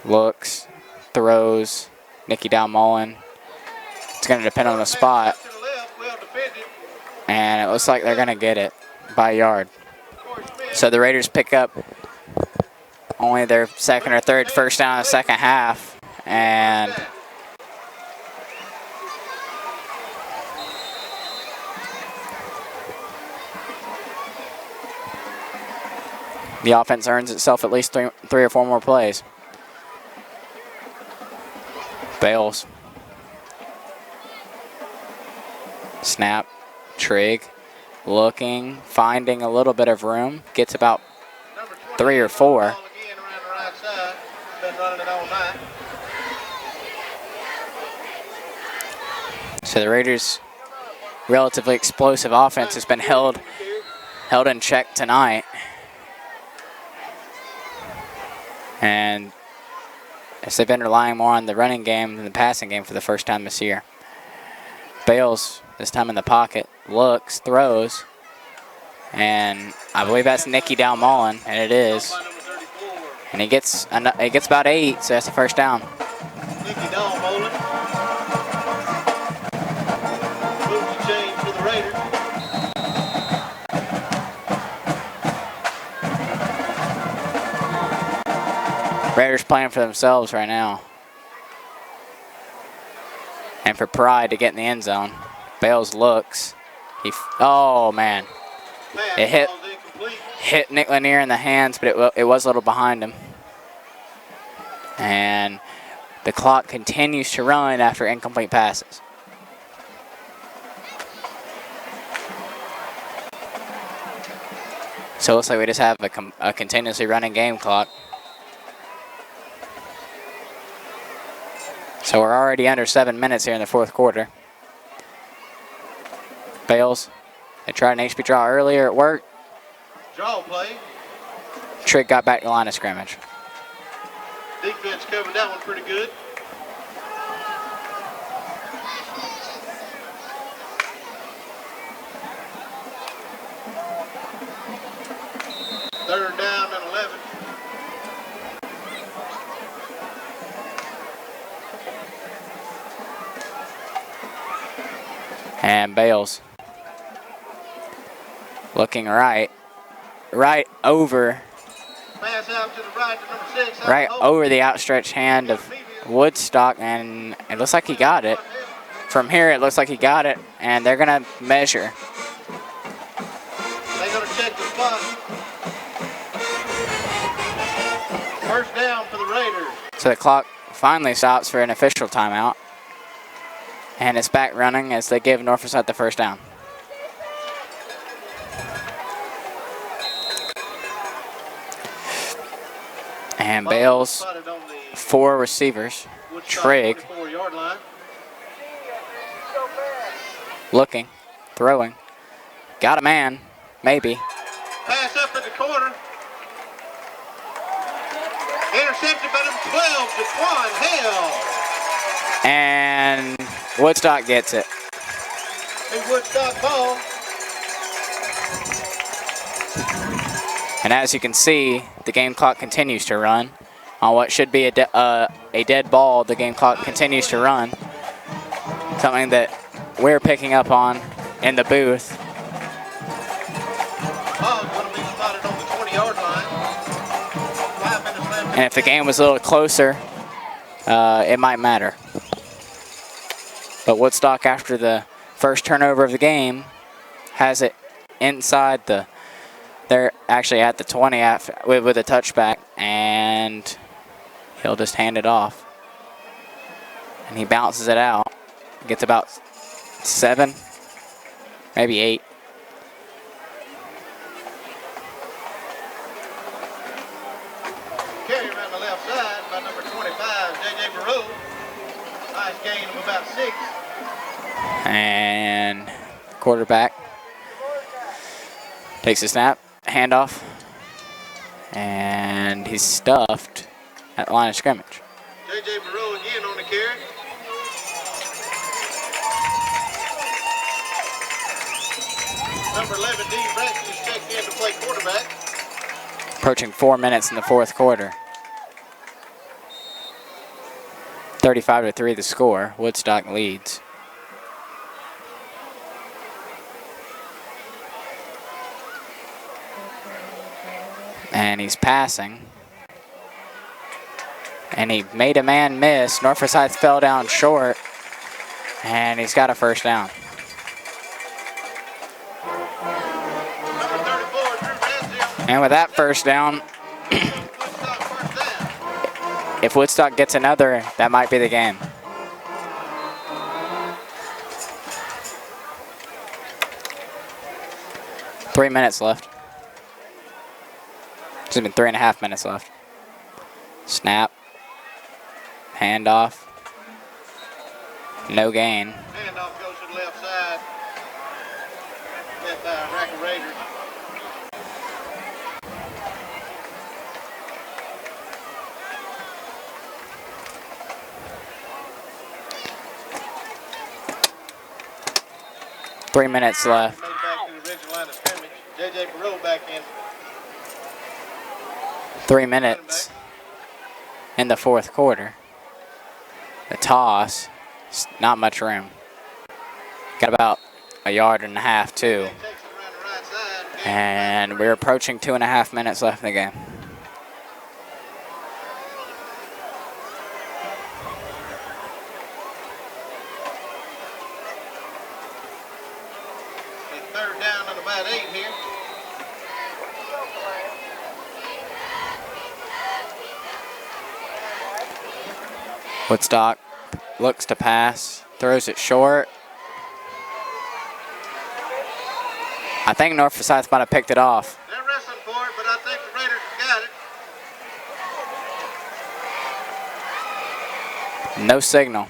Looks, throws, Nicky Dalmullen. It's going to depend on the spot. And it looks like they're going to get it by a yard. So the Raiders pick up only their 2nd or 3rd first down in the 2nd half. And the offense earns itself at least 3 or 4 more plays. Bales. Snap. Trigg. Looking. Finding a little bit of room. Gets about 3 or 4. So the Raiders' relatively explosive offense has been held in check tonight. And as they've been relying more on the running game than the passing game for the first time this year. Bales, this time in the pocket, looks, throws, And I believe that's Nicky Dalmullen, and it is. And he gets about 8, so that's the first down. Nicky Dalmullen moves the chain for the Raiders. Raiders playing for themselves right now. And for pride to get in the end zone. Bales looks. Oh, man. It hit Nick Lanier in the hands, but it was a little behind him. And the clock continues to run after incomplete passes. So it looks like we just have a continuously running game clock. So we're already under 7 minutes here in the fourth quarter. Bales, they tried an HB draw earlier, it worked. Draw play. Trigg got back to the line of scrimmage. Defense covered that one pretty good. Third down and 11. And Bales looking right over. Pass out to the right to number 6. Right over the outstretched hand of Woodstock, and it looks like he got it. From here, it looks like he got it, and they're going to measure. They're going to check the spot. First down for the Raiders. So the clock finally stops for an official timeout. And it's back running as they give North Forsyth the first down. And Bales, 4 receivers. Trigg looking, throwing. Got a man, maybe. Pass up in the corner. Intercepted by number 12, Daquan Hale. And Woodstock gets it. Big Woodstock ball. And as you can see, the game clock continues to run. On what should be a dead ball, the game clock continues to run. Something that we're picking up on in the booth. Ball's going to be spotted on the 20-yard line. 5 minutes left. And if the game was a little closer, it might matter. But Woodstock, after the first turnover of the game, has it inside the. They're actually at the 20 with a touchback, and he'll just hand it off. And he bounces it out. Gets about 7, maybe 8. Carry around the left side by number 25, J.J. Barreau. Nice gain of about 6. And quarterback takes a snap, handoff, and he's stuffed at the line of scrimmage. J.J. Barreau again on the carry. Number 11, Dean Braxton is checked in to play quarterback. Approaching 4 minutes in the fourth quarter. 35-3 the score. Woodstock leads. And he's passing. And he made a man miss. North Forsyth fell down short. And he's got a first down. And with that first down, if Woodstock gets another, that might be the game. Three minutes left. There's been 3.5 minutes left. Snap. Handoff. No gain. Handoff goes to the left side. Met by a rack of Raiders. Three minutes left. Made back to the original line of scrimmage. J.J. Perot back in. 3 minutes in the fourth quarter. The toss, not much room. Got about a yard and a half, too. And we're approaching 2.5 minutes left in the game. Third down and about 8 here. Woodstock looks to pass, throws it short. I think North Forsyth might have picked it off. They're wrestling for it, but I think the Raiders have got it. No signal.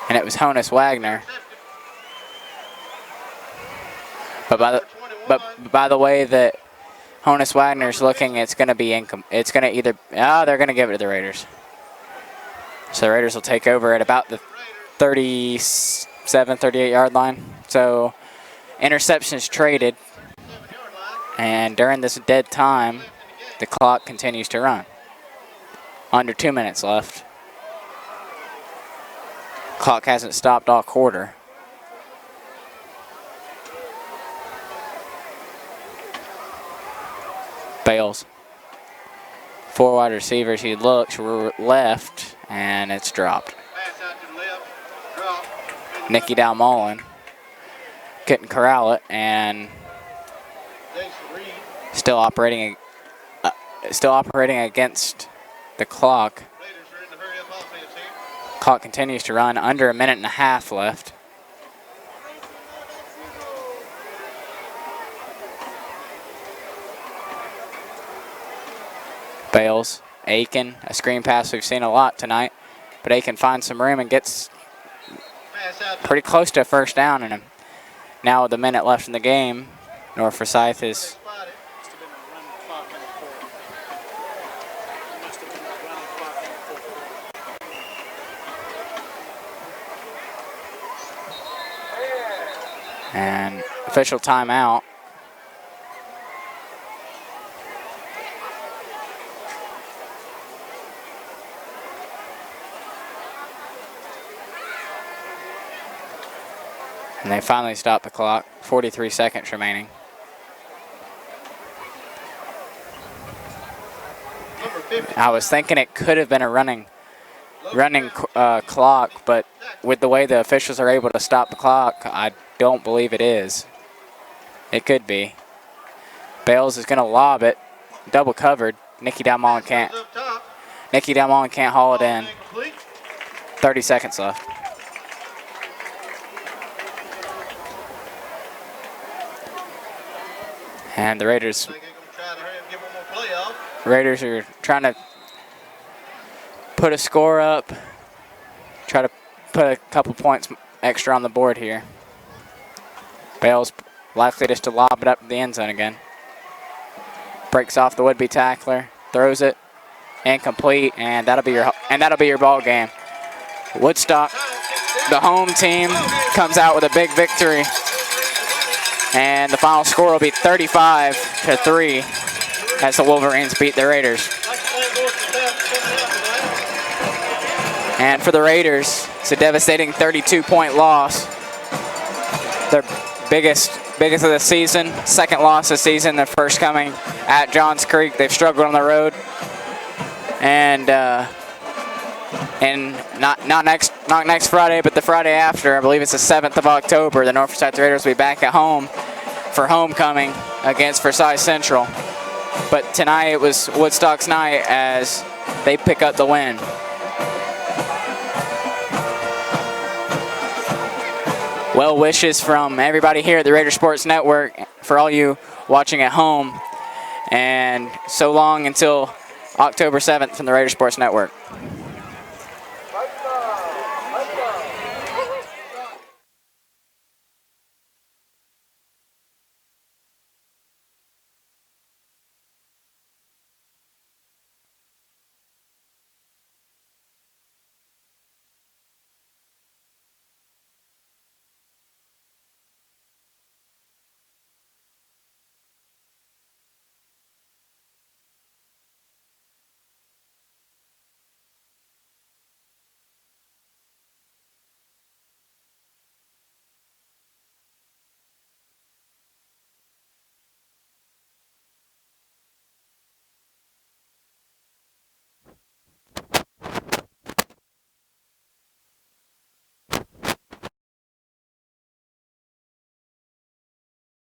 And it was Honus Wagner. But by the way that Honus Wagner's looking, it's going to be it's going to either they're going to give it to the Raiders. So the Raiders will take over at about the 37, 38 yard line. So interceptions traded, and during this dead time, the clock continues to run. Under 2 minutes left. Clock hasn't stopped all quarter. Bales. 4 wide receivers. He looks left, and it's dropped. Nicky Dalmolin couldn't corral it, and still operating against the clock. Clock continues to run. Under a minute and a half left. Bales, Aiken, a screen pass we've seen a lot tonight, but Aiken finds some room and gets pretty close to a first down. And now with a minute left in the game, North Forsyth is and official timeout. And they finally stopped the clock. 43 seconds remaining. I was thinking it could have been a running clock, but with the way the officials are able to stop the clock, I don't believe it is. It could be. Bales is going to lob it. Double covered. Nicky Dalmolin can't. Nicky Dalmolin can't haul it in. 30 seconds left. And the Raiders are trying to put a score up, try to put a couple points extra on the board here. Bales likely just to lob it up to the end zone again. Breaks off the would-be tackler, throws it, incomplete, and that'll be your ball game. Woodstock, the home team, comes out with a big victory. And the final score will be 35-3 as the Wolverines beat the Raiders. And for the Raiders, it's a devastating 32-point loss. Their biggest of the season, second loss of the season, their first coming at Johns Creek. They've struggled on the road. And not next Friday, but the Friday after, I believe it's the 7th of October, the North Forsyth Raiders will be back at home for homecoming against Forsyth Central. But tonight it was Woodstock's night as they pick up the win. Well wishes from everybody here at the Raider Sports Network for all you watching at home. And so long until October 7th from the Raider Sports Network.